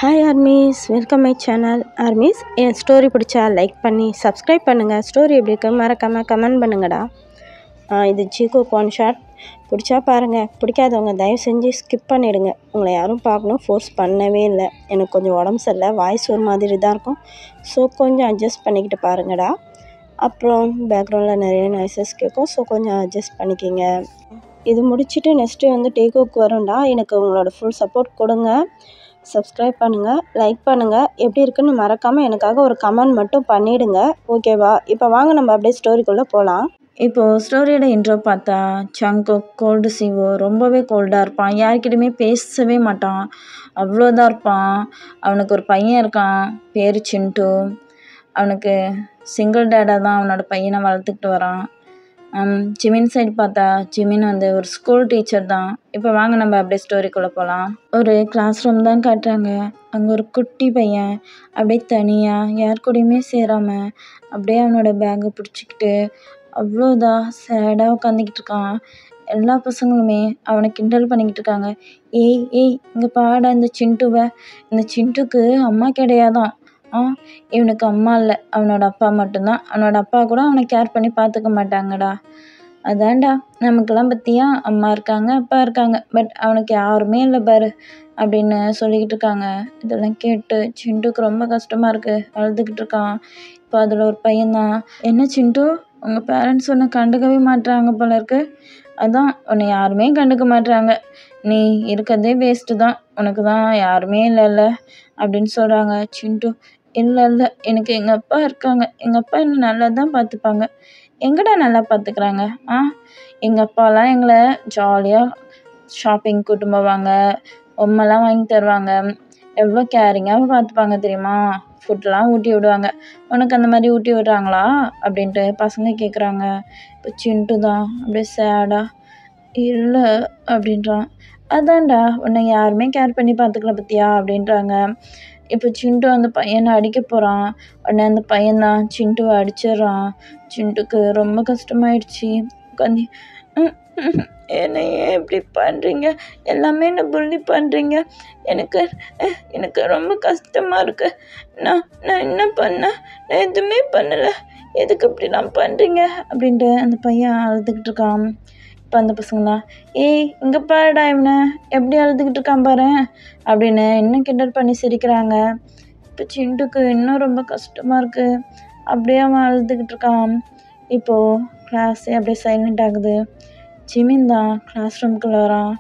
Hi armies, welcome my channel. Armies, N story பிடிச்சா like பண்ணி subscribe பண்ணுங்கள். Story எப்படி இருக்கு மறக்காமல் கமெண்ட் பண்ணுங்கடா. இது சீக்கோ ஒன் ஷாட். பிடிச்சா பாருங்கள், பிடிக்காதவங்க தயவு செஞ்சு ஸ்கிப் பண்ணிவிடுங்க. உங்களை யாரும் பார்க்கணும் ஃபோர்ஸ் பண்ணவே இல்லை. எனக்கு கொஞ்சம் உடம்பு சரியில்லை, வாய்ஸ் ஒரு மாதிரி தான் இருக்கும். ஸோ கொஞ்சம் அட்ஜஸ்ட் பண்ணிக்கிட்டு பாருங்கடா. அப்புறம் பேக்ரவுண்டில் நிறைய நாய்ஸஸ் கேட்கும். ஸோ கொஞ்சம் அட்ஜஸ்ட் பண்ணிக்கிங்க. இது முடிச்சுட்டு நெக்ஸ்ட்டு வந்து டேக்கோக்கு வரும்டா. எனக்கு உங்களோட ஃபுல் சப்போர்ட் கொடுங்க. சப்ஸ்கிரைப் பண்ணுங்கள், லைக் பண்ணுங்கள். எப்படி இருக்குன்னு மறக்காமல் எனக்காக ஒரு கமெண்ட் மட்டும் பண்ணிவிடுங்க, ஓகேவா? இப்போ வாங்க நம்ம அப்படியே ஸ்டோரிக்குள்ளே போகலாம். இப்போது ஸ்டோரியோட இன்ட்ரோ பார்த்தா, சங்கோ கோல்டு சிவோ ரொம்பவே கோல்டாக இருப்பான். யார்கிட்டையுமே பேசவே மாட்டான், அவ்வளோதான் இருப்பான். அவனுக்கு ஒரு பையன் இருக்கான், பேர் சிண்டு. அவனுக்கு சிங்கிள் டேடாக தான் அவனோட பையனை வளர்த்துக்கிட்டு வரான். ஜிமின் சைடு பார்த்தா, ஜிமின் வந்து ஒரு ஸ்கூல் டீச்சர் தான். இப்போ வாங்க நம்ம அப்படியே ஸ்டோரிக்குள்ளே போகலாம். ஒரு கிளாஸ் ரூம் தான் காட்டுறாங்க. அங்கே ஒரு குட்டி பையன் அப்படியே தனியாக யார் கூடயுமே சேராமல் அப்படியே அவனோட பேக்கை பிடிச்சிக்கிட்டு அவ்வளோதான் சேடாக உட்காந்துக்கிட்டு இருக்கான். எல்லா பசங்களுமே அவனை கிண்டல் பண்ணிக்கிட்டு இருக்காங்க. ஏய் ஏய் இங்கே பாடா இந்த சிண்டுவை, இந்த சிண்டுக்கு அம்மா கிடையாதான். இவனுக்கு அம்மா இல்லை, அவனோட அப்பா மட்டும்தான். அவனோட அப்பா கூட அவனை கேர் பண்ணி பார்த்துக்க மாட்டாங்கடா. அதான்டா நமக்கெல்லாம் பற்றியா அம்மா இருக்காங்க அப்பா இருக்காங்க, பட் அவனுக்கு யாருமே இல்லை பாரு அப்படின்னு சொல்லிக்கிட்டு இருக்காங்க. இதெல்லாம் கேட்டு சிண்டுக்கு ரொம்ப கஷ்டமாக இருக்குது, அழுதுகிட்டு இருக்கான். இப்போ அதில் ஒரு பையன்தான், என்ன சிண்டு உங்கள் பேரண்ட்ஸ் உன்னை கண்டுக்கவே மாட்டுறாங்க போல இருக்கு, அதான் உன்னை யாருமே கண்டுக்க மாட்டுறாங்க, நீ இருக்கிறதே வேஸ்ட்டு தான், உனக்கு தான் யாருமே இல்லைல்ல அப்படின்னு சொல்கிறாங்க. சிண்டு இல்லை இல்லை எனக்கு எங்கள் அப்பா இருக்காங்க, எங்கள் அப்பா என்னை நல்லா தான் பார்த்துப்பாங்க. எங்கடா நல்லா பார்த்துக்குறாங்க? எங்கள் அப்பாலாம் எங்களை ஜாலியாக ஷாப்பிங் கூட்டு போவாங்க, பொம்மைலாம் வாங்கி தருவாங்க, எவ்வளோ கேரிங்காக பார்த்துப்பாங்க தெரியுமா, ஃபுட்லாம் ஊட்டி விடுவாங்க. உனக்கு அந்த மாதிரி ஊட்டி விடுறாங்களா அப்படின்ட்டு பசங்க கேட்குறாங்க. இப்போ சிண்டு தான் அப்படியே சேடாக இல்லை அப்படின்றான். அதான்டா உன்னை யாருமே கேர் பண்ணி பார்த்துக்கல பற்றியா அப்படின்றாங்க. இப்போ சிண்டு அந்த பையனை அடிக்க போகிறான். உடனே அந்த பையன்தான் சிண்டுவை அடிச்சிடுறான். சிண்டுக்கு ரொம்ப கஷ்டமாயிடுச்சு. உட்காந்து என்னை ஏன் இப்படி பண்ணுறீங்க, எல்லாமே என்ன புள்ளி பண்ணுறீங்க, எனக்கு எனக்கு ரொம்ப கஷ்டமாக இருக்கு, நான் என்ன பண்ணேன், நான் எதுவுமே பண்ணலை, எதுக்கு இப்படிலாம் பண்ணுறீங்க அப்படின்ட்டு அந்த பையன் அழுதுகிட்டு இருக்கான். இப்போ அந்த பசங்களாம் ஏய் இங்கே பாருடா இவனை எப்படி அழுதுகிட்டு இருக்கான் பாரு அப்படின்னு இன்னும் கிண்டல் பண்ணி சிரிக்கிறாங்க. இப்போ சிண்டுக்கு இன்னும் ரொம்ப கஷ்டமாக இருக்குது, அப்படியே அவன் அழுதுகிட்டு இருக்கான். இப்போது கிளாஸே அப்படியே சைலண்ட் ஆகுது. ஜிமின் தான் கிளாஸ் ரூம்குள்ளே வரான்.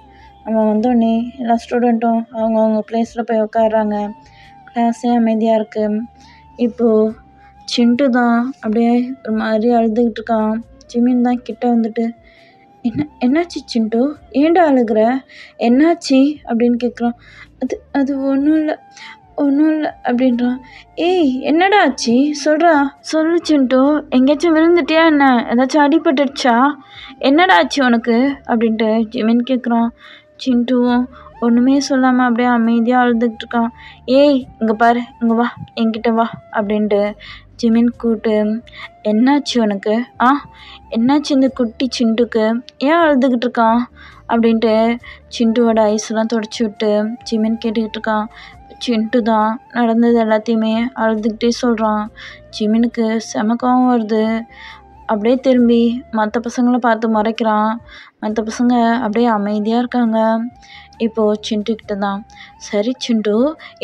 அவன் வந்தோடனே எல்லா ஸ்டூடெண்ட்டும் அவங்கவுங்க பிளேஸில் போய் உட்காடுறாங்க. கிளாஸே அமைதியாக இருக்குது. இப்போது சிண்டு தான் அப்படியே ஒரு மாதிரி அழுதுகிட்டு இருக்கான். ஜிமின் தான் கிட்ட வந்துட்டு என்னாச்சு சிண்டு, ஏன்டா அழுகிற, என்னாச்சு அப்படின்னு கேட்குறான். அது ஒன்றும் இல்லை அப்படின்றான். ஏய் என்னடா ஆச்சு சொல்கிறா, சொல்லு சிண்டு, எங்கேயாச்சும் விழுந்துட்டியா என்ன, ஏதாச்சும் அடிபட்டுடுச்சா, என்னடா ஆச்சு உனக்கு அப்படின்ட்டு ஜிமின் கேட்குறான். சிண்டுவும் ஒன்றுமே சொல்லாமல் அப்படியே அமைதியாக அழுதுகிட்டு இருக்கான். ஏய் இங்கே பாரு, இங்கே வா, என்கிட்ட வா அப்படின்ட்டு ஜிமின் கூட்டு, என்னாச்சு உனக்கு, என்னாச்சு இந்த குட்டி சிண்டுக்கு, ஏன் அழுதுகிட்டு இருக்கான் அப்படின்ட்டு சிண்டுவோட ஐஸ்லாம் தொடச்சி விட்டு ஜிமின் கேட்டுக்கிட்டு இருக்கான். சிண்டு தான் நடந்தது எல்லாத்தையுமே அழுதுகிட்டே சொல்கிறான். ஜிமினுக்கு செமக்காவும் வருது. அப்படியே திரும்பி மற்ற பசங்களை பார்த்து முறைக்கிறான். மற்ற பசங்க அப்படியே அமைதியாக இருக்காங்க. இப்போது சிண்டுக்கிட்ட தான், சரி சிண்டு,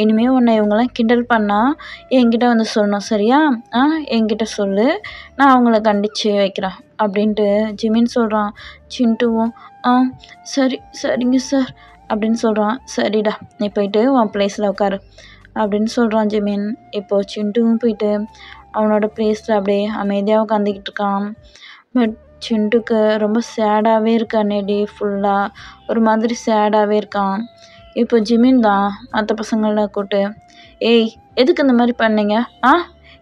இனிமேல் உன்னை இவங்களாம் கிண்டல் பண்ணால் என்கிட்ட வந்து சொல்லணும் சரியா, என்கிட்ட சொல்லு, நான் அவங்கள கண்டித்து வைக்கிறேன் அப்படின்ட்டு ஜிமின் சொல்கிறான். சிண்டுவும் சரிங்க சார் அப்படின்னு சொல்கிறான். சரிடா நீ போயிட்டு உன் பிளேஸில் உட்காரு அப்படின்னு சொல்கிறான் ஜிமின். இப்போது சிண்டுவும் போயிட்டு அவனோட பிளேஸில் அப்படியே அமைதியாக உட்காந்துக்கிட்டு இருக்கான். பட் சிண்டுக்கு ரொம்ப சேடாகவே இருக்கான். டே ஃபுல்லாக ஒரு மாதிரி சேடாகவே இருக்கான். இப்போ ஜிமின் தான் மற்ற பசங்களை கூப்பிட்டு, ஏய் எதுக்கு இந்த மாதிரி பண்ணீங்க,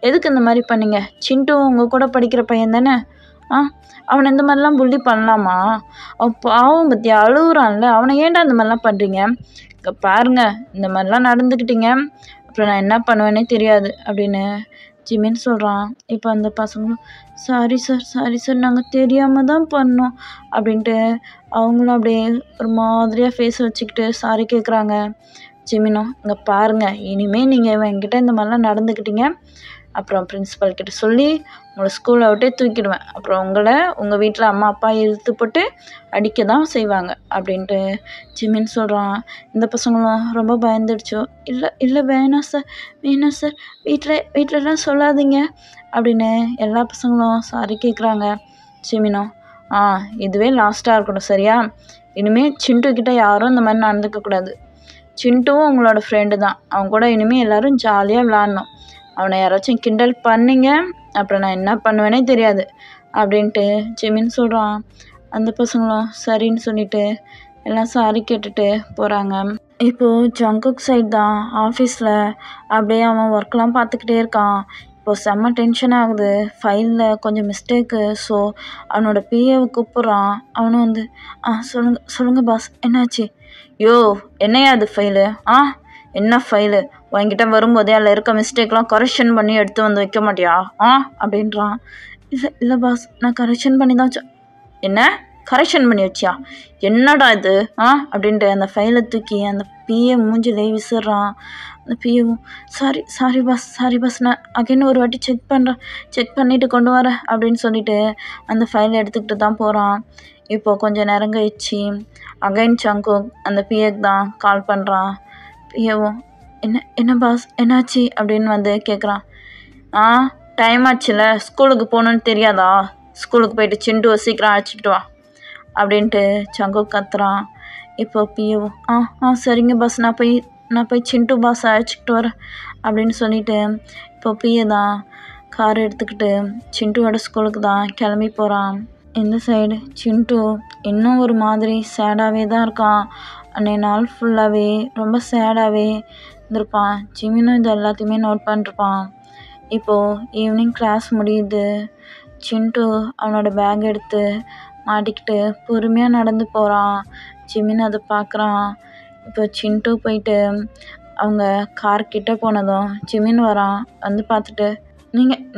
எதுக்கு இந்த மாதிரி பண்ணீங்க, சிண்டு உங்கள் கூட படிக்கிற பையன் தானே, அவனை இந்த மாதிரிலாம் புள்ளி பண்ணலாமா, அவன் பாவம் பற்றி அழுகுறான்ல, அவனை ஏன்டா இந்த மாதிரிலாம் பண்ணுறீங்க, இங்கே பாருங்க இந்த மாதிரிலாம் நடந்துக்கிட்டீங்க அப்புறம் நான் என்ன பண்ணுவேன்னே தெரியாது அப்படின்னு ஜிமின் சொல்கிறான். இப்போ அந்த பசங்களும் சாரி சார் நாங்கள் தெரியாமல் தான் பண்ணோம் அப்படின்ட்டு அவங்களும் அப்படியே ஒரு மாதிரியாக ஃபேஸ் வச்சுக்கிட்டு சாரி கேட்குறாங்க. ஜிமினோ இங்கே பாருங்கள், இனிமேல் நீங்கள் என்கிட்ட இந்த மாதிரிலாம் நடந்துக்கிட்டீங்க, அப்புறம் பிரின்ஸிபல் கிட்ட சொல்லி உங்களை ஸ்கூலை விட்டே தூக்கிடுவேன். அப்புறம் உங்கள் வீட்டில் அம்மா அப்பா இழுத்து போட்டு அடிக்க தான் செய்வாங்க அப்படின்ட்டு ஜிமின் சொல்கிறான். இந்த பசங்களும் ரொம்ப பயந்துடுச்சோ. இல்லை வேணாம் சார் வீட்டிலலாம் சொல்லாதீங்க அப்படின்னு எல்லா பசங்களும் சாரி கேட்குறாங்க. ஜிமினோ இதுவே லாஸ்ட்டாக இருக்கணும் சரியா? இனிமேல் சிண்டு கிட்ட யாரும் இந்த மாதிரி நடந்துக்கக்கூடாது. சிண்டுவும் உங்களோட ஃப்ரெண்டு தான். அவன் கூட இனிமேல் எல்லோரும் ஜாலியாக விளாட்ணும். அவனை யாராச்சும் கிண்டல் பண்ணிங்க அப்புறம் நான் என்ன பண்ணுவேனே தெரியாது அப்படின்ட்டு ஜிமின் சொல்கிறான். அந்த பசங்களும் சரின்னு சொல்லிட்டு எல்லாம் சாரி கேட்டுட்டு போகிறாங்க. இப்போது ஜங்குக் சைட் தான் ஆஃபீஸில் அப்படியே அவன் ஒர்க்லாம் பார்த்துக்கிட்டே இருக்கான். இப்போது செம்ம டென்ஷன் ஆகுது. ஃபைலில் கொஞ்சம் மிஸ்டேக்கு. ஸோ அவனோட பிஏவை கூப்பிட்றான். அவனும் வந்து சொல்லுங்கள் பாஸ் என்னாச்சு? யோ என்னையா அது ஃபைலு? என்ன ஃபைலு? உங்ககிட்ட வரும்போதே அதில் இருக்க மிஸ்டேக்லாம் கரெக்ஷன் பண்ணி எடுத்து வந்து வைக்க மாட்டியா? அப்படின்றான். இல்லை பாஸ் நான் கரெக்ஷன் பண்ணி தான் என்ன கரெக்ஷன் பண்ணி வச்சியா? என்னடா இது அப்படின்ட்டு அந்த ஃபைலை தூக்கி அந்த பிஏ மூஞ்சிலே விசிறான். அந்த பிஏவும் சாரி பாஸ் நான் அகைன் ஒரு வாட்டி செக் பண்ணிவிட்டு கொண்டு வரேன் அப்படின்னு சொல்லிட்டு அந்த ஃபைலை எடுத்துக்கிட்டு தான் போகிறான். இப்போது கொஞ்சம் நேரம் கழிச்சு அகைன் ஜங்குக் அந்த பிஏக்கு தான் கால் பண்ணுறான். பிஏவும் என்ன பாஸ் என்னாச்சு அப்படின்னு வந்து கேட்குறான். டைம் ஆச்சுல, ஸ்கூலுக்கு போகணுன்னு தெரியாதா? ஸ்கூலுக்கு போயிட்டு சிண்டுவை சீக்கிரம் அழைச்சிக்கிட்டு வா அப்படின்ட்டு ஜங்குக் கத்துறான். இப்போ பிஏவும் சரிங்க பாஸ் நான் போய் சிண்டு பாஸ் அழைச்சிக்கிட்டு வரேன் அப்படின்னு சொல்லிட்டு இப்போ பிஏ தான் கார் எடுத்துக்கிட்டு சிண்டுவோட ஸ்கூலுக்கு தான் கிளம்பி போகிறான். இந்த சைடு சிண்டு இன்னும் ஒரு மாதிரி சேடாகவே தான் இருக்கான். அன்றைய நாள் ஃபுல்லாகவே ரொம்ப சேடாகவே இருந்திருப்பான். ஜிமினும் இது எல்லாத்தையுமே நோட் பண்ணிருப்பான். இப்போது ஈவினிங் கிளாஸ் முடியுது. சிண்டு அவனோட பேக் எடுத்து மாட்டிக்கிட்டு பொறுமையாக நடந்து போகிறான். ஜிமின் அதை பார்க்குறான். இப்போ சிண்டு போயிட்டு அவங்க கார்கிட்ட போனதும் ஜிமின் வரான். வந்து பார்த்துட்டு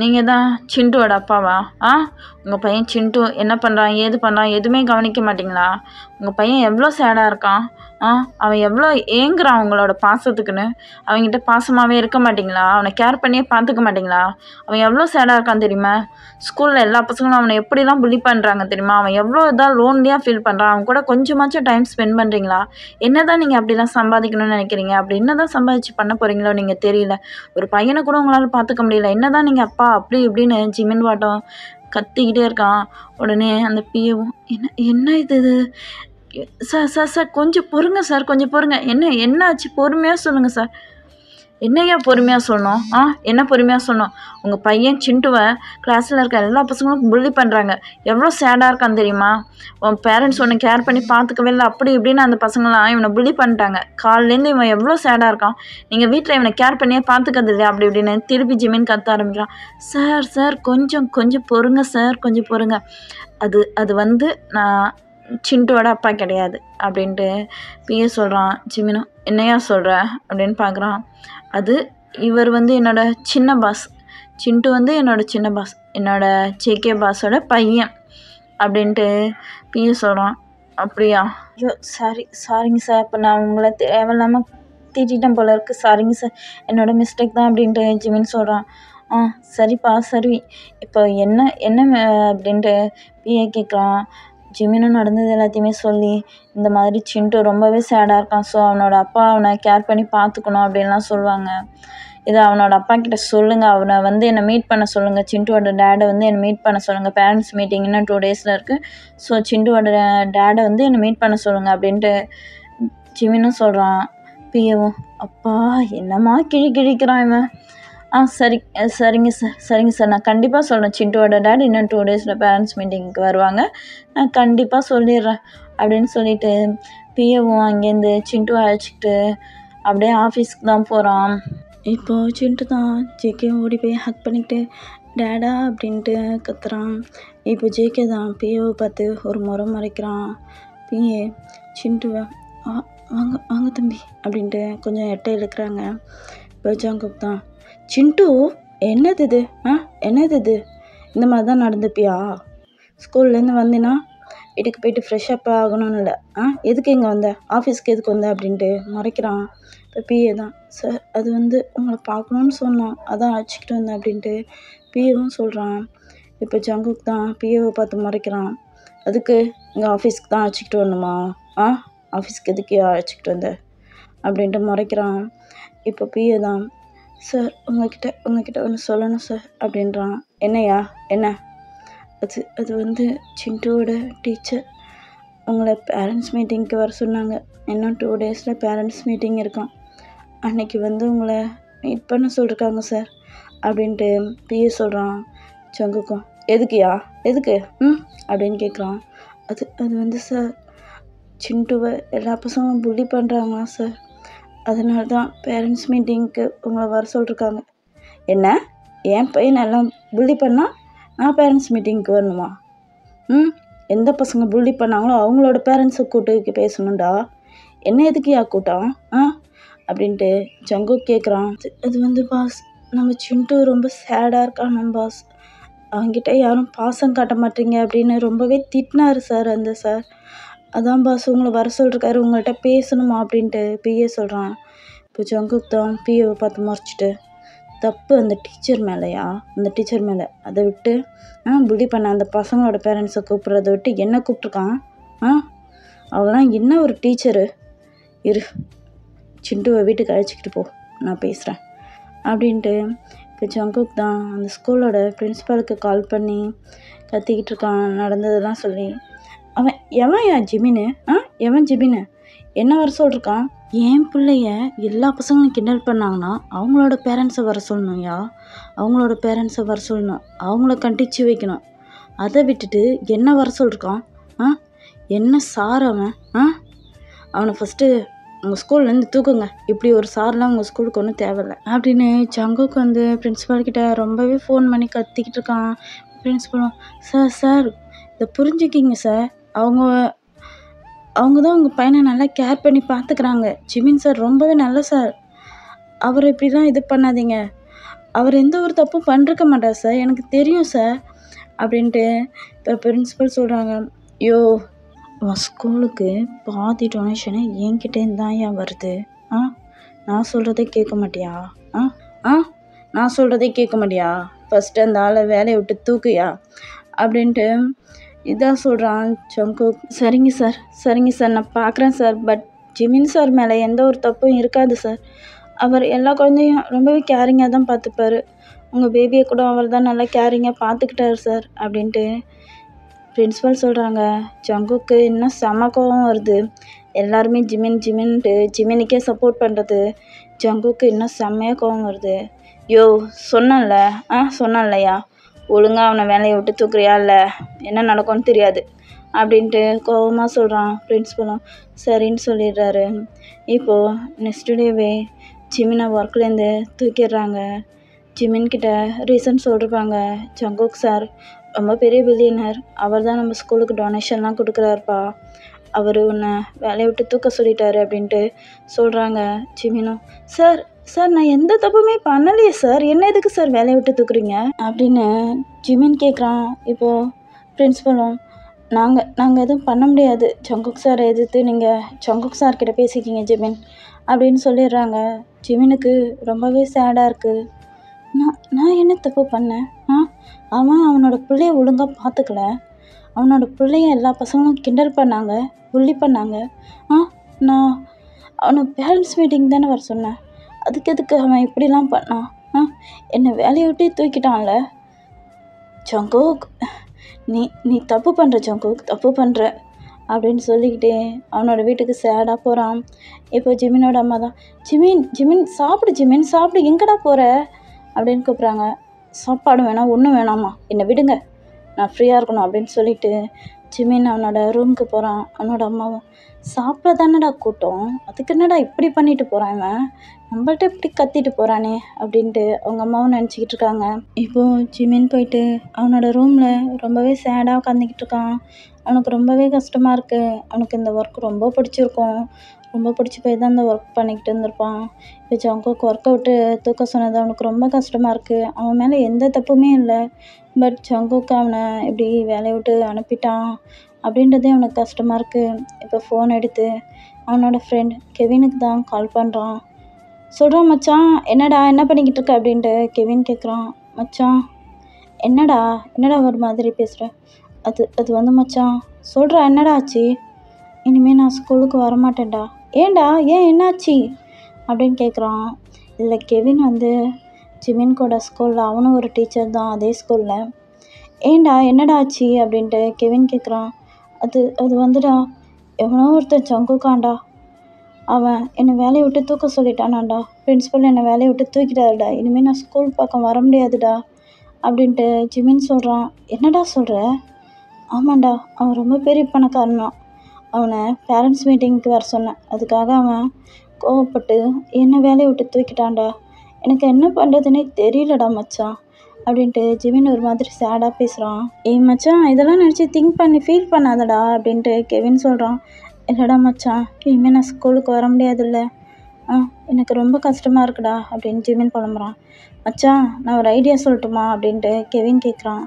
நீங்கள் தான் சிண்டுவோட அப்பாவா? உங்கள் பையன் சிண்டு என்ன பண்ணுறான் ஏது பண்ணுறான் எதுவுமே கவனிக்க மாட்டிங்களா? உங்கள் பையன் எவ்வளோ சேடாக இருக்கான். அவன் எவ்வளோ ஏங்குறான் உங்களோட பாசத்துக்குன்னு. அவங்ககிட்ட பாசமாகவே இருக்க மாட்டிங்களா? அவனை கேர் பண்ணியே பார்த்துக்க மாட்டிங்களா? அவன் எவ்வளோ சேடாக இருக்கான் தெரியுமா? ஸ்கூலில் எல்லா பசங்களும் அவனை எப்படிலாம் புள்ளி பண்ணுறாங்க தெரியுமா? அவன் எவ்வளோ இதாக லோன்லியாக ஃபீல் பண்ணுறான். அவன் கூட கொஞ்சமாச்சும் டைம் ஸ்பெண்ட் பண்ணுறீங்களா? என்ன தான் நீங்கள் அப்படிலாம் சம்பாதிக்கணும்னு நினைக்கிறீங்க? அப்படி என்ன தான் சம்பாதிச்சு பண்ண போகிறீங்களோ நீங்கள் தெரியல. ஒரு பையனை கூட உங்களால் பார்த்துக்க முடியல. என்ன தான் நீங்கள் அப்பா அப்படி இப்படின்னு ஜிமின் வாட்டம் கத்திக்கிட்டே இருக்கான். உடனே அந்த பிஏவும் என்ன இது சார் கொஞ்சம் பொறுங்க சார் கொஞ்சம் பொறுங்க. என்ன ஆச்சு? பொறுமையாக சொல்லுங்கள் சார். என்னையா பொறுமையாக சொல்லணும்? என்ன பொறுமையாக சொல்லணும்? உங்கள் பையன் சிண்டுவை கிளாஸில் இருக்க எல்லா பசங்களும் புள்ளி பண்ணுறாங்க. எவ்வளோ சேடாக இருக்கான்னு தெரியுமா? உன் பேரண்ட்ஸ் ஒன்று கேர் பண்ணி பார்த்துக்கவே இல்லை. அப்படி இப்படின்னு அந்த பசங்களாம் இவனை புள்ளி பண்ணிட்டாங்க. காலிலேருந்து இவன் எவ்வளோ சேடாக இருக்கான். நீங்கள் வீட்டில் இவனை கேர் பண்ணியே பார்த்துக்கிறது இல்லையா? அப்படி இப்படின்னு திருப்பி ஜிமின் கத்த ஆரம்பிக்கிறான். சார் கொஞ்சம் பொறுங்க சார் கொஞ்சம் பொறுங்க. அது வந்து நான் சிண்டுவோட அப்பா கிடையாது அப்படின்ட்டு பிஏ சொல்கிறான். ஜிமினும் என்னையா சொல்கிற அப்படின்னு பார்க்குறான். அது இவர் வந்து என்னோட சின்ன பாஸ். சிண்டு வந்து என்னோட சின்ன பாஸ், என்னோட ஜேகே பாஸோட பையன் அப்படின்ட்டு பிஏ சொல்கிறான். அப்படியா? ஐயோ சாரிங்க சார். இப்போ நான் உங்களை தேவையில்லாமல் திட்டிட்டேன் போல இருக்குது. சாரிங்க சார், என்னோட மிஸ்டேக் தான் அப்படின்ட்டு ஜிமின் சொல்கிறான். சரிப்பா சரி. இப்போ என்ன அப்படின்ட்டு பிஏ கேட்குறான். ஜிமினும் நடந்தது எல்லாத்தையுமே சொல்லி இந்த மாதிரி சிண்டு ரொம்பவே சேடாக இருக்கான். ஸோ அவனோட அப்பா அவனை கேர் பண்ணி பார்த்துக்கணும் அப்படின்லாம் சொல்லுவாங்க. இதை அவனோட அப்பா கிட்ட சொல்லுங்கள். அவனை வந்து என்னை மீட் பண்ண சொல்லுங்கள். சிண்டுவோட டேடை வந்து என்னை மீட் பண்ண சொல்லுங்கள். பேரண்ட்ஸ் மீட்டிங் இன்னும் 2 daysல இருக்குது. ஸோ சிண்டுவோட டேடை வந்து என்னை மீட் பண்ண சொல்லுங்கள் அப்படின்ட்டு ஜிமினும் சொல்கிறான். பிஏவும் அப்பா என்னம்மா கிழிக்கிறான் இவன். சரிங்க சார் நான் கண்டிப்பாக சொல்கிறேன். சிண்டுவோட டேட் இன்னும் 2 daysல பேரண்ட்ஸ் மீட்டிங்க்கு வருவாங்க. நான் கண்டிப்பாக சொல்லிடுறேன் அப்படின்னு சொல்லிட்டு பிஏவும் அங்கேருந்து சிண்டுவை அழைச்சிக்கிட்டு அப்படியே ஆஃபீஸ்க்கு தான் போகிறான். இப்போது சிண்டு தான் ஜேகே ஓடி போய் ஹக் பண்ணிக்கிட்டு டேடா அப்படின்ட்டு கத்துறான். இப்போ ஜேகே தான் பிஏவை பார்த்து ஒரு முறை மறைக்கிறான். பிஏ சிண்டுவை வாங்க தம்பி அப்படின்ட்டு கொஞ்சம் எட்டை இழுக்கிறாங்க. இப்போ ஜங்குக் தான் சிண்டு என்னது இது இந்த மாதிரி தான் நடந்துப்பியா? ஸ்கூல்லேருந்து வந்தினா வீட்டுக்கு போயிட்டு ஃப்ரெஷ்ஷப் ஆகணும்னு இல்லை. எதுக்கு இங்கே வந்த, ஆஃபீஸ்க்கு எதுக்கு வந்த அப்படின்ட்டு முறைக்கிறான். இப்போ பிஏ தான், சார் அது வந்து உங்களை பார்க்கணுன்னு சொன்னோம், அதான் அழைச்சிக்கிட்டு வந்தேன் அப்படின்ட்டு பிஏவும் சொல்கிறான். இப்போ ஜங்குக் தான் பிஏவை பார்த்து முறைக்கிறான். அதுக்கு இங்கே ஆஃபீஸ்க்கு தான் அழைச்சிக்கிட்டு வரணுமா, ஆஃபீஸ்க்கு எதுக்கு அழைச்சிக்கிட்டு வந்த அப்படின்ட்டு முறைக்கிறான். இப்போ பிஏ தான், சார் உங்ககிட்ட ஒன்று சொல்லணும் சார் அப்படின்றான். என்னையா, என்ன? அது வந்து சிண்டுவோட டீச்சர் உங்களை பேரண்ட்ஸ் மீட்டிங்க்கு வர சொன்னாங்க. இன்னும் 2 டேஸில் பேரண்ட்ஸ் மீட்டிங் இருக்கான். அன்னைக்கு வந்து உங்களை மீட் பண்ண சொல்லியிருக்காங்க சார் அப்படின்ட்டு பிஏ சொல்கிறான். ஜங்குக்கும், எதுக்குயா, எதுக்கு அப்படின்னு கேட்குறான். அது வந்து சார், சிண்டுவை எல்லா பசங்களும் புள்ளி பண்ணுறாங்களா சார், அதனால தான் பேரண்ட்ஸ் மீட்டிங்க்கு உங்களை வர சொல்லியிருக்காங்க. என்ன, என் பையன் எல்லாம் புள்ளி பண்ணால் நான் பேரண்ட்ஸ் மீட்டிங்க்கு வரணுமா? எந்த பசங்க புள்ளி பண்ணாங்களோ அவங்களோட பேரண்ட்ஸை கூட்டு பேசணும்டா, என்ன எதுக்குயா கூட்டம் அப்படின்ட்டு ஜங்குக் கேட்குறான். அது வந்து பாஸ், நம்ம சிண்டு ரொம்ப சேடாக இருக்கான் பாஸ், அவங்ககிட்ட யாரும் பாசம் காட்ட மாட்டீங்க அப்படின்னு ரொம்பவே திட்டினார் சார் அந்த சார், அதான் பாஸ் உங்களை வர சொல்லிருக்காரு, உங்கள்கிட்ட பேசணுமா அப்படின்ட்டு பிஏ சொல்கிறான். இப்போ ஜங்குக் தான் பிஏவை பார்த்து மறைச்சிட்டு, தப்பு அந்த டீச்சர் மேலேயா, அந்த டீச்சர் மேலே, அதை விட்டு புள்ளி பண்ண அந்த பசங்களோட பேரண்ட்ஸை கூப்பிட்றத விட்டு என்ன கூப்பிட்ருக்கான், அவெல்லாம் என்ன ஒரு டீச்சரு, இரு சிண்டுவை வீட்டுக்கு அழைச்சிக்கிட்டு போ, நான் பேசுகிறேன் அப்படின்ட்டு இப்போ ஜங்குக் தான் அந்த ஸ்கூலோட பிரின்ஸிபாலுக்கு கால் பண்ணி கத்திக்கிட்டு இருக்கான் நடந்ததெல்லாம் சொல்லி. அவன் எவன் ஜிமின்னு, எவன் ஜிமின்னு என்ன வர சொல்லிருக்கான், என் பிள்ளைய எல்லா பசங்களும் கிண்டல் பண்ணாங்கன்னா அவங்களோட பேரண்ட்ஸை வர சொல்லணும்யா, அவங்களோட பேரண்ட்ஸை வர சொல்லணும், அவங்கள கண்டித்து வைக்கணும், அதை விட்டுட்டு என்ன வர சொல்லிருக்கான், என்ன சார் அவன், அவனை ஃபஸ்ட்டு உங்கள் ஸ்கூல்லேருந்து தூக்குங்க, இப்படி ஒரு சார்லாம் உங்கள் ஸ்கூலுக்கு ஒன்றும் தேவையில்லை அப்படின்னு ஜங்குக்கு வந்து பிரின்ஸிபால்கிட்ட ரொம்பவே ஃபோன் பண்ணி கத்திக்கிட்டு இருக்கான். பிரின்ஸிபலும், சார் இதை புரிஞ்சுக்கிங்க சார், அவங்க தான் உங்கள் பையனை நல்லா கேர் பண்ணி பார்த்துக்கிறாங்க, ஜிமின் சார் ரொம்பவே நல்ல சார், அவரை இப்படிலாம் இது பண்ணாதீங்க, அவர் எந்த ஒரு தப்பும் பண்ணிருக்க மாட்டார் சார், எனக்கு தெரியும் சார் அப்படின்ட்டு இப்போ பிரின்ஸிபல் சொல்கிறாங்க. ஐயோ, உன் ஸ்கூலுக்கு பாதி டொனேஷனு என்கிட்டேருந்து தான் ஏன் வருது, நான் சொல்கிறதே கேட்க மாட்டியா, நான் சொல்கிறதே கேட்க மாட்டியா, ஃபஸ்ட்டு அந்த ஆளை வேலையை விட்டு தூக்குயா அப்படின்ட்டு இதான் சொல்கிறான் ஜங்குக். சரிங்க சார் நான் பார்க்குறேன் சார், பட் ஜிமின் சார் மேலே எந்த ஒரு தப்பும் இருக்காது சார், அவர் எல்லா குழந்தையும் ரொம்பவே கேரிங்காக தான் பார்த்துப்பாரு, உங்கள் பேபியை கூட அவர் தான் நல்லா கேரிங்காக பார்த்துக்கிட்டாரு சார் அப்படின்ட்டு பிரின்ஸிபல் சொல்கிறாங்க. ஜங்குக்கு இன்னும் செம கோவம் வருது, எல்லாருமே ஜிமின்ட்டு ஜிமினுக்கே சப்போர்ட் பண்ணுறது ஜங்குக்கு இன்னும் செம்மையாக கோவம் வருது. யோ சொன்னேன்லையா, ஒழுங்காக அவனை வேலையை விட்டு தூக்குறியா, இல்லை என்ன நடக்கும்னு தெரியாது அப்படின்ட்டு கோவமாக சொல்கிறான். பிரின்ஸிபலும் சரின்னு சொல்லிடுறாரு. இப்போது நெக்ஸ்ட் டேவே ஜிமினை ஒர்க்லேருந்து தூக்கிடுறாங்க. ஜிமின்கிட்ட ரீசன் சொல்லிருப்பாங்க, ஜங்குக் சார் ரொம்ப பெரிய பில்லியனர், அவர் தான் நம்ம ஸ்கூலுக்கு டொனேஷன்லாம் கொடுக்குறாருப்பா, அவர் உன்னை வேலையை விட்டு தூக்க சொல்லிட்டாரு அப்படின்ட்டு சொல்கிறாங்க. ஜிமினும், சார் நான் எந்த தப்புமே பண்ணலையே சார், என்ன எதுக்கு சார் வேலையை விட்டு தூக்குறீங்க அப்படின்னு ஜிமின் கேட்குறான். இப்போது பிரின்ஸிபலும், நாங்கள் எதுவும் பண்ண முடியாது, ஜங்குக் சாரை எதிர்த்து நீங்கள் ஜங்குக் சார்கிட்ட பேசிக்கிங்க ஜிமின் அப்படின்னு சொல்லிடுறாங்க. ஜிமினுக்கு ரொம்பவே சேடாக இருக்குது. நான் என்ன தப்பு பண்ணேன், அவனோட பிள்ளைய ஒழுங்காக பார்த்துக்கல, அவனோட பிள்ளைய எல்லா பசங்களும் கிண்டல் பண்ணாங்க, புள்ளி பண்ணாங்க, நான் அவனை பேரண்ட்ஸ் மீட்டிங் தானே வர சொன்னேன், அதுக்கு எதுக்கு அவன் இப்படிலாம் பண்ணான், என்னை வேலையை விட்டே தூக்கிட்டான்ல, ஜங்குக் நீ தப்பு பண்ணுற ஜங்குக், தப்பு பண்ணுற அப்படின்னு சொல்லிக்கிட்டே அவனோட வீட்டுக்கு சேடாக போகிறான். இப்போ ஜிமினோட அம்மா தான், ஜிமின் சாப்பிடு, எங்கடா போகிற அப்படின்னு கூப்பிட்றாங்க. சாப்பாடு வேணாம், ஒன்றும் வேணாமா, என்னை விடுங்க, நான் ஃப்ரீயாக இருக்கணும் அப்படின்னு சொல்லிட்டு ஜிமின் அவனோட ரூமுக்கு போகிறான். அவனோட அம்மாவும், சாப்பிட தானடா கூட்டம், அதுக்கு என்னடா இப்படி பண்ணிட்டு போகிறான் இவன், நம்மள்ட்ட இப்படி கத்திட்டு போகிறானே அப்படின்ட்டு அவங்க அம்மாவும் நினச்சிக்கிட்டு இருக்காங்க. இப்போது ஜிமின் போயிட்டு அவனோட ரூமில் ரொம்பவே சேடாக உட்காந்துக்கிட்டு இருக்கான். அவனுக்கு ரொம்பவே கஷ்டமாக இருக்குது, அவனுக்கு இந்த ஒர்க் ரொம்ப பிடிச்சிருக்கும், ரொம்ப பிடிச்சி போய் தான் இந்த ஒர்க் பண்ணிக்கிட்டு இருந்திருப்பான். இப்போ ஜங்குக்கு ஒர்க்கை விட்டு தூக்க சொன்னது அவனுக்கு ரொம்ப கஷ்டமாக இருக்குது, அவன் மேலே எந்த தப்புமே இல்லை, பட் ஜங்குக்கு அவனை இப்படி வேலையை விட்டு அனுப்பிட்டான் அப்படின்றதே அவனுக்கு கஷ்டமாக இருக்குது. இப்போ ஃபோன் எடுத்து அவனோட ஃப்ரெண்ட் கெவினுக்கு தான் கால் பண்ணுறான். சொல்கிறான், மச்சான் என்னடா என்ன பண்ணிக்கிட்டு இருக்க அப்படின்ட்டு கெவின் கேட்குறான். மச்சான் என்னடா ஒரு மாதிரி பேசுகிற? அது வந்து மச்சான் சொல்கிறா, என்னடா ஆச்சு? இனிமேல் நான் ஸ்கூலுக்கு வரமாட்டேன்டா. ஏன்டா, ஏன் என்னாச்சு அப்படின்னு கேட்குறான். இல்லை, கெவின் வந்து ஜிமின் கூட ஸ்கூலில் அவனும் ஒரு டீச்சர் தான் அதே ஸ்கூலில். ஏன்டா என்னடா ஆச்சு அப்படின்ட்டு கெவின் கேட்குறான். அது வந்துடா, எவனோ ஒருத்தன் ஜங்குக்காண்டா, அவன் என்னை வேலையை விட்டு தூக்க சொல்லிட்டானாண்டா. பிரின்ஸிபல் என்னை வேலையை விட்டு தூக்கிட்டாருடா. இனிமேல் நான் ஸ்கூல் பக்கம் வர முடியாதுடா அப்படின்ட்டு ஜிமின் சொல்கிறான். என்னடா சொல்கிற? ஆமாண்டா, அவன் ரொம்ப பெரிய பணக்காரனான். அவனை பேரண்ட்ஸ் மீட்டிங்க்கு வர சொன்னேன். அதுக்காக அவன் கோவப்பட்டு என்னை வேலையை விட்டு தூக்கிட்டான்டா. எனக்கு என்ன பண்ணுறதுனே தெரியலடா மச்சான் அப்படின்ட்டு ஜிமின் ஒரு மாதிரி சேடாக பேசுகிறான். ஏய் மச்சான், இதெல்லாம் நினச்சி திங்க் பண்ணி ஃபீல் பண்ணாதடா அப்படின்ட்டு கெவின் சொல்கிறான். இல்லைடா மச்சான், இனிமேல் நான் ஸ்கூலுக்கு வர முடியாதுல்ல, எனக்கு ரொம்ப கஷ்டமாக இருக்குடா அப்படின்னு ஜிமின் புலம்புறான். மச்சான், நான் ஒரு ஐடியா சொல்லட்டுமா அப்படின்ட்டு கெவின் கேட்குறான்.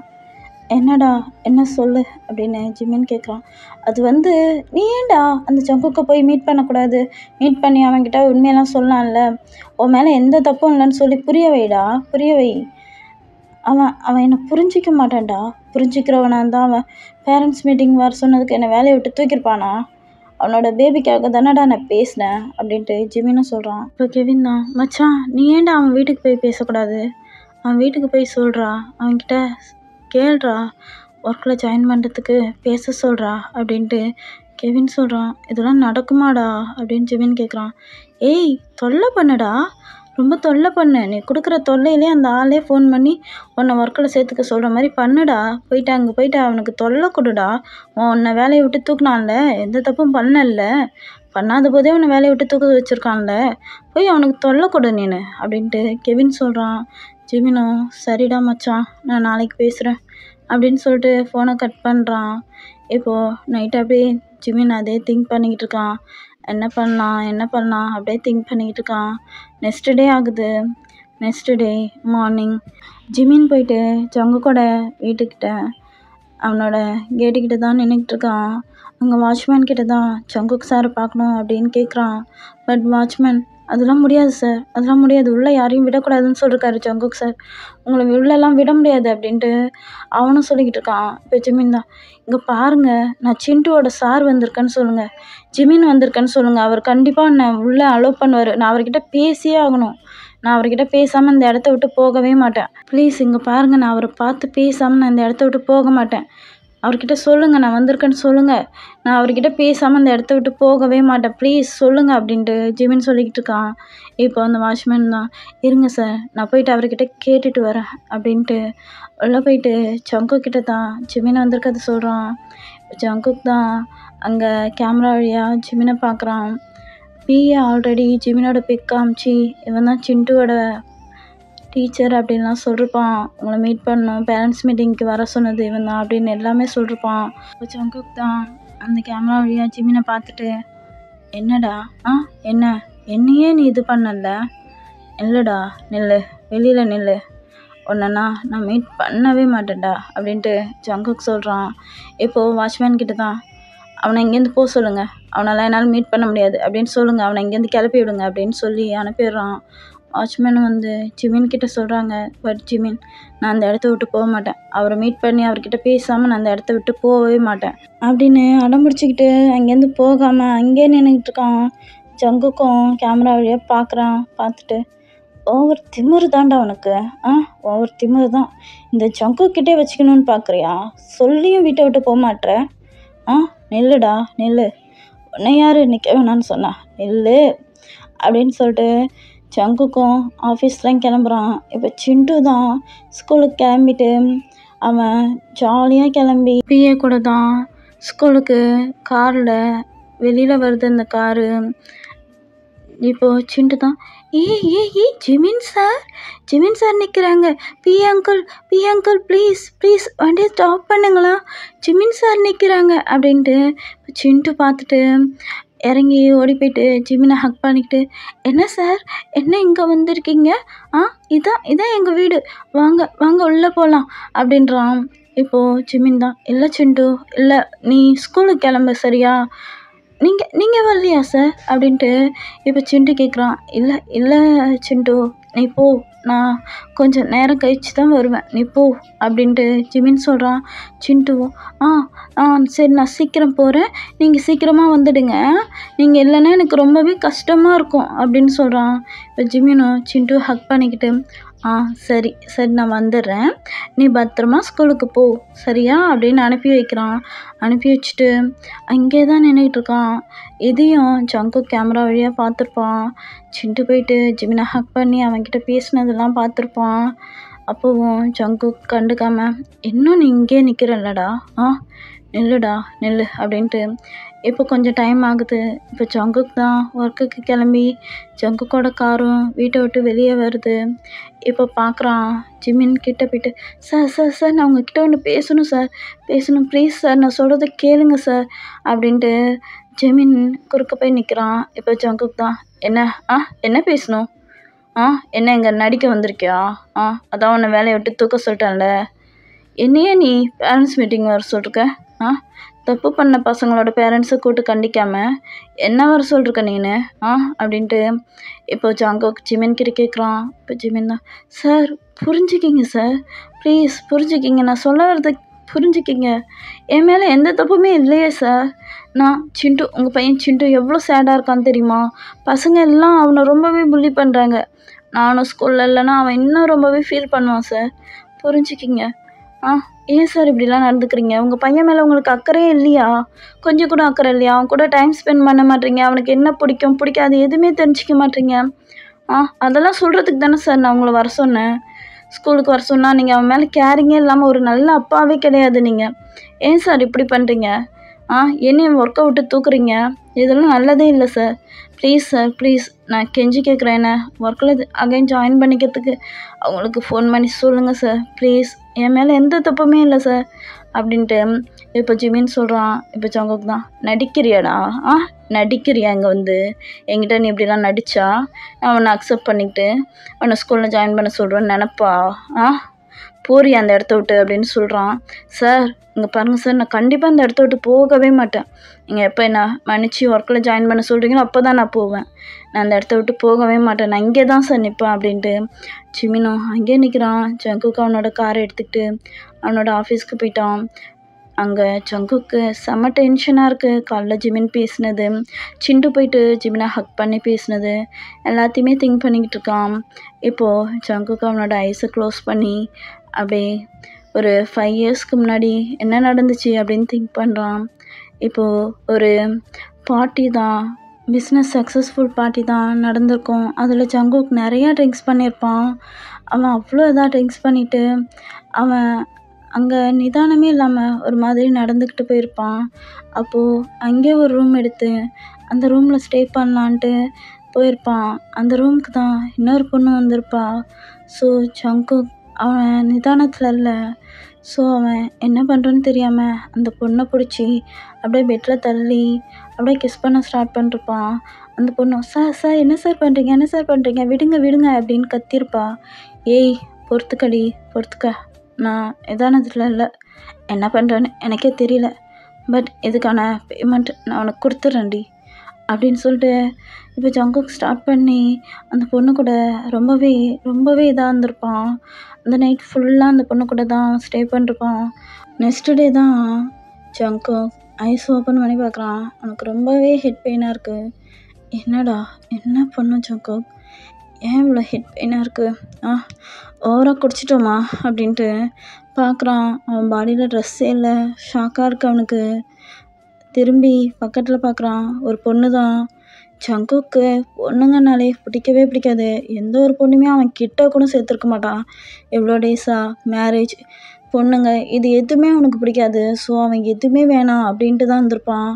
என்னடா, என்ன சொல்லு அப்படின்னு ஜிமின் கேட்குறான். அது வந்து நீ ஏன்டா அந்த ஜங்குக்கு போய் மீட் பண்ணக்கூடாது? மீட் பண்ணி அவன்கிட்ட உண்மையெல்லாம் சொல்லலாம்ல. உன் மேலே எந்த தப்பும் இல்லைன்னு சொல்லி புரிய வை. அவன் என்னை புரிஞ்சிக்க மாட்டான்டா. புரிஞ்சிக்கிறவனா இருந்தால் அவன் பேரண்ட்ஸ் மீட்டிங் வர சொன்னதுக்கு என்னை வேலையை விட்டு தூக்கியிருப்பானா? அவனோட பேபிக்காக தானடா நான் பேசினேன் அப்படின்ட்டு ஜிமினும் சொல்கிறான். இப்போ கெவின் தான், மச்சான் நீ ஏன்டா அவன் வீட்டுக்கு போய் பேசக்கூடாது? அவன் வீட்டுக்கு போய் சொல்கிறா, அவன்கிட்ட கேள்றா, ஒர்க்கில் ஜாயின் பண்ணுறதுக்கு பேச சொல்கிறா அப்படின்ட்டு கெவின் சொல்கிறான். இதெல்லாம் நடக்குமாடா அப்படின்னு ஜிமின் கேட்குறான். ஏய், தொல்லை பண்ணுடா, ரொம்ப தொல்லை பண்ணு. நீ கொடுக்குற தொல்லையிலே அந்த ஆளே ஃபோன் பண்ணி உன்னை ஒர்க்கில் சேர்த்துக்க சொல்கிற மாதிரி பண்ணுடா. அங்கே போயிட்டு அவனுக்கு தொல்லை கொடுடா. உன்னை வேலையை விட்டு தூக்கினான்ல, எந்த தப்பும் பண்ணாத போதே உன்னை வேலையை விட்டு தூக்க வச்சுருக்கான்ல, போய் அவனுக்கு தொல்லை கொடு நீனு அப்படின்ட்டு கெவின் சொல்கிறான். ஜிமினும் சரிடா மச்சான், நான் நாளைக்கு பேசுகிறேன் அப்படின்னு சொல்லிட்டு ஃபோனை கட் பண்ணுறான். இப்போது நைட்டு அப்படியே ஜிமின் அதே திங்க் பண்ணிக்கிட்டு இருக்கான். என்ன பண்ணலாம் அப்படியே திங்க் பண்ணிக்கிட்டு இருக்கான். நெக்ஸ்ட் டே ஆகுது. நெக்ஸ்ட் டே மார்னிங் ஜிமின் போயிட்டு ஜங்குக்கோட வீட்டுக்கிட்ட அவனோட கேட்டுக்கிட்ட தான் நின்றுக்கிட்டு இருக்கான். அங்கே வாட்ச்மேன் கிட்ட தான் ஜங்குக் சாரை பார்க்கணும் அப்படின்னு கேட்குறான். பட் வாட்ச்மேன், அதெல்லாம் முடியாது சார், அதெல்லாம் முடியாது, உள்ளே யாரையும் விடக்கூடாதுன்னு சொல்லியிருக்காரு ஜங்குக் சார், உங்களை உள்ளெல்லாம் விட முடியாது அப்படின்ட்டு அவனும் சொல்லிக்கிட்டு இருக்கான். இப்போ ஜிமின் தான், இங்கே பாருங்கள், நான் சிண்டுவோட சார் வந்திருக்கேன்னு சொல்லுங்கள், ஜிமின் வந்திருக்கேன்னு சொல்லுங்கள், அவர் கண்டிப்பாக என்னை உள்ளே அலோவ் பண்ணுவார். நான் அவர்கிட்ட பேசியே ஆகணும். நான் அவர்கிட்ட பேசாமல் இந்த இடத்த விட்டு போகவே மாட்டேன். ப்ளீஸ் இங்கே பாருங்கள், நான் அவரை பார்த்து பேசாமல் நான் இந்த இடத்த விட்டு போக மாட்டேன். அவர்கிட்ட சொல்லுங்கள், நான் வந்திருக்கேன்னு சொல்லுங்கள், நான் அவர்கிட்ட பேசாமல் அந்த இடத்த விட்டு போகவே மாட்டேன், ப்ளீஸ் சொல்லுங்கள் அப்படின்ட்டு ஜிமின் சொல்லிக்கிட்டு இருக்கான். இப்போ அந்த வாட்ச்மேன் தான், இருங்க சார், நான் போயிட்டு அவர்கிட்ட கேட்டுட்டு வரேன் அப்படின்ட்டு உள்ளே போயிட்டு ஜங்குக் கிட்ட தான் ஜிமின் வந்திருக்கதை சொல்கிறான். ஜங்குக் தான் அங்கே கேமரா வழியாக ஜிமினை பார்க்குறான். பிஏ ஆல்ரெடி ஜிமினோட பிக் காமிச்சு, இவன் தான் சிண்டுவோட டீச்சர் அப்படின்லாம் சொல்லிருப்பான். உங்களை மீட் பண்ணணும், பேரண்ட்ஸ் மீட்டிங்க்கு வர சொன்னது இவன் தான் அப்படின்னு எல்லாமே சொல்லிருப்பான். இப்போ ஜங்குக் தான் அந்த கேமரா வழியாக ஜிமினை பார்த்துட்டு, என்னடா என்னையே நீ இது பண்ணல? இல்லைடா, நில்லு, வெளியில் நில்லு, உன்னை நான் மீட் பண்ணவே மாட்டேன்டா அப்படின்ட்டு ஜங்குக் சொல்கிறான். இப்போது வாட்ச்மேன் கிட்ட தான், அவனை இங்கேருந்து போக சொல்லுங்கள், அவனால் என்னால் மீட் பண்ண முடியாது அப்படின்னு சொல்லுங்கள், அவனை இங்கேருந்து கிளப்பி விடுங்க அப்படின்னு சொல்லி அனுப்பிடுறான். வாட்ச்மேன் வந்து ஜிமின் கிட்ட சொல்கிறாங்க. பட் ஜிமின், நான் அந்த இடத்த விட்டு போக மாட்டேன், அவரை மீட் பண்ணி அவர்கிட்ட பேசாமல் நான் அந்த இடத்த விட்டு போகவே மாட்டேன் அப்படின்னு அடம்பிடிச்சிக்கிட்டு அங்கேருந்து போகாமல் அங்கேயே நின்றுக்கிட்டு இருக்கான். ஜங்குக்கும் கேமரா வழியாக பார்க்குறான். பார்த்துட்டு, ஓவர் திமிரு தாண்டா உனக்கு, ஓவர் திமிரு தான், இந்த ஜங்குக்கிட்டே வச்சுக்கணும்னு பார்க்குறியா? சொல்லியும் வீட்டை விட்டு போக மாட்ற? நில்லுடா நில்லு, உன்னை யார் நிற்க வேணான்னு சொன்னா, நில்லு அப்படின்னு சொல்லிட்டு ஜங்குக்கும் ஆஃபீஸ்லாம் கிளம்புறான். இப்போ சிண்டு தான் ஸ்கூலுக்கு கிளம்பிட்டு அவன் ஜாலியாக கிளம்பி பிஏ கூட தான் ஸ்கூலுக்கு காரில் வெளியில் வருது அந்த காரு. இப்போது சிண்டு தான், ஏய் ஜிமின் சார் நிற்கிறாங்க, பிஏ அங்கிள் ப்ளீஸ் வண்டியை ஸ்டாப் பண்ணுங்களா, ஜிமின் சார் நிற்கிறாங்க அப்படின்ட்டு சிண்டு பார்த்துட்டு இறங்கி ஓடி போயிட்டு ஜிமினை ஹக் பண்ணிக்கிட்டு, என்ன சார், என்ன இங்கே வந்திருக்கீங்க? இதான் எங்கள் வீடு, வாங்க உள்ளே போகலாம் அப்படின்றான். இப்போது ஜிமின் தான், இல்லை சிண்டு, இல்லை நீ ஸ்கூலுக்கு கிளம்பு சரியா, நீங்கள் வரலையா சார் அப்படின்ட்டு இப்போ சிண்டு கேட்குறான். இல்லை இல்லை சிண்டு, நீ போ, நான் கொஞ்சம் நேரம் கழிச்சு தான் வருவேன், நீ போ அப்படின்ட்டு ஜிமின் சொல்கிறான். சிண்டு ஆ ஆ சரி நான் சீக்கிரம் போகிறேன், நீங்கள் சீக்கிரமாக வந்துடுங்க, நீங்கள் இல்லைன்னா எனக்கு ரொம்பவே கஷ்டமாக இருக்கும் அப்படின்னு சொல்கிறான். இப்போ ஜிமினும் சிண்டு ஹக் பண்ணிக்கிட்டு சரி சரி நான் வந்துடுறேன், நீ பத்திரமா ஸ்கூலுக்கு போ சரியா அப்படின்னு அனுப்பி வைக்கிறான். அனுப்பி வச்சுட்டு அங்கே தான் நின்றுக்கிட்டு இருக்கான். இதையும் ஜங்குக் கேமரா வழியாக பார்த்துருப்பான். சிண்டு போயிட்டு ஜிமினை ஹக் பண்ணி அவன்கிட்ட பேசினதெல்லாம் பார்த்துருப்பான். அப்போவும் ஜங்குக் கண்டுக்காம, இன்னும் நீ இங்கே நிற்கிறல்லடா, நில்லுடா நில்லு அப்படின்ட்டு. இப்போ கொஞ்சம் டைம் ஆகுது. இப்போ ஜங்குக் தான் ஒர்க்குக்கு கிளம்பி ஜங்குக்கோட காரும் வீட்டை விட்டு வெளியே வருது. இப்போ பார்க்குறான். ஜிமின் கிட்ட போயிட்டு, சார் சார் சார் நான் உங்ககிட்ட ஒன்று பேசணும் சார், பேசணும் ப்ளீஸ் சார், நான் சொல்கிறத கேளுங்க சார் அப்படின்ட்டு ஜிமின் குறுக்க போய் நிற்கிறான். இப்போ ஜங்குக் தான், என்ன பேசணும், என்ன இங்கே நடிக்க வந்திருக்கியா, அதான் உன்னை வேலையை விட்டு தூக்க சொல்லிட்டேன்ல, என்னையே நீ பேரண்ட்ஸ் மீட்டிங் வர சொல்லிருக்க, தப்பு பண்ண பசங்களோட பேரண்ட்ஸை கூட்டு கண்டிக்காமல் என்ன வர சொல்லிருக்க நீனு அப்படின்ட்டு இப்போ ஜங்குக் ஜிமின் கிட்ட கேட்குறான். இப்போ ஜிமின் தான், சார் புரிஞ்சுக்கிங்க சார், ப்ளீஸ் புரிஞ்சுக்கிங்க, நான் சொல்ல வரதை புரிஞ்சுக்கிங்க, என் மேலே எந்த தப்புமே இல்லையே சார். நான் சிண்டு, உங்கள் பையன் சிண்டு எவ்வளோ சேடாக இருக்கான்னு தெரியுமா, பசங்க எல்லாம் அவனை ரொம்பவே புள்ளி பண்ணுறாங்க, நானும் ஸ்கூலில் இல்லைன்னா அவன் இன்னும் ரொம்பவே ஃபீல் பண்ணுவான் சார், புரிஞ்சுக்கிங்க. ஏன் சார் இப்படிலாம் நடந்துக்கிறீங்க, உங்கள் பையன் மேலே உங்களுக்கு அக்கறையே இல்லையா, கொஞ்சம் கூட அக்கறை இல்லையா, அவன் கூட டைம் ஸ்பெண்ட் பண்ண மாட்டீங்க, அவனுக்கு என்ன பிடிக்கும் பிடிக்காது எதுவுமே தெரிஞ்சிக்க மாட்டீங்க. அதெல்லாம் சொல்கிறதுக்கு தானே சார் நான் உங்களை வர சொன்னேன், ஸ்கூலுக்கு வர சொன்னால் நீங்கள் அவன் மேலே கேரிங்கே இல்லாமல் ஒரு நல்ல அப்பாவே கிடையாது நீங்கள், ஏன் சார் இப்படி பண்ணுறீங்க, என்னையும் ஒர்க்கை விட்டு தூக்குறீங்க, இதெல்லாம் நல்லதே இல்லை சார், ப்ளீஸ் சார் ப்ளீஸ், நான் கெஞ்சி கேட்குறேன், என்ன ஒர்க்கில் அகைன் ஜாயின் பண்ணிக்கிறதுக்கு அவங்களுக்கு ஃபோன் பண்ணி சொல்லுங்கள் சார் ப்ளீஸ், என் மேலே எந்த தப்புமே இல்லை சார் அப்படின்ட்டு இப்போ ஜிமின் சொல்கிறான். இப்போ ஜங்குக் தான், நடிக்கிறியாடா, நடிக்கிறியா, இங்கே வந்து என்கிட்ட நீ இப்படிலாம் நடித்தா நான் உன்னை அக்செப்ட் பண்ணிக்கிட்டு உன்னை ஸ்கூலில் ஜாயின் பண்ண சொல்கிறேன்னு நினப்பா, போறியா அந்த இடத்த விட்டு அப்படின்னு சொல்கிறான். சார் இங்கே பாருங்கள் சார், நான் கண்டிப்பாக அந்த இடத்த விட்டு போகவே மாட்டேன், நீங்கள் எப்போ என்ன மன்னிச்சு ஒர்க்கில் ஜாயின் பண்ண சொல்கிறீங்களோ அப்போ தான் நான் போவேன், நான் அந்த இடத்த விட்டு போகவே மாட்டேன், நான் இங்கே தான் சார் நிற்பேன் அப்படின்ட்டு ஜிமினும் அங்கேயே நிற்கிறான். ஜங்குக்கு அவனோட காரை எடுத்துக்கிட்டு அவனோட ஆஃபீஸ்க்கு போயிட்டான். அங்கே ஜங்குக்கு செம்ம டென்ஷனாக இருக்குது. காலைல ஜிமின் பேசினது, சிண்டு போயிட்டு ஜிமினை ஹக் பண்ணி பேசினது எல்லாத்தையுமே திங்க் பண்ணிக்கிட்டு இருக்கான். இப்போது ஜங்குக்கு அவனோட ஐஸை க்ளோஸ் பண்ணி அப்படியே ஒரு 5 இயர்ஸ்க்கு முன்னாடி என்ன நடந்துச்சு அப்படின்னு திங்க் பண்ணுறான். இப்போது ஒரு பார்ட்டி தான், பிஸ்னஸ் சக்ஸஸ்ஃபுல் பார்ட்டி தான் நடந்திருக்கும். அதில் ஜங்குக் நிறையா ட்ரிங்க்ஸ் பண்ணியிருப்பான். அவன் அவ்வளோ இதாக ட்ரிங்க்ஸ் பண்ணிவிட்டு அவன் அங்கே நிதானமே இல்லாமல் ஒரு மாதிரி நடந்துக்கிட்டு போயிருப்பான். அப்போது அங்கே ஒரு ரூம் எடுத்து அந்த ரூமில் ஸ்டே பண்ணலான்ட்டு போயிருப்பான். அந்த ரூமுக்கு தான் இன்னொரு பொண்ணு வந்திருப்பா. ஸோ ஜங்குக் அவன் நிதானத்தில் இல்லை. ஸோ அவன் என்ன பண்ணுறன்னு தெரியாமல் அந்த பொண்ணை பிடிச்சி அப்படியே பெட்டில் தள்ளி அப்படியே கிஸ் பண்ண ஸ்டார்ட் பண்ணிருப்பான். அந்த பொண்ணு, சார் என்ன சார் பண்ணுறீங்க, விடுங்க அப்படின்னு கத்திருப்பா. ஏய் பொறுத்துக்க, நான் நிதானத்தில் இல்லை, என்ன பண்ணுறேன்னு எனக்கே தெரியல, பட் இதுக்கான பேமெண்ட் நான் உனக்கு கொடுத்துட்றேன்டி அப்படின்னு சொல்லிட்டு இப்போ ஜங்குக் ஸ்டார்ட் பண்ணி அந்த பொண்ணு கூட ரொம்பவே இதாக இருந்திருப்பான். அந்த நைட் ஃபுல்லாக அந்த பொண்ணு கூட தான் ஸ்டே பண்ணிருப்பான். நெக்ஸ்ட் டே தான் ஜங்குக் ஐஸ் ஓப்பன் பண்ணி பார்க்குறான். அவனுக்கு ரொம்பவே ஹெட் பெயினாக இருக்குது. என்னடா என்ன பண்ணும் ஜங்குக், ஏன் இவ்வளோ ஹெட் பெயினாக இருக்குது, ஓவராக குடிச்சிட்டோமா அப்படின்ட்டு பார்க்குறான். அவன் பாடியில் ட்ரெஸ்ஸே இல்லை. ஷாக்காக இருக்கு அவனுக்கு. திரும்பி பக்கத்தில் பார்க்குறான். ஒரு பொண்ணு தான். ஜங்குக்கு பொண்ணுங்கனாலே பிடிக்காது. எந்த ஒரு பொண்ணுமே அவன் கிட்ட கூட சேர்த்துருக்க மாட்டான். எவ்வளோ டேஸாக மேரேஜ், பொண்ணுங்க இது எதுவுமே அவனுக்கு பிடிக்காது. ஸோ அவன் எதுவுமே வேணாம் அப்படின்ட்டு தான் இருந்திருப்பான்.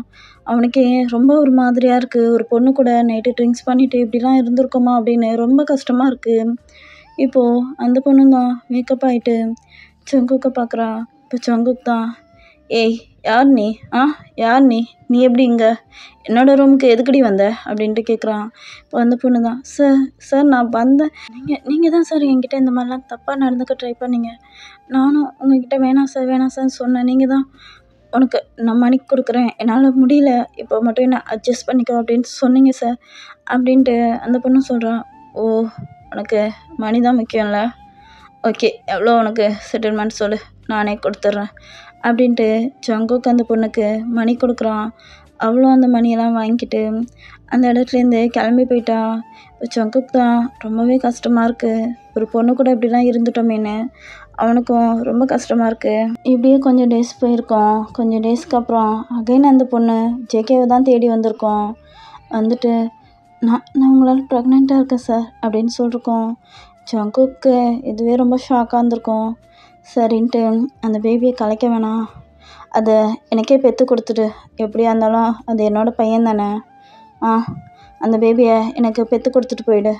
அவனுக்கே ரொம்ப ஒரு மாதிரியாக இருக்குது. ஒரு பொண்ணு கூட நைட்டு ட்ரிங்க்ஸ் பண்ணிவிட்டு இப்படிலாம் இருந்திருக்கோமா அப்படின்னு ரொம்ப கஷ்டமாக இருக்குது. இப்போது அந்த பொண்ணு தான் மேக்கப் ஆகிட்டு ஜங்குக்கை பார்க்குறா. இப்போ ஜங்குக் தான், ஏய் யார் நீ? யார் நீ? நீ எப்படி இங்கே என்னோடய ரூமுக்கு எதுக்குடி வந்த அப்படின்ட்டு கேட்குறான். இப்போ அந்த பொண்ணு தான், சார் நான் வந்தேன். நீங்கள் தான் சார் என்கிட்ட இந்த மாதிரிலாம் தப்பாக நடந்துக்க ட்ரை பண்ணீங்க. நானும் உங்ககிட்ட வேணாம் சார் சொன்னேன். நீங்கள் தான் உனக்கு நான் மணி கொடுக்குறேன், என்னால் முடியல, இப்போ மட்டும் என்ன அட்ஜஸ்ட் பண்ணிக்கோ அப்படின்னு சொன்னீங்க சார் அப்படின்ட்டு அந்த பொண்ணு சொல்கிறான். ஓ, உனக்கு மணி தான் முக்கியம்ல, ஓகே, எவ்வளோ உனக்கு செட்டில்மெண்ட் சொல்லு, நானே கொடுத்துட்றேன் அப்படின்ட்டு ஜங்குக் அந்த பொண்ணுக்கு மணி கொடுக்குறான். அவ்வளோ அந்த மணியெல்லாம் வாங்கிக்கிட்டு அந்த இடத்துலேருந்து கிளம்பி போயிட்டா. இப்போ ஜங்குக் தான் ரொம்பவே கஷ்டமாக இருக்குது. ஒரு பொண்ணு கூட இப்படிலாம் இருந்துட்டோமேன்னு அவனுக்கும் ரொம்ப கஷ்டமாக இருக்குது. இப்படியே கொஞ்சம் டேஸ் போயிருக்கோம். கொஞ்சம் டேஸ்க்கு அப்புறம் அகைன் அந்த பொண்ணு ஜேகேவை தான் தேடி வந்திருக்கோம். வந்துட்டு நான் உங்களால் ப்ரெக்னெண்ட்டாக இருக்கேன் சார் அப்படின்னு சொல்லியிருக்கோம். ஜங்குக்கு இதுவே ரொம்ப ஷாக்காக இருந்திருக்கும். சரின்ட்டு அந்த பேபியை கலைக்க வேணாம், அதை எனக்கே பெற்று கொடுத்துட்டு, எப்படியா இருந்தாலும் அது என்னோடய பையன் தானே, அந்த பேபியை எனக்கு பெற்று கொடுத்துட்டு போயிடு,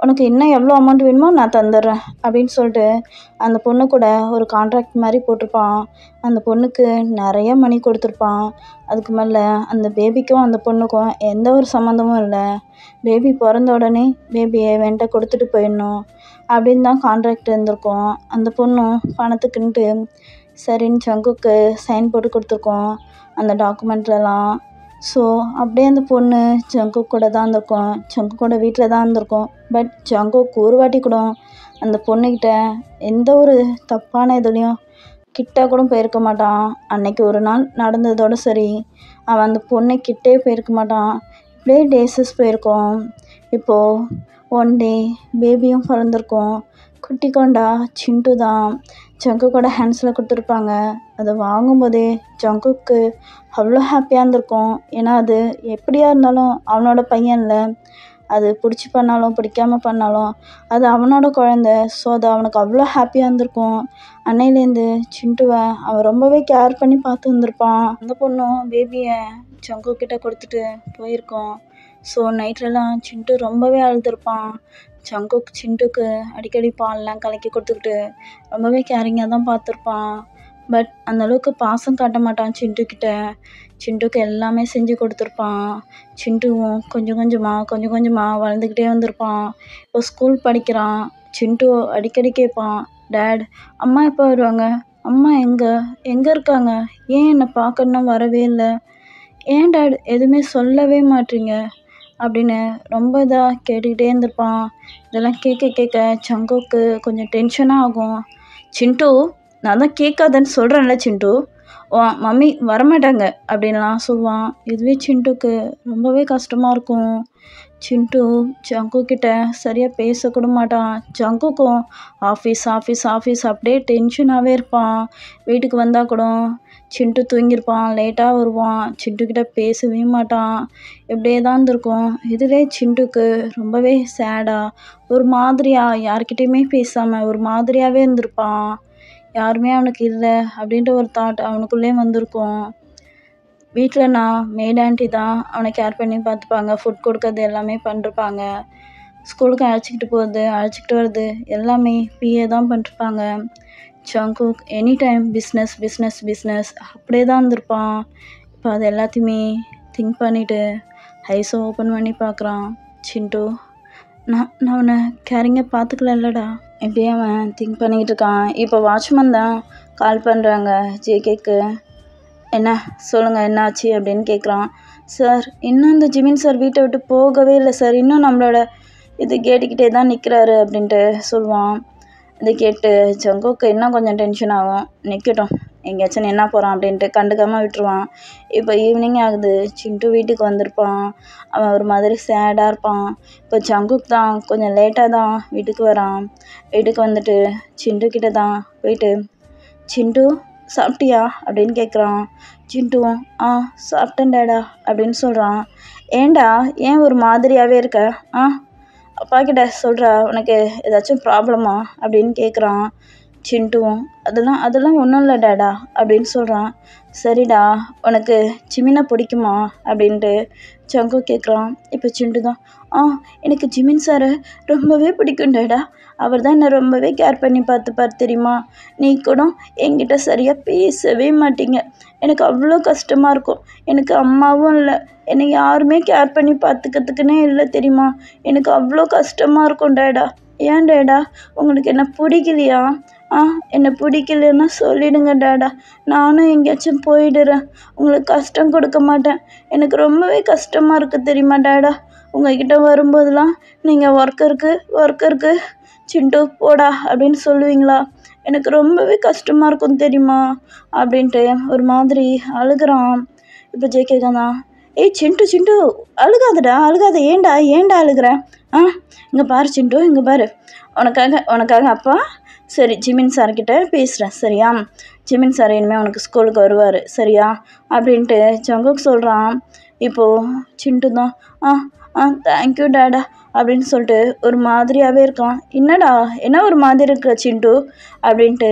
உனக்கு இன்னும் எவ்வளோ அமௌண்ட் வேணுமோ நான் தந்துடுறேன் அப்படின்னு சொல்லிட்டு அந்த பொண்ணு கூட ஒரு கான்ட்ராக்ட் மாதிரி போட்டிருப்பான். அந்த பொண்ணுக்கு நிறைய மணி கொடுத்துருப்பான். அதுக்கு மேலே அந்த பேபிக்கும் அந்த பொண்ணுக்கும் எந்த ஒரு சம்மந்தமும் இல்லை. பேபி பிறந்த உடனே பேபியை வென்ட்ட கொடுத்துட்டு போயிடணும் அப்படின்னு தான் கான்ட்ராக்ட் இருந்திருக்கும். அந்த பொண்ணும் பணத்துக்குன்ட்டு சரின்னு ஜங்குக்கு சைன் போட்டு கொடுத்துருக்கோம் அந்த டாக்குமெண்ட்லலாம். ஸோ அப்படியே அந்த பொண்ணு ஜங்குக் கூட தான் இருந்திருக்கோம், ஜங்குக்கோட வீட்டில் தான் இருந்திருக்கோம். பட் ஜங்குக் ஒரு வாட்டி கூட அந்த பொண்ணுக்கிட்ட எந்த ஒரு தப்பான இதுலேயும் கிட்ட கூட போயிருக்க மாட்டான். அன்னைக்கு ஒரு நாள் நடந்ததோடு சரி, அவன் அந்த பொண்ணை கிட்டே போயிருக்க மாட்டான். இப்படியே டேஸஸ் போயிருக்கோம். இப்போது ஒன் டே பேபியும் பிறந்திருக்கோம். குட்டி கொண்டா சிண்டு தான் ஜங்குக்கோட ஹேண்ட்ஸில் கொடுத்துருப்பாங்க. அதை வாங்கும்போதே ஜங்குக்கு அவ்வளோ ஹாப்பியாக இருந்திருக்கும். ஏன்னா அது எப்படியா இருந்தாலும் அவனோட பையன்ல, அது பிடிச்சி பண்ணாலும் பிடிக்காமல் பண்ணாலும் அது அவனோட குழந்தை. ஸோ அது அவனுக்கு அவ்வளோ ஹாப்பியாக இருந்திருக்கும். அன்னையிலேருந்து சிண்டுவை அவன் ரொம்பவே கேர் பண்ணி பார்த்து வந்திருப்பான். அந்த பொண்ணும் பேபியை ஜங்குக்கிட்ட கொடுத்துட்டு போயிருக்கோம். ஸோ நைட்லலாம் சிண்டு ரொம்பவே அழுதுருப்பான். ஜங்குக் சிண்டுக்கு அடிக்கடி பால்லாம் கலக்கி கொடுத்துக்கிட்டு ரொம்பவே கேரிங்காக தான் பார்த்துருப்பான். பட் அந்தளவுக்கு பாசம் காட்ட மாட்டான் சிண்டுக்கிட்ட. சிண்டுக்கு எல்லாமே செஞ்சு கொடுத்துருப்பான். சிண்டுவும் கொஞ்சம் கொஞ்சமாக வளர்ந்துக்கிட்டே வந்திருப்பான். இப்போ ஸ்கூல் படிக்கிறான். சிண்டு அடிக்கடி கேட்பான், டேட் அம்மா எப்போ வருவாங்க, அம்மா எங்கே இருக்காங்க, ஏன் என்னை பார்க்கணுன்னா வரவே இல்லை, ஏன் டேட் எதுவுமே சொல்லவே மாட்டீங்க அப்படின்னு ரொம்ப இதாக கேட்டுக்கிட்டே இருந்திருப்பான். இதெல்லாம் கேட்க ஜங்குக்கு கொஞ்சம் டென்ஷனாக ஆகும். சிண்டு, நான் தான் கேட்காதன்னு சொல்கிறேன்ல சிண்டு, மம்மி வரமாட்டாங்க அப்படின்லாம் சொல்லுவான். இதுவே சிண்டுக்கு ரொம்பவே கஷ்டமாக இருக்கும். சிண்டு ஜங்குக்கிட்ட சரியாக பேசக்கூட மாட்டான். ஜங்குக்கும் ஆஃபீஸ் அப்படியே டென்ஷனாகவே இருப்பான். வீட்டுக்கு வந்தால் கூட சிண்டு தூங்கியிருப்பான், லேட்டாக வருவான், சிண்டுக்கிட்ட பேசவே மாட்டான். இப்படியே தான் இருந்திருக்கும். இதிலே சிண்டுக்கு ரொம்பவே சேடாக ஒரு மாதிரியாக யார்கிட்டையுமே பேசாமல் ஒரு மாதிரியாகவே இருந்திருப்பான். யாருமே அவனுக்கு இல்லை அப்படின்ற ஒரு தாட் அவனுக்குள்ளே வந்திருக்கும். வீட்டில் நான் மெய்ட் ஆண்டி தான் அவனை கேர் பண்ணி பார்த்துப்பாங்க, ஃபுட் கொடுக்கறது எல்லாமே பண்ணிருப்பாங்க. ஸ்கூலுக்கு அழைச்சிக்கிட்டு வர்றது எல்லாமே பிஏ தான் பண்ணிருப்பாங்க. ஜங்குக் எனி டைம் பிஸ்னஸ் அப்படியே தான் இருந்திருப்பான். இப்போ அது எல்லாத்தையுமே திங்க் பண்ணிவிட்டு ஐஸை ஓப்பன் பண்ணி பார்க்குறான். சிண்டு, நான் அவனை கேரிங்காக பார்த்துக்கல இல்லைடா, இப்படியே அவன் திங்க் பண்ணிக்கிட்டு இருக்கான். இப்போ வாட்ச்மேன் தான் கால் பண்ணுறாங்க ஜேகேக்கு. என்ன சொல்லுங்கள், என்ன ஆச்சு அப்படின்னு கேட்குறான். சார், இன்னும் இந்த ஜிமின் சார் வீட்டை விட்டு போகவே இல்லை சார், இன்னும் நம்மளோட இது கேட்டுக்கிட்டே தான் நிற்கிறாரு அப்படின்ட்டு சொல்லுவான். இதை கேட்டு ஜங்குக்கு இன்னும் கொஞ்சம் டென்ஷன் ஆகும். நிற்கட்டும், எங்கேயாச்சும் என்ன போகிறான் அப்படின்ட்டு கண்டுக்காமல் விட்டுருவான். இப்போ ஈவினிங் ஆகுது. சிண்டு வீட்டுக்கு வந்திருப்பான். அவன் ஒரு மாதிரி சேடாக இருப்பான். இப்போ ஜங்குக் தான் கொஞ்சம் லேட்டாக தான் வீட்டுக்கு வரான். வீட்டுக்கு வந்துட்டு சிண்டுக்கிட்ட தான் போயிட்டு, சிண்டு சாப்பிட்டியா அப்படின்னு கேட்குறான். சிண்டுவும் சாப்பிட்டேன் டேடா அப்படின்னு சொல்கிறான். ஏண்டா ஏன் ஒரு மாதிரியாகவே இருக்க, அப்பா கிட்ட சொல்கிறா, உனக்கு ஏதாச்சும் ப்ராப்ளமா அப்படின்னு கேட்குறான். சிண்டுவும் அதெல்லாம் ஒன்றும் இல்லை டேடா அப்படின்னு சொல்கிறான். சரிடா, உனக்கு ஜிமினை பிடிக்குமா அப்படின்ட்டு ஜங்கு கேட்குறான். இப்போ சிண்டு தான், எனக்கு ஜிமின் சாரை ரொம்பவே பிடிக்கும் டேடா. அவர் தான் என்னை ரொம்பவே கேர் பண்ணி பார்த்துப்பார் தெரியுமா. நீ கூட என்கிட்ட சரியாக பேசவே மாட்டீங்க. எனக்கு அவ்வளோ கஷ்டமாக இருக்கும். எனக்கு அம்மாவும் இல்லை, என்னை யாருமே கேர் பண்ணி பார்த்துக்கிறதுக்குன்னே இல்லை தெரியுமா. எனக்கு அவ்வளோ கஷ்டமாக இருக்கும் டேடா. ஏன் டேடா, உங்களுக்கு என்ன பிடிக்கலையா? என்னை பிடிக்கலன்னா சொல்லிடுங்க டேடா, நானும் எங்கேயாச்சும் போயிடுறேன். உங்களுக்கு கஷ்டம் கொடுக்க மாட்டேன். எனக்கு ரொம்பவே கஷ்டமாக இருக்குது தெரியுமா டேடா. உங்கள்கிட்ட வரும்போதெல்லாம் நீங்கள் ஒர்க்கருக்கு சிண்டு போடா அப்படின்னு சொல்லுவீங்களா? எனக்கு ரொம்பவே கஷ்டமாக இருக்கும் தெரியுமா அப்படின்ட்டு ஒரு மாதிரி அழுகிறான். இப்போ ஜேகேகா, ஏய் சிண்டு அழுகாதடா, ஏன்டா அழுகிறேன்? இங்கே பாரு சிண்டு, இங்கே பாரு, உனக்காக அப்பா சரி ஜிமின் சார்கிட்ட பேசுகிறேன் சரியா. ஜிமின் சார் இனிமேல் உனக்கு ஸ்கூலுக்கு வருவார் சரியா அப்படின்ட்டு ஜங்குக்கு சொல்கிறான். இப்போது சிண்டு தான் தேங்க்யூ டேடா அப்படின்னு சொல்லிட்டு ஒரு மாதிரியாகவே இருக்கான். என்ன ஒரு மாதிரி இருக்கிற சிண்டு அப்படின்ட்டு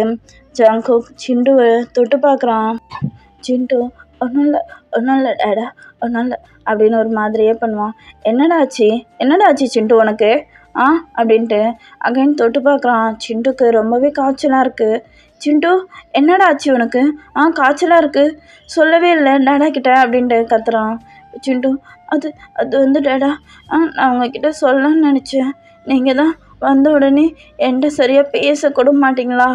ஜங்குக் சிண்டுவை தொட்டு பார்க்குறான். சிண்டு ஒன்றும் இல்லை டேடா, ஒன்றும் இல்லை அப்படின்னு ஒரு மாதிரியே பண்ணுவான். என்னடா ஆச்சு சிண்டு உனக்கு அப்படின்ட்டு அகைன் தொட்டு பார்க்குறான். சிண்டுக்கு ரொம்பவே காய்ச்சலாக இருக்குது. சிண்டு என்னடா ஆச்சு உனக்கு? காய்ச்சலாக இருக்குது, சொல்லவே இல்லை டேடா கிட்ட அப்படின்ட்டு கத்துறான். சிண்டு அது வந்து டேடா, நான் உங்ககிட்ட சொல்லணும்னு நினச்சேன். நீங்கள் தான் வந்த உடனே என்கிட்ட சரியாக பேசக்கூட மாட்டிங்களா,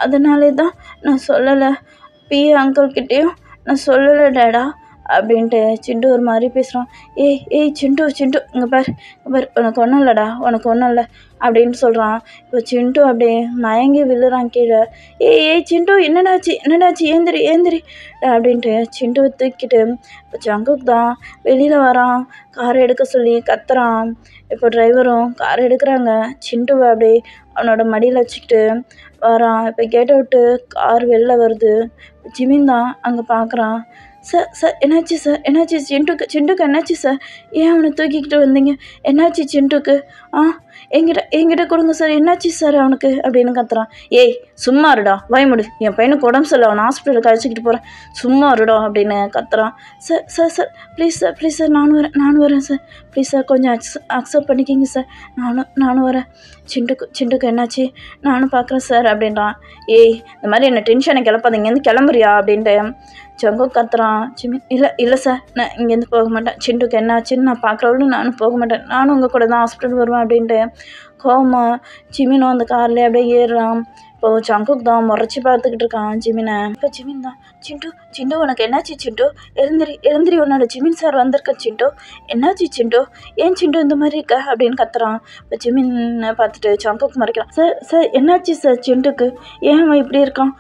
அதனாலே தான் நான் சொல்லலை. பிஏ அங்கிள்கிட்டையும் நான் சொல்லலை டேடா அப்படின்ட்டு சிண்டு ஒரு மாதிரி பேசுகிறான். ஏய் சிண்டு இங்கே பாரு, உனக்கு ஒன்றும் இல்லை அப்படின்னு சொல்கிறான். இப்போ சிண்டு அப்படியே மயங்கி விழுறான் கீழே. ஏய் சிண்டு என்னடாச்சு ஏந்திரி அப்படின்ட்டு சிண்டுவை தூக்கிட்டு இப்போ ஜங்குக் தான் வெளியில் வரான். காரை எடுக்க சொல்லி கத்துறான். இப்போ டிரைவரும் காரை எடுக்கிறாங்க. சிண்டுவை அப்படியே அவனோட மடியில் வச்சுக்கிட்டு வரான். இப்போ கேட்டை விட்டு கார் வெளில வருது. ஜிமின் தான் அங்கே பார்க்குறான். சார் என்னாச்சு சிண்டுக்கு என்னாச்சு சார்? ஏன் அவனை தூக்கிக்கிட்டு வந்தீங்க? என்னாச்சு சிண்டுக்கு? என்கிட்ட கொடுங்க சார், என்னாச்சு சார் அவனுக்கு அப்படின்னு கத்துறான். ஏய் சும்மா இருடா, பயமுடி, என் பையனுக்கு உடம்பு சரியில்லை, அவனை ஹாஸ்பிட்டலுக்கு அழைச்சிக்கிட்டு போகிறேன், சும்மா இருடா அப்படின்னு கத்துறான். சார் ப்ளீஸ் சார் நானும் வரேன் சார், ப்ளீஸ் சார் கொஞ்சம் அக்செப்ட் பண்ணிக்கிங்க சார், நானும் வரேன். சிண்டுக்கு என்னாச்சு நானும் பார்க்குறேன் சார் அப்படின்றான். ஏய் இந்த மாதிரி என்ன டென்ஷனை கிளப்பாதீங்க, இங்கேருந்து கிளம்புறியா அப்படின்ட்டு ஜங்கு கத்துறான். ஜிமின் இல்லை சார், நான் இங்கேருந்து போக மாட்டேன், சிண்டுக்கு என்ன ஆச்சுன்னு நான் பார்க்குறவளும் நானும் போக மாட்டேன், நானும் உங்கள் கூட தான் ஹாஸ்பிட்டல் வருவேன் அப்படின்ட்டு கோமா ஜிமினும் அந்த கார்லேயே அப்படியே ஏறுறான். இப்போது ஜங்குக் தான் முறைச்சி பார்த்துக்கிட்டு இருக்கான் ஜிமினை. இப்போ ஜிமின் தான், சிண்டு உனக்கு என்னாச்சு சிண்டு, எழுந்திரி உன்னோட ஜிமின் சார் வந்திருக்க சிண்டு, என்னாச்சு சிண்டு, ஏன் சிண்டு இந்த மாதிரி இருக்க அப்படின்னு கத்துறான். இப்போ ஜிமினை பார்த்துட்டு ஜங்குக் மறைக்கிறான். சார் என்னாச்சு சார் சிண்டுக்கு, ஏன் அவன் இப்படி இருக்கான்?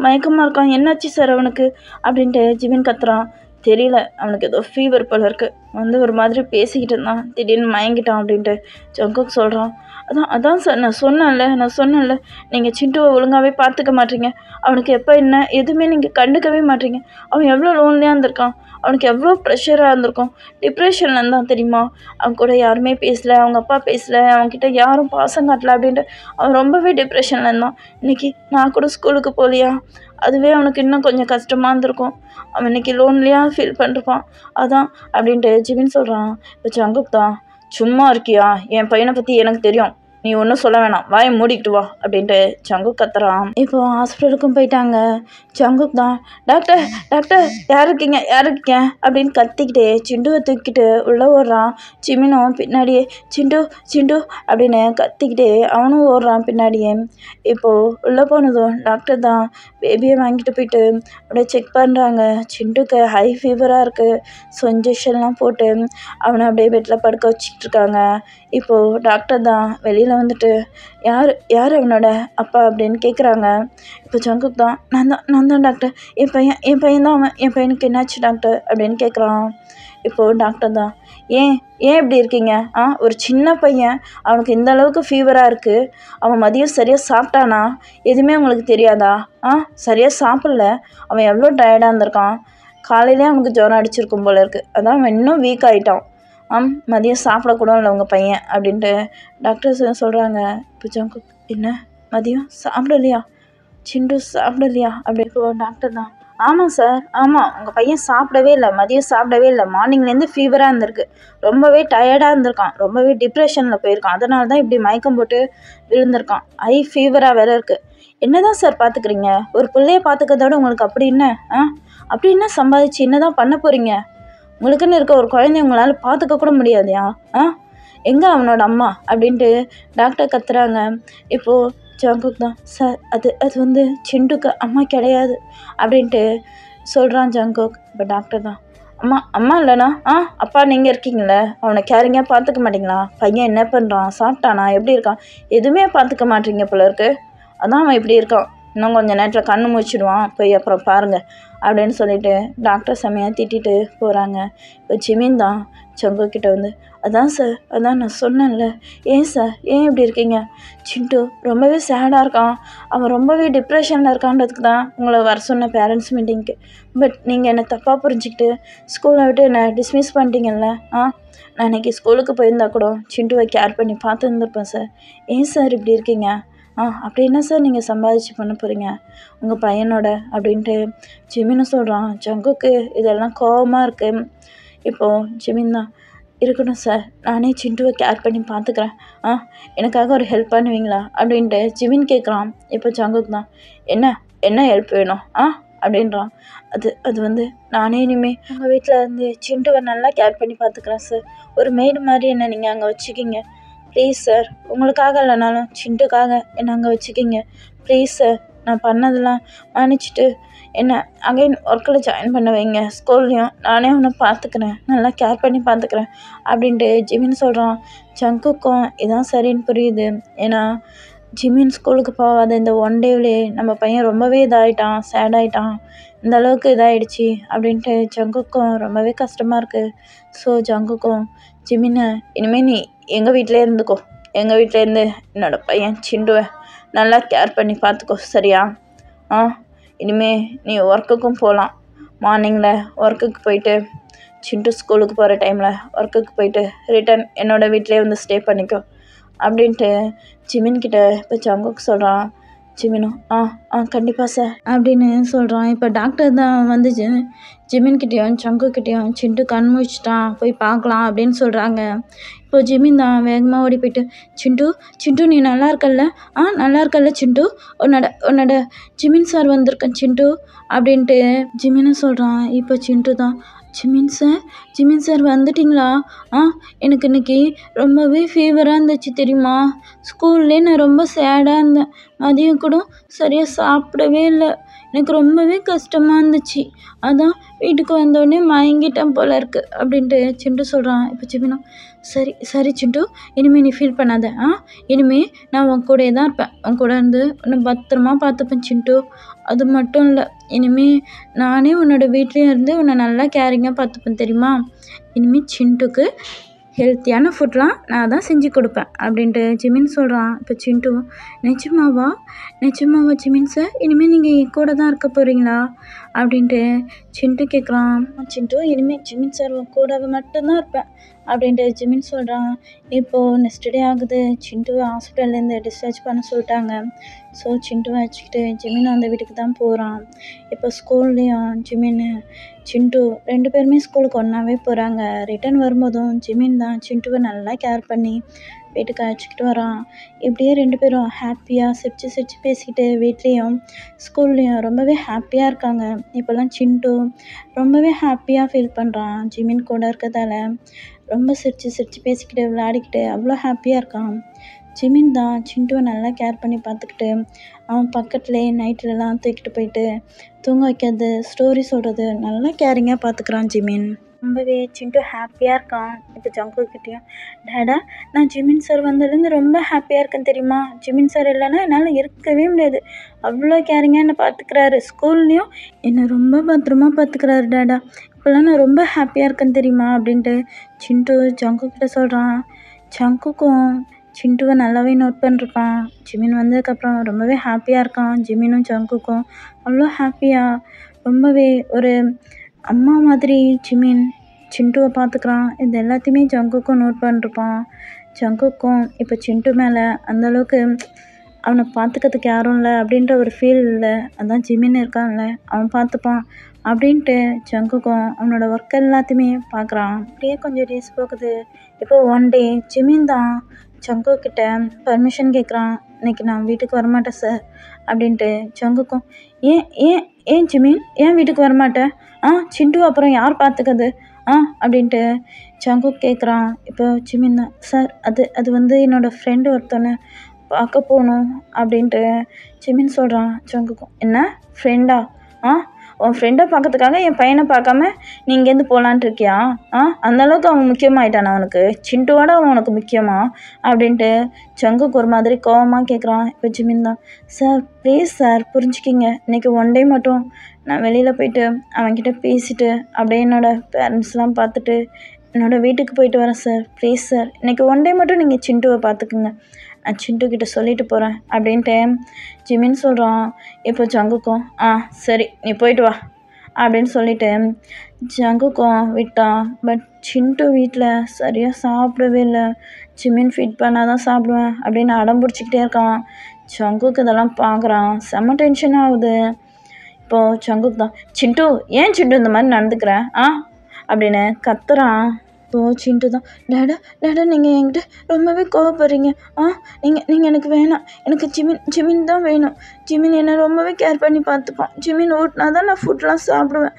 மயக்கமாக இருக்கான், என்னாச்சு சார் அவனுக்கு அப்படின்ட்டு ஜிமின் கத்துறான். தெரியல, அவனுக்கு ஏதோ ஃபீவர் போல இருக்குது, வந்து ஒரு மாதிரி பேசிக்கிட்டு இருந்தான், திடீர்னு மயங்கிட்டான் அப்படின்ட்டு ஜங்குக் சொல்கிறான். அதான் சார் நான் சொன்னேன்ல நீங்கள் சிண்டுவை ஒழுங்காகவே பார்த்துக்க மாட்டீங்க, அவனுக்கு எப்போ என்ன எதுவுமே நீங்கள் கண்டுக்கவே மாட்டீங்க, அவன் எவ்வளோ லோன்லியாக இருந்திருக்கான், அவனுக்கு எவ்வளோ ப்ரெஷராக இருந்திருக்கும், டிப்ரெஷனில் இருந்தான் தெரியுமா, அவன் கூட யாருமே பேசலை, அவங்க அப்பா பேசலை, அவன்கிட்ட யாரும் பாசம் காட்டல அப்படின்ட்டு அவன் ரொம்பவே டிப்ரெஷனில் இருந்தான். இன்றைக்கி நான் கூட ஸ்கூலுக்கு போகலையா, அதுவே அவனுக்கு இன்னும் கொஞ்சம் கஷ்டமாக இருந்திருக்கும், அவன் இன்றைக்கி லோன்லியாக ஃபீல் பண்ணிருப்பான், அதான் அப்படின்ட்டு ஜிமின் சொல்கிறான். இப்போ ஜங்குக் தான், சும்மா இருக்கியா, என் பையனை பற்றி எனக்கு தெரியும், நீ ஒன்றும் சொல்ல வேணாம், வாயை மூடிக்கிட்டு வா அப்படின்ட்டு ஜங்குக் கத்துறான். இப்போ ஹாஸ்பிட்டலுக்கும் போயிட்டாங்க. ஜங்குக் தான், டாக்டர் யார் இருக்கீங்க அப்படின்னு கத்திக்கிட்டே சிண்டுவை தூக்கிட்டு உள்ளே ஓடுறான். ஜிமினும் பின்னாடியே சிண்டு அப்படின்னு கத்திக்கிட்டே அவனும் ஓடுறான் பின்னாடியே. இப்போது உள்ளே போனதும் டாக்டர் தான் பேபியை வாங்கிட்டு போயிட்டு அப்படியே செக் பண்ணுறாங்க. சிண்டுக்கு ஹை ஃபீவராக இருக்குது, ஸோ இன்ஜெக்ஷன்லாம் போட்டு அவனை அப்படியே பெட்டில் படுக்க வச்சுக்கிட்டு இருக்காங்க. இப்போது டாக்டர் தான் வெளியில் வந்துட்டு யார் அவனோட அப்பா அப்படின்னு கேட்குறாங்க. இப்போ ஜங்குக் தான், நான் தான் டாக்டர், என் பையன் தான் அவன், என் பையனுக்கு என்னாச்சு டாக்டர் அப்படின்னு கேட்குறான். இப்போது டாக்டர் தான், ஏன் இப்படி இருக்கீங்க, ஒரு சின்ன பையன், அவனுக்கு இந்த அளவுக்கு ஃபீவராக இருக்குது, அவன் மதியம் சரியாக சாப்பிட்டானா எதுவுமே உங்களுக்கு தெரியாதா, சரியாக சாப்பிடல, அவன் எவ்வளோ டயர்டாக இருந்திருக்கான், காலையிலே அவனுக்கு ஜுரம் அடிச்சிருக்கும் போல இருக்குது, அதான் அவன் இன்னும் வீக் ஆகிட்டான், மதியம் சாப்பிடக்கூட இல்லை உங்கள் பையன் அப்படின்ட்டு டாக்டர்ஸ் சொல்கிறாங்க. இப்போ ஜங்குக், என்ன மதியம் சாப்பிடலையா, சிண்டு சாப்பிடலையா அப்படி இப்போ டாக்டர் தான், ஆமாம் சார், ஆமாம். உங்கள் பையன் சாப்பிடவே இல்லை, மதியம் சாப்பிடவே இல்லை, மார்னிங்லேருந்து ஃபீவராக இருந்திருக்கு, ரொம்பவே டயர்டாக இருந்திருக்கான், ரொம்பவே டிப்ரெஷனில் போயிருக்கான், அதனால தான் இப்படி மயக்கம் போட்டு விழுந்திருக்கான், ஹை ஃபீவராக வேற இருக்குது. என்ன தான் சார் பார்த்துக்குறீங்க? ஒரு பிள்ளைய பார்த்துக்கிறதோட உங்களுக்கு அப்படி என்ன? அப்படி என்ன சம்பாதிச்சு என்ன தான் பண்ண போகிறீங்க? உங்களுக்குன்னு இருக்க ஒரு குழந்தைய உங்களால் பார்த்துக்க கூட முடியாதையா? எங்கே அவனோட அம்மா அப்படின்ட்டு டாக்டர் கத்துறாங்க. இப்போது ஜங்குக் தான், சார் அது வந்து சிண்டுக்கு அம்மா கிடையாது அப்படின்ட்டு சொல்கிறான் ஜங்குக். இப்போ டாக்டர் தான், அம்மா இல்லைண்ணா, அப்பா நீங்கள் இருக்கீங்களே, அவனை கேரிங்காக பார்த்துக்க மாட்டிங்களா? பையன் என்ன பண்ணுறான், சாப்பிட்டானா, எப்படி இருக்கான், எதுவுமே பார்த்துக்க மாட்டீங்க போல இருக்கு, அதான் அவன் இப்படி இருக்கான், இன்னும் கொஞ்சம் நேரத்தில் கண்ணு முடிச்சிடுவான், போய் அப்புறம் பாருங்கள் அப்படின்னு சொல்லிட்டு டாக்டர் செம்மையாக திட்டிட்டு போகிறாங்க. இப்போ ஜிமின் தான் ஜங்குக் கிட்ட வந்து, அதான் சார், அதான் நான் சொன்னேன்ல, ஏன் சார் ஏன் இப்படி இருக்கீங்க, சிண்டு ரொம்பவே சேடாக இருக்கான், அவன் ரொம்பவே டிப்ரெஷனில் இருக்கான்றதுக்கு தான் உங்களை வர சொன்ன பேரண்ட்ஸ் மீட்டிங்க்கு, பட் நீங்கள் என்னை தப்பாக புரிஞ்சுக்கிட்டு ஸ்கூலை விட்டு என்னை டிஸ்மிஸ் பண்ணிட்டீங்கல்ல. நான் இன்றைக்கி ஸ்கூலுக்கு போயிருந்தா கூட சிண்டுவை கேர் பண்ணி பார்த்துருந்துருப்பேன் சார், ஏன் சார் இப்படி இருக்கீங்க? அப்படி என்ன சார் நீங்கள் சம்பாதிச்சு பண்ண போகிறீங்க உங்கள் பையனோட அப்படின்ட்டு ஜிமின்னு சொல்கிறான். ஜங்குக்கு இதெல்லாம் கோபமாக இருக்குது. இப்போது ஜிமின் தான், இருக்கட்டும் சார், நானே சிண்டுவை கேர் பண்ணி பார்த்துக்கிறேன், எனக்காக ஒரு ஹெல்ப் பண்ணுவீங்களா அப்படின்ட்டு ஜிமின் கேட்குறான். இப்போ ஜங்குக் தான், என்ன ஹெல்ப் வேணும் அப்படின்றான். அது வந்து நானே இனிமேல் உங்கள் வீட்டில் இருந்து சிண்டுவை நல்லா கேர் பண்ணி பார்த்துக்கிறேன் சார், ஒரு மெய்டு மாதிரி என்ன நீங்கள் அங்கே வச்சுக்கிங்க ப்ளீஸ் சார், உங்களுக்காக இல்லைனாலும் சிண்டுக்காக என்னை அங்கே வச்சுக்கிங்க ப்ளீஸ் சார், நான் பண்ணதெல்லாம் மன்னிச்சிட்டு என்னை அகைன் ஒர்க்கில் ஜாயின் பண்ண வைங்க, ஸ்கூல்லையும் நானே உன்னை பார்த்துக்கிறேன், நல்லா கேர் பண்ணி பார்த்துக்கிறேன் அப்படின்ட்டு ஜிமின் சொல்கிறான். ஜங்குக்கும் இதான் சரின்னு புரியுது. ஏன்னா ஜிமின் ஸ்கூலுக்கு போகாத இந்த ஒன் டேவிலே நம்ம பையன் ரொம்பவே இதாகிட்டான், சேடாகிட்டான், இந்த அளவுக்கு இதாகிடுச்சி அப்படின்ட்டு ஜங்குக்கும் ரொம்பவே கஷ்டமாக இருக்குது. ஸோ ஜங்குக்கும், ஜிமினை இனிமேல் நீ எங்கள் வீட்டிலே இருந்துக்கோ, எங்கள் வீட்டிலேருந்து என்னோடய பையன் சிண்டுவை நல்லா கேர் பண்ணி பார்த்துக்கோ சரியா? இனிமேல் நீ ஒர்க்குக்கும் போகலாம், மார்னிங்கில் ஒர்க்குக்கு போயிட்டு சிண்டு ஸ்கூலுக்கு போகிற டைமில் ஒர்க்குக்கு போயிட்டு ரிட்டன் என்னோடய வீட்டிலே வந்து ஸ்டே பண்ணிக்கோ அப்படின்ட்டு ஜிமின்கிட்ட இப்போ ஜங்குக் சொல்கிறான். ஜிமினும் கண்டிப்பாக சார் அப்படின்னு சொல்கிறான். இப்போ டாக்டர் தான் வந்து ஜிமின்கிட்டையும் ஜங்குக்கிட்டையும் சிண்டு கண் முழிச்சிட்டான், போய் பார்க்கலாம் அப்படின்னு சொல்கிறாங்க. இப்போ ஜிமின் தான் வேகமாக ஓடி போயிட்டு, சிண்டு நீ நல்லா இருக்கல்ல, நல்லா இருக்கல்ல சிண்டு, உன்னோட ஜிமின் சார் வந்திருக்கேன் சிண்டு அப்படின்ட்டு ஜிமின்னு சொல்கிறான். இப்போ சிண்டு தான், ஜிமின் சார் வந்துட்டிங்களா? எனக்கு இன்றைக்கி ரொம்பவே ஃபீவராக இருந்துச்சு தெரியுமா, ஸ்கூல்லே நான் ரொம்ப சேடாக இருந்தேன், மதியம் கூட சரியாக சாப்பிடவே இல்லை, எனக்கு ரொம்பவே கஷ்டமாக இருந்துச்சு, அதான் வீட்டுக்கு வந்தோடனே மயங்கிட்டேன் போல இருக்குது அப்படின்ட்டு சிண்டு சொல்கிறான். இப்போ ஜிமினும், சரி சிண்டு, இனிமேல் நீ ஃபீல் பண்ணாத, இனிமேல் நான் உன் கூடயே தான் இருப்பேன், உன் கூட இருந்து உன்னை பத்திரமா பார்த்துப்பேன் சிண்டு, அது மட்டும் இல்லை, இனிமேல் நானே உன்னோட வீட்லேயும் இருந்து உன்னை நல்லா கேரிங்காக பார்த்துப்பேன் தெரியுமா, இனிமேல் சிண்டுக்கு ஹெல்த்தியான ஃபுட்லாம் நான் தான் செஞ்சு கொடுப்பேன் அப்படின்ட்டு ஜிமின் சொல்கிறான். இப்போ சிண்டு, நிஜமாவா ஜிமின் சார், இனிமேல் நீங்கள் என் கூட தான் இருக்க போகிறீங்களா அப்படின்ட்டு சிண்டு கேட்குறான். சிண்டு, இனிமேல் ஜிமின் சார் உன் கூடவே மட்டும்தான் இருப்பேன் அப்படின்ட்டு ஜிமின் சொல்கிறான். இப்போது நெக்ஸ்ட் டே ஆகுது, சிண்டுவை ஹாஸ்பிட்டல்லேருந்து டிஸ்சார்ஜ் பண்ண சொல்லிட்டாங்க. ஸோ சிண்டுவை வச்சுக்கிட்டு ஜிமின் அந்த வீட்டுக்கு தான் போகிறான். இப்போ ஸ்கூல்லேயும் ஜிமின் சிண்டு 2 பேருமே ஸ்கூலுக்கு ஒன்றாவே போகிறாங்க. ரிட்டன் வரும்போதும் ஜிமின் தான் சிண்டுவை நல்லா கேர் பண்ணி வீட்டுக்கு அழைச்சிக்கிட்டு வரான். இப்படியே 2 பேரும் ஹாப்பியாக சிரித்து பேசிக்கிட்டு வீட்லேயும் ஸ்கூல்லேயும் ரொம்பவே ஹாப்பியாக இருக்காங்க. இப்போல்லாம் சிண்டு ரொம்பவே ஹாப்பியாக ஃபீல் பண்ணுறான், ஜிமின் கூட இருக்கிறதால ரொம்ப சிரித்து பேசிக்கிட்டு விளையாடிக்கிட்டு அவ்வளோ ஹாப்பியாக இருக்கான். ஜிமின் தான் சிண்டுவை நல்லா கேர் பண்ணி பார்த்துக்கிட்டு அவன் பக்கத்துலேயே நைட்லலாம் தூக்கிட்டு போயிட்டு தூங்க வைக்கிறது, ஸ்டோரி சொல்கிறது, நல்லா கேரிங்காக பார்த்துக்கிறான் ஜிமின். ரொம்பவே சிண்டு ஹாப்பியாக இருக்கான். இப்போ ஜங்குக்கிட்டேயும், டேடா நான் ஜிமின் சார் வந்ததுலேருந்து ரொம்ப ஹாப்பியாக இருக்கேன் தெரியுமா, ஜிமின் சார் இல்லைன்னா என்னால் இருக்கவே முடியாது, அவ்வளோ கேரிங்காக என்னை பார்த்துக்கிறாரு, ஸ்கூல்லேயும் என்னை ரொம்ப பத்திரமா பார்த்துக்கிறாரு டேடா, இப்போல்லாம் நான் ரொம்ப ஹாப்பியாக இருக்கேன் தெரியுமா அப்படின்ட்டு சிண்டு ஜங்குக்கிட்ட சொல்கிறான். ஜங்குக்கும் சிண்டுவை நல்லாவே நோட் பண்ணிருக்கான். ஜிமின் வந்ததுக்கப்புறம் ரொம்பவே ஹாப்பியாக இருக்கான். ஜிமினும் ஜங்குக்கும் அவ்வளோ ஹாப்பியாக ரொம்பவே ஒரு அம்மா மாதிரி ஜிமின் சிண்டுவை பார்த்துக்கிறான். இது எல்லாத்தையுமே ஜங்குக்கும் நோட் பண்ணிருப்பான். ஜங்குக்கும் இப்போ சிண்டு மேலே அந்தளவுக்கு அவனை பார்த்துக்கிறதுக்கு யாரும் இல்லை அப்படின்ற ஒரு ஃபீல் இல்லை, அதான் ஜிமின் இருக்கான்ல அவன் பார்த்துப்பான் அப்படின்ட்டு ஜங்குக்கும் அவனோட ஒர்க் எல்லாத்தையுமே பார்க்குறான். அப்படியே கொஞ்சம் டேஸ் போகுது. இப்போ ஒன் டே ஜிமின் தான் ஜங்கு கிட்ட பர்மிஷன் கேட்குறான். இன்னைக்கு நான் வீட்டுக்கு வரமாட்டேன் சார் அப்படின்ட்டு. ஜங்குக்கும் ஏன் ஏன் ஏன் ஜிமின் ஏன் வீட்டுக்கு வரமாட்டேன்? சிண்டு அப்புறம் யார் பார்த்துக்கிறது அப்படின்ட்டு ஜங்குக் கேட்குறான். இப்போ ஜிமின் தான் சார் அது வந்து என்னோடய ஃப்ரெண்டு ஒருத்தனை பார்க்க போகணும் அப்படின்ட்டு ஜிமின் சொல்கிறான். ஜங்குக்கும் என்ன ஃப்ரெண்டா? உன் ஃப்ரெண்டை பார்க்கறதுக்காக என் பையனை பார்க்காம நீ இங்கேருந்து போகலான்ட்டு இருக்கியா? அந்தளவுக்கு அவன் முக்கியமாயிட்டான் அவனுக்கு? சிண்டுவோட அவன் உனக்கு முக்கியமா அப்படின்ட்டு ஜங்குக்கு ஒரு மாதிரி கோவமாக கேட்குறான். இப்போ ஜிமின் தான் சார் ப்ளீஸ் சார் புரிஞ்சுக்கிங்க, இன்றைக்கி ஒன் டே மட்டும் நான் வெளியில் போயிட்டு அவன்கிட்ட பேசிவிட்டு அப்படியே என்னோடய பேரண்ட்ஸ்லாம் பார்த்துட்டு என்னோடய வீட்டுக்கு போயிட்டு வரேன் சார். ப்ளீஸ் சார் இன்றைக்கி ஒன் டே மட்டும் நீங்கள் சிண்டுவை பார்த்துக்குங்க, நான் சிண்டுக்கிட்ட சொல்லிட்டு போகிறேன் அப்படின்ட்டு ஜிமின் சொல்கிறான். இப்போ ஜங்குக்கும் சரி நீ போயிட்டு வா அப்படின்னு சொல்லிட்டு ஜங்குக்கும் விட்டான். பட் சிண்டு வீட்டில் சரியாக சாப்பிடவே இல்லை. ஜிமின் ஃபீட் பண்ணால் தான் சாப்பிடுவேன் அப்படின்னு அடம் பிடிச்சிக்கிட்டே இருக்கான். ஜங்குக்கு இதெல்லாம் பார்க்குறான், செம்ம டென்ஷன் ஆகுது. இப்போது ஜங்குக்கு தான் சிண்டு ஏன் சிண்டு இந்த மாதிரி நடந்துக்கிறேன் அப்படின்னு கத்துறான். இப்போது சிண்டு தான் டேடா நீங்கள் என்கிட்ட ரொம்பவே கோவப்படுறீங்க. நீங்கள் எனக்கு வேணாம், எனக்கு ஜிமின் தான் வேணும். ஜிமின் என்னை ரொம்பவே கேர் பண்ணி பார்த்துப்பான். ஜிமின் ஊட்டினா தான் நான் ஃபுட்லாம் சாப்பிடுவேன்.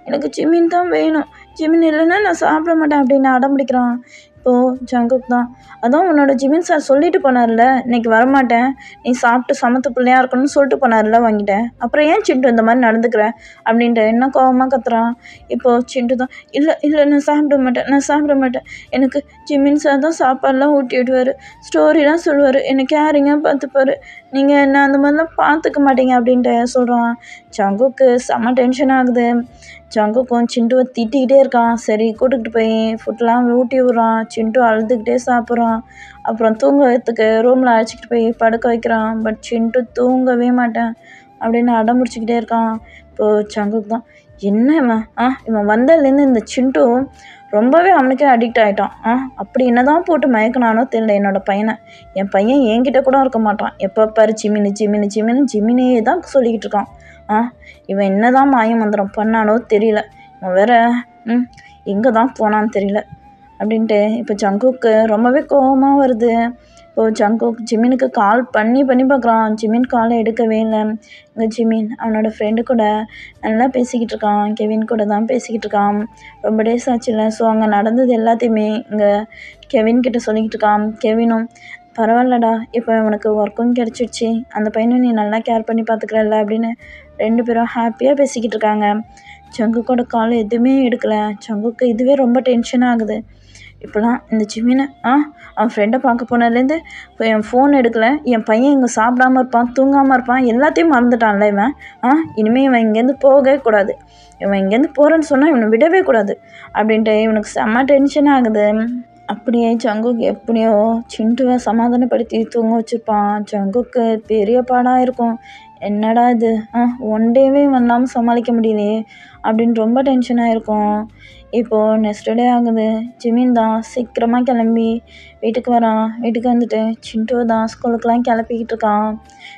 எனக்கு ஜிமின் தான் வேணும், ஜிமின் இல்லைன்னா நான் சாப்பிட மாட்டேன் அப்படின்னு அடம் பிடிக்கிறான். இப்போது ஜங்குக் தான் அதான் உன்னோட ஜிமின் சார் சொல்லிட்டு போனார்ல இன்றைக்கி வரமாட்டேன், நீ சாப்பிட்டு சமத்து பிள்ளையாக இருக்கணும்னு சொல்லிட்டு போனார்ல வாங்கிட்டேன், அப்புறம் ஏன் சிண்டு இந்த மாதிரி நடந்துக்கிறேன் அப்படின்ட்டு என்ன கோவமாக கத்துறான். இப்போது சிண்டு தான் இல்லை நான் சாப்பிட மாட்டேன், எனக்கு ஜிமின் சார் தான் சாப்பாடெலாம் ஊட்டி விடுவார், ஸ்டோரிலாம் சொல்லுவார், என்னை கேரிங்காக பார்த்துப்பார், நீங்கள் என்ன அந்த மாதிரிலாம் பார்த்துக்க மாட்டீங்க அப்படின்ட்டு சொல்கிறான். ஜங்குக்கு செம்ம டென்ஷன் ஆகுது. ஜங்குக்கும் சிண்டுவை திட்டிக்கிட்டே இருக்கான். சரி கூட்டுக்கிட்டு போய் ஃபுட்லாம் ஊட்டி விட்றான். சிண்டு அழுதுகிட்டே சாப்பிட்றான். அப்புறம் தூங்க வைக்கிறதுக்கு ரூமில் அழைச்சிக்கிட்டு போய் படுக்க வைக்கிறான். பட் சிண்டு தூங்கவே மாட்டேன் அப்படின்னு அடம் பிடிச்சிக்கிட்டே இருக்கான். இப்போது ஜங்குக் தான் என்ன இவன் வந்ததுலேருந்து இந்த சிண்டு ரொம்பவே அவனுக்கே அடிக்ட் ஆகிட்டான். அப்படி என்ன தான் போட்டு மயக்கினானோ தெரியல என்னோடய பையனை. என் பையன் என்கிட்ட கூட இருக்க மாட்டான், எப்போ பாரு ஜிமினே தான் சொல்லிக்கிட்டு இருக்கான். இவன் என்ன தான் மாய மந்திரம் பண்ணானோ தெரியல, இவன் வேற எங்கே தான் போனான்னு தெரியல அப்படின்ட்டு இப்போ ஜங்குக்கு ரொம்பவே கோபமாக வருது. இப்போது ஜங்குக் ஜிமினுக்கு கால் பண்ணி பார்க்குறான். ஜிமின் காலை எடுக்கவே இல்லை. இங்கே ஜிமின் அவனோட ஃப்ரெண்டு கூட நல்லா பேசிக்கிட்டு இருக்கான். கெவின் கூட தான் பேசிக்கிட்டு இருக்கான். ரொம்ப டேஸ் ஆச்சுல்ல, ஸோ அங்கே நடந்தது எல்லாத்தையுமே இங்கே கெவின்கிட்ட சொல்லிக்கிட்டு இருக்கான். கெவினும் பரவாயில்லடா, இப்போ உனக்கு ஒர்க்கும் கிடச்சிடுச்சு, அந்த பையனும் நீ நல்லா கேர் பண்ணி பார்த்துக்கிறல்ல அப்படின்னு ரெண்டு பேரும் ஹாப்பியாக பேசிக்கிட்டு இருக்காங்க. ஜங்குக்கோட கால் எதுவுமே எடுக்கலை. ஜங்குக்கு இதுவே ரொம்ப டென்ஷன் ஆகுது. இப்போலாம் இந்த ஜிமினை அவன் ஃப்ரெண்டை பார்க்க போனதுலேருந்து இப்போ என் ஃபோன் எடுக்கலை, என் பையன் இங்கே சாப்பிடாமல் இருப்பான், தூங்காமல் இருப்பான், எல்லாத்தையும் மறந்துட்டான்ல இவன். இனிமேல் இவன் இங்கேருந்து போகவே கூடாது, இவன் இங்கேருந்து போகிறேன்னு சொன்னால் இவனை விடவே கூடாது அப்படின்ட்டு இவனுக்கு செம்ம டென்ஷன் ஆகுது. அப்படியே ஜங்குக் எப்படியோ சிண்டுவை சமாதானப்படுத்தி தூங்க வச்சுருப்பான். ஜங்குக்கு பெரிய பாடாக இருக்கும். என்னடா இது ஒன் டேவே வந்தாமல் சமாளிக்க முடியலையே அப்படின்னு ரொம்ப டென்ஷனாக இருக்கும். இப்போது நெக்ஸ்ட் டே ஆகுது. ஜிமின் தான் சீக்கிரமாக கிளம்பி வீட்டுக்கு வரான். வீட்டுக்கு வந்துட்டு சிண்டுவை தான் ஸ்கூலுக்கெலாம் கிளப்பிக்கிட்டு இருக்கான்.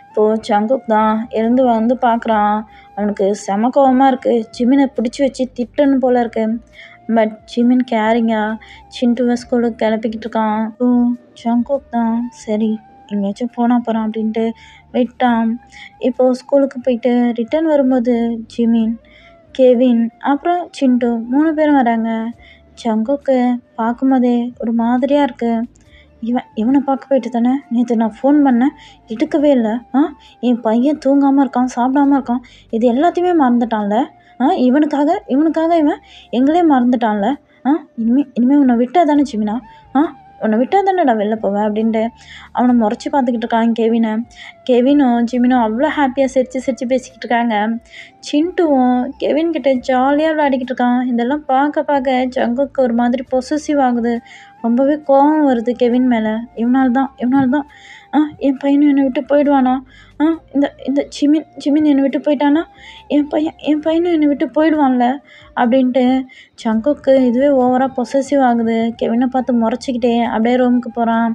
இப்போது ஜங்குக் தான் எழுந்து வந்து பார்க்குறான். அவனுக்கு செம கோவமாக இருக்குது. ஜிமினை பிடிச்சி வச்சு திட்டணும் போல் இருக்குது. பட் ஜிமின் கேரிங்காக சிண்டுவை ஸ்கூலுக்கு கிளப்பிக்கிட்டு இருக்கான். ஜங்குக் தான் சரி எங்கேயாச்சும் போகிறான் அப்படின்ட்டு விட்டான். இப்போது ஸ்கூலுக்கு போயிட்டு ரிட்டர்ன் வரும்போது ஜிமின், கெவின் அப்புறம் சிண்டு 3 பேரும் வராங்க. ஜங்குக்கு பார்க்கும்போதே ஒரு மாதிரியாக இருக்குது. இவனை பார்க்க போயிட்டு தானே நேற்று நான் ஃபோன் பண்ணேன், எடுக்கவே இல்லை. என் பையன் தூங்காமல் இருக்கான், சாப்பிடாமல் இருக்கான், இது எல்லாத்தையுமே மறந்துட்டான்ல. இவனுக்காக இவன் எங்களே மறந்துட்டான்ல. இனிமேல் உன்னை விட்டால் தானே ஜிமினா, உன்னை விட்டால் தானேடா வெளில போவேன் அப்படின்ட்டு அவனை முறைச்சி பார்த்துக்கிட்டு இருக்கான். கெவினும் ஜிமினும் அவ்வளோ ஹாப்பியாக சிரித்து பேசிக்கிட்டு இருக்காங்க. சிண்டுவும் கெவின்கிட்ட ஜாலியாக விளையாடிக்கிட்டு இருக்கான். இதெல்லாம் பார்க்க ஜங்குக்கு ஒரு மாதிரி பொசசிவ் ஆகுது. ரொம்பவே கோபம் வருது கெவின் மேலே. இவனால் தான் என் பையனும் என்னை விட்டு போயிடுவானா, இந்த ஜிமின் என்னை விட்டு போயிட்டானா என் பையனும் என்னை விட்டு போயிடுவான்ல அப்படின்ட்டு ஜங்குக்கு இதுவே ஓவராக பொசசிவ் ஆகுது. கெவினை பார்த்து முறைச்சிக்கிட்டே அப்படியே ரூமுக்கு போகிறான்.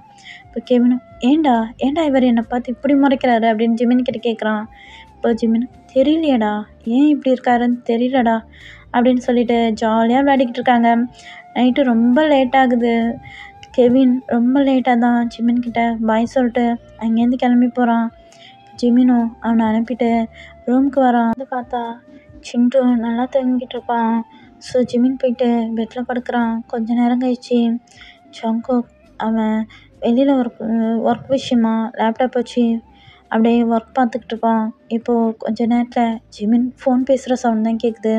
இப்போ கெவினும் ஏண்டா இவர் என்னை பார்த்து இப்படி முறைக்கிறாரு அப்படின்னு ஜிமின் கிட்ட கேட்குறான். இப்போ ஜிமின் தெரியலையேடா, ஏன் இப்படி இருக்காருன்னு தெரியலடா அப்படின்னு சொல்லிட்டு ஜாலியாக விளையாடிக்கிட்டு இருக்காங்க. நைட்டு ரொம்ப லேட் ஆகுது. கெவின் ரொம்ப லேட்டாக தான் ஜிமின் கிட்ட பாய் சொல்லிட்டு அங்கேருந்து கிளம்பி போகிறான். ஜிமினும் அவனை அனுப்பிட்டு ரூமுக்கு வரான். வந்து பார்த்தா சிண்டு நல்லா தூங்கிட்டு இருப்பான். ஸோ ஜிமின் போயிட்டு பெட்டில் படுக்கிறான். கொஞ்ச நேரம் கழிச்சு ஜங்குக் அவன் வெளியில் ஒர்க் விஷயமா லேப்டாப் வச்சு அப்படியே ஒர்க் பார்த்துக்கிட்டு இருப்பான். இப்போது கொஞ்ச நேரத்தில் ஜிமின் ஃபோன் பேசுகிற சவுண்ட் தான் கேட்குது.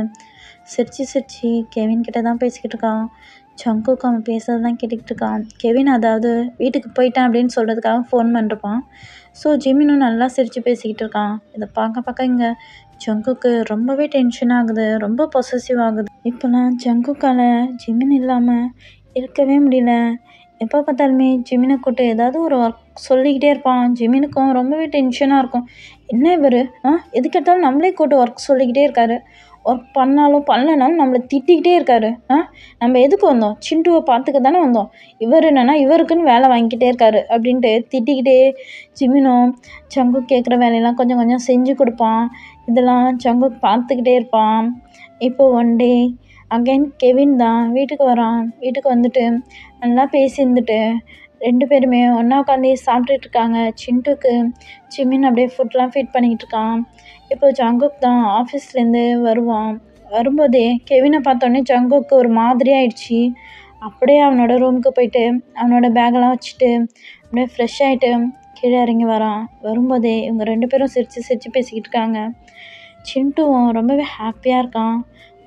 சிரிச்சு கெவின் கிட்ட தான் பேசிக்கிட்டு இருக்கான். ஜங்குக் அவன் பேசுறதெல்லாம் கேட்டுக்கிட்டு இருக்கான். கெவின் அதாவது வீட்டுக்கு போயிட்டான் அப்படின்னு சொல்கிறதுக்காக ஃபோன் பண்ணிருப்பான். ஸோ ஜிமினும் நல்லா சிரித்து பேசிக்கிட்டு இருக்கான். இதை பார்க்க இங்கே ஜங்குக்கு ரொம்பவே டென்ஷன் ஆகுது, ரொம்ப பொசசிவ் ஆகுது. இப்போலாம் ஜங்குக்கால் ஜிமின் இல்லாமல் இருக்கவே முடியல. எப்போ பார்த்தாலுமே ஜிமினை கூட்டு ஏதாவது ஒரு ஒர்க் சொல்லிக்கிட்டே இருப்பான். ஜிமினுக்கும் ரொம்பவே டென்ஷனாக இருக்கும். என்ன இவர் எதுக்கெடுத்தாலும் நம்மளே கூட்டு ஒர்க் சொல்லிக்கிட்டே இருக்காரு. ஒர்க் பண்ணாலும் பண்ணலனாலும் நம்மளை திட்டிக்கிட்டே இருக்காரு. நம்ம எதுக்கு வந்தோம்? சிண்டுவை பார்த்துக்க தானே வந்தோம். இவர் என்னென்னா இவருக்குன்னு வேலை வாங்கிக்கிட்டே இருக்காரு அப்படின்ட்டு திட்டிக்கிட்டே ஜிமினும் ஜங்குக் கேட்குற வேலையெல்லாம் கொஞ்சம் செஞ்சு கொடுப்பான். இதெல்லாம் ஜங்குக் பார்த்துக்கிட்டே இருப்பான். இப்போ ஒன் டே அகைன் கெவின் தான் வீட்டுக்கு வரான். வீட்டுக்கு வந்துட்டு நல்லா பேசியிருந்துட்டு 2 பேருமே ஒன்றா உட்காந்து சாப்பிட்டுட்டு இருக்காங்க. சிண்டுக்கு ஜிமின் அப்படியே ஃபுட்லாம் ஃபீட் பண்ணிக்கிட்டு இருக்கான். இப்போ ஜங்குக் தான் ஆஃபீஸ்லேருந்து வருவான். வரும்போதே கெவினை பார்த்தோன்னே ஜங்குக்கு ஒரு மாதிரி ஆயிடுச்சு. அப்படியே அவனோட ரூமுக்கு போயிட்டு அவனோட பேக்கெல்லாம் வச்சுட்டு அப்படியே ஃப்ரெஷ் ஆகிட்டு கீழே இறங்கி வரான். வரும்போதே இவங்க 2 பேரும் சிரித்து பேசிக்கிட்டு இருக்காங்க. சிண்டுவும் ரொம்பவே ஹாப்பியாக இருக்கான்.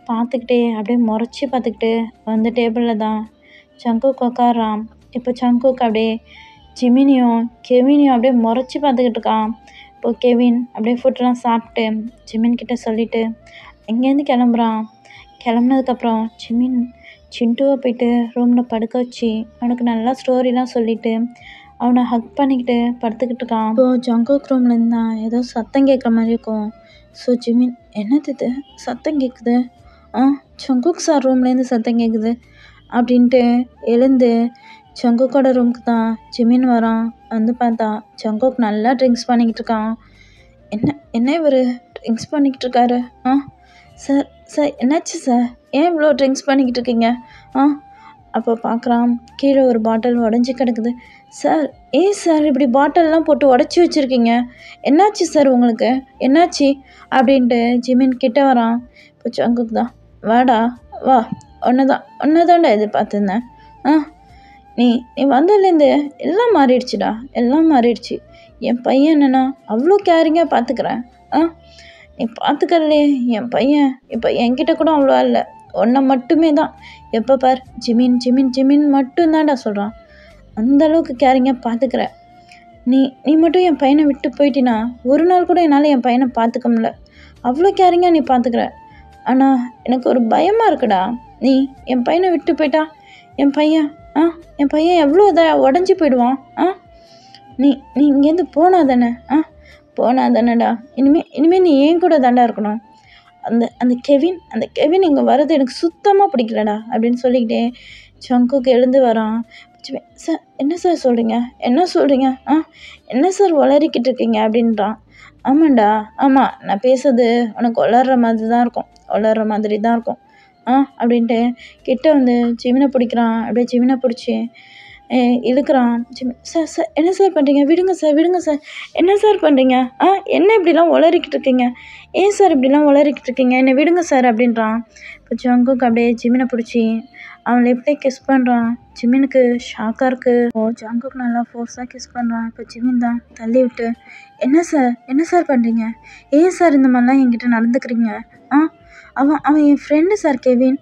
பார்த்துக்கிட்டே அப்படியே முறைச்சி பார்த்துக்கிட்டு வந்து டேபிளில் தான் ஜங்குக் உட்காரான். இப்போ ஜங்குக் அப்படியே ஜிமினையும் கெவினையும் அப்படியே முறைச்சி பார்த்துக்கிட்டு இருக்கான். இப்போது கெவின் அப்படியே ஃபுட்டெலாம் சாப்பிட்டு ஜிமின் கிட்ட சொல்லிவிட்டு எங்கேருந்து கிளம்புறான். கிளம்புனதுக்கப்புறம் ஜிமின் சிண்டுவை போயிட்டு ரூமில் படுக்க வச்சு அவனுக்கு நல்லா ஸ்டோரிலாம் சொல்லிவிட்டு அவனை ஹக் பண்ணிக்கிட்டு படுத்துக்கிட்டு இருக்கான். இப்போது ஜங்குக் ரூம்லேருந்து தான் ஏதோ சத்தம் கேட்குற மாதிரி இருக்கும். ஸோ ஜிமின் என்னது இது சத்தம் கேட்குது, ஜங்குக் சார் ரூம்லேருந்து சத்தம் கேட்குது அப்படின்ட்டு எழுந்து ஜங்குக்கோட ரூமுக்கு தான் ஜிமின் வரான். வந்து பார்த்தா ஜங்குக் நல்லா ட்ரிங்க்ஸ் பண்ணிக்கிட்டு இருக்கான். என்ன இவர் ட்ரிங்க்ஸ் பண்ணிக்கிட்டு இருக்காரு? சார் என்னாச்சு சார், ஏன் இவ்வளோ ட்ரிங்க்ஸ் பண்ணிக்கிட்டு இருக்கீங்க? அப்போ பார்க்குறான் கீழே ஒரு பாட்டில் உடஞ்சி கிடக்குது. சார் ஏன் சார் இப்படி பாட்டில்லாம் போட்டு உடச்சி வச்சுருக்கீங்க? என்னாச்சு சார் உங்களுக்கு, என்னாச்சு அப்படின்ட்டு ஜிமின் கிட்ட வரான். இப்போ ஜங்குக் தான் வாடா வா, ஒன்னதாண்டா எதிர்பார்த்துருந்தேன். நீ வந்ததுலேருந்து எல்லாம் மாறிடுச்சுடா, எல்லாம் மாறிடுச்சு. என் பையன் என்னன்னா அவ்வளோ கேரிங்காக பார்த்துக்கிறேன். நீ பார்த்துக்கலே என் பையன் இப்போ என்கிட்ட கூட அவ்வளோ இல்லை, உன்னை மட்டுமே தான் எப்போ பார் ஜிமின் ஜிமின் ஜிமின் மட்டும்தான்டா சொல்கிறான். அந்தளவுக்கு கேரிங்காக பார்த்துக்கிறேன். நீ மட்டும் என் பையனை விட்டு போயிட்டினா ஒரு நாள் கூட என்னால் என் பையனை பார்த்துக்க முடியல. அவ்வளோ கேரிங்காக நீ பார்த்துக்கிற. ஆனால் எனக்கு ஒரு பயமாக இருக்குடா, நீ என் பையனை விட்டு போயிட்டா என் பையன் எவ்வளோ இதாக உடஞ்சி போயிடுவான். நீ இங்கேருந்து போனா தானேடா, இனிமேல் நீ ஏன் கூட தாண்டா இருக்கணும். அந்த கெவின் இங்கே வர்றது எனக்கு சுத்தமாக பிடிக்கலடா அப்படின்னு சொல்லிக்கிட்டே ஜங்குக் எழுந்து வரான். சார் என்ன சார் சொல்கிறீங்க, என்ன சார் உளறிக்கிட்டு இருக்கீங்க அப்படின்றான். ஆமாண்டா, ஆமாம், நான் பேசுறது உனக்கு உளர்ற மாதிரி தான் இருக்கும் அப்படின்ட்டு கிட்ட வந்து ஜிமினை பிடிக்கிறான். அப்படியே ஜிமினை பிடிச்சி இழுக்கிறான். சார் என்ன சார் பண்ணுறீங்க, விடுங்க சார் என்ன சார் பண்ணுறீங்க, என்ன இப்படிலாம் உளறிக்கிட்டு இருக்கீங்க, ஏன் சார் இப்படிலாம் உளறிக்கிட்டு இருக்கீங்க, என்னை விடுங்க சார் அப்படின்றான். இப்போ ஜங்குக் அப்படியே ஜிமினை பிடிச்சி அவன் லிப்டே கிஸ் பண்ணுறான். ஜிமினுக்கு ஷாக்காக இருக்குது. ஜங்குக் நல்லா ஃபோர்ஸாக கிஸ் பண்ணுறான். இப்போ ஜிமின் தான் தள்ளி விட்டு என்ன சார் பண்ணுறீங்க, ஏன் சார் இந்த மாதிரிலாம் என்கிட்ட நடந்துக்கிறீங்க, அவன் என் ஃப்ரெண்டு சார் கெவின்,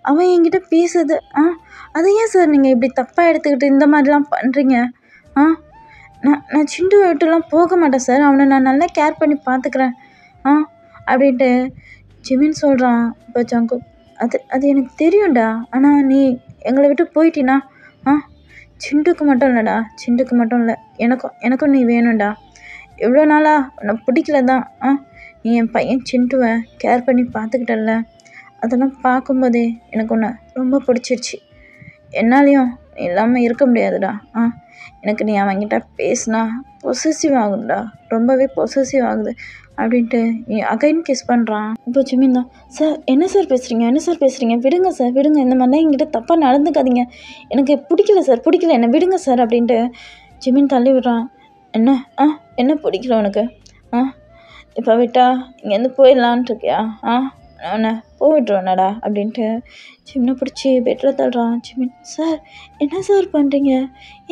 அவன் என்கிட்ட பேசுது, அதை ஏன் சார் நீங்கள் இப்படி தப்பாக எடுத்துக்கிட்டு இந்த மாதிரிலாம் பண்ணுறீங்க? நான் சிண்டு விட்டுலாம் போக மாட்டேன் சார், அவனை நான் நல்லா கேர் பண்ணி பார்த்துக்கிறேன் அப்படின்ட்டு ஜிமின் சொல்கிறான். இப்போ ஜங்குக் அது எனக்கு தெரியும்டா, ஆனால் நீ எங்களை விட்டு போயிட்டினா சிண்டுக்கு மட்டும் இல்லை எனக்கும் நீ வேணும்டா. எவ்வளோ நாளாக உன்னை பிடிக்கல தான், நீ என் பையன் சிண்டுவை கேர் பண்ணி பார்த்துக்கிட்டல, அதெல்லாம் பார்க்கும்போதே எனக்கு உன்னை ரொம்ப பிடிச்சிருச்சு. என்னாலையும் நீ இல்லாமல் இருக்க முடியாதுடா. எனக்கு நீ அவன்கிட்ட பேசினா பொசசிவ் ஆகுதுடா, ரொம்பவே பொசசிவ் ஆகுது அப்படின்ட்டு அகைன் கிஸ் பண்ணுறான். இப்போ ஜிமின் தான், சார் என்ன சார் பேசுகிறீங்க, விடுங்க சார், விடுங்க, இந்த மாதிரிலாம் என்கிட்ட தப்பாக நடந்துக்காதீங்க, எனக்கு பிடிக்கல சார், பிடிக்கல, என்னை விடுங்க சார் அப்படின்ட்டு ஜிமின் தள்ளி விடுறான். என்ன பிடிக்கல உனக்கு? இப்போ விட்டா இங்கேருந்து போயிடலான்ட்டு இருக்கியா? நான் போய்விட்ருவேனடா அப்படின்ட்டு ஜிமினை பிடிச்சி பெட்டில் தள்ளுறான். ஜிமின், சார் என்ன சார் பண்ணுறீங்க?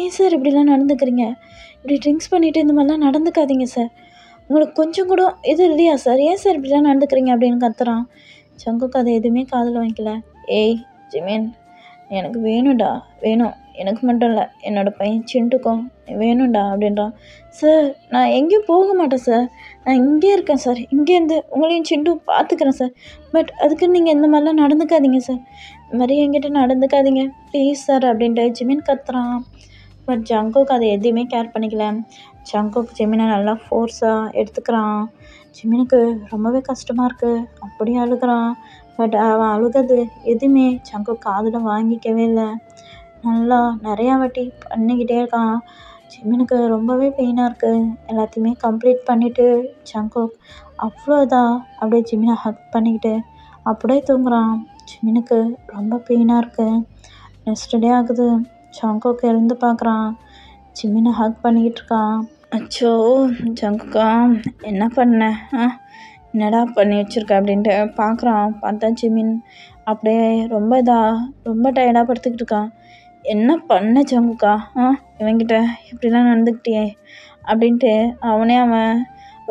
ஏன் சார் இப்படிலாம் நடந்துக்கிறீங்க? இப்படி ட்ரிங்க்ஸ் பண்ணிவிட்டு இந்த மாதிரிலாம் நடந்துக்காதீங்க சார், உங்களுக்கு கொஞ்சம் கூட இது இல்லையா சார்? ஏன் சார் இப்படிலாம் நடந்துக்கிறீங்க அப்படின்னு கத்துறான். ஜங்குக்கு அதை எதுவுமே காதில் வாங்கிக்கல. ஏய் ஜிமின், எனக்கு வேணும்டா, வேணும், எனக்கு மட்டும் இல்லை, என்னோடய பையன் சிண்டுக்கும் வேணும்டா அப்படின்றான். சார் நான் எங்கேயும் போக மாட்டேன் சார், நான் இங்கே இருக்கேன் சார், இங்கேருந்து உங்களையும் சிண்டு பார்த்துக்கிறேன் சார், பட் அதுக்கு நீங்கள் இந்த மாதிரிலாம் நடந்துக்காதீங்க சார், இந்த மாதிரி என்கிட்ட நடந்துக்காதீங்க ப்ளீஸ் சார் அப்படின்ட்டு ஜிமின் கத்துறான். பட் ஜங்குக்கு அதை எதையுமே கேர் பண்ணிக்கல. ஜங்குக்கு ஜிமினை நல்லா ஃபோர்ஸாக எடுத்துக்கிறான். ஜிமினுக்கு ரொம்பவே கஷ்டமாக இருக்குது, அப்படியே அழுகிறான். பட் அவன் அழுகிறது எதுவுமே ஜங்குக்கு காதில் வாங்கிக்கவே இல்லை. நல்லா நிறையா வாட்டி பண்ணிக்கிட்டே இருக்கான். ஜிமினுக்கு ரொம்பவே பெயினாக இருக்குது. எல்லாத்தையுமே கம்ப்ளீட் பண்ணிவிட்டு ஜங்குக் அவ்வளோதான் அப்படியே ஜிமினை ஹக் பண்ணிக்கிட்டு அப்படியே தூங்குறான். ஜிமினுக்கு ரொம்ப பெயினாக இருக்குது. நெக்ஸ்ட் டே ஆகுது. ஜங்குக் எழுந்து பார்க்குறான். ஜிமினை ஹக் பண்ணிக்கிட்டு இருக்கான். அச்சோ ஜங்குக்கா, என்ன பண்ண? என்னடா பண்ணி வச்சுருக்க அப்படின்ட்டு பார்க்குறான். பார்த்தா ஜிமின் அப்படியே ரொம்ப டயர்டாக படுத்துக்கிட்டு இருக்கான். என்ன பண்ண ஜங்குக்கா? இவன்கிட்ட இப்படிலாம் நடந்துக்கிட்டியே அப்படின்ட்டு அவன்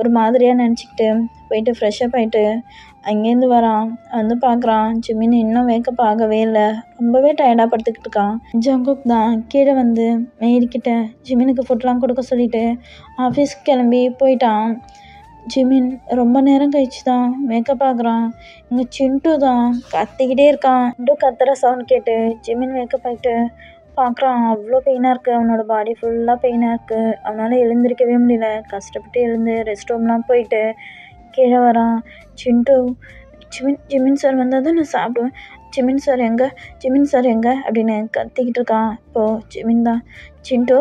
ஒரு மாதிரியாக நினச்சிக்கிட்டு போயிட்டு ஃப்ரெஷ்ஷப் ஆகிட்டு அங்கேருந்து வரான். வந்து பார்க்குறான், ஜிமின் இன்னும் வேக்கப் ஆகவே இல்லை, ரொம்பவே டயர்டாக படுத்துக்கிட்டு இருக்கான். ஜங்குக் தான் கீழே வந்து மேரிக்கிட்ட ஜிமினுக்கு ஃபுட்லாம் கொடுக்க சொல்லிவிட்டு ஆஃபீஸ்க்கு கிளம்பி போயிட்டான். ஜிமின் ரொம்ப நேரம் கழிச்சு தான் மேக்கப் ஆகுறான். இங்கே சிண்டு தான் கத்திக்கிட்டே இருக்கான். சிண்டு கத்துற சவுண்ட் கேட்டு ஜிமின் மேக்கப் ஆகிட்டு பார்க்குறான். அவ்வளோ பெயினாக இருக்குது, அவனோட பாடி ஃபுல்லாக பெயினாக இருக்குது. அவனால் எழுந்திருக்கவே முடியல. கஷ்டப்பட்டு எழுந்து ரெஸ்ட் ரூம்லாம் போயிட்டு கீழே வரான். சிண்டு, ஜிமின் சார் வந்தால் தான் நான் சாப்பிடுவேன், ஜிமின் சார் எங்கே அப்படின்னு கத்திக்கிட்டு இருக்கான். இப்போது ஜிமின் தான், சிண்டு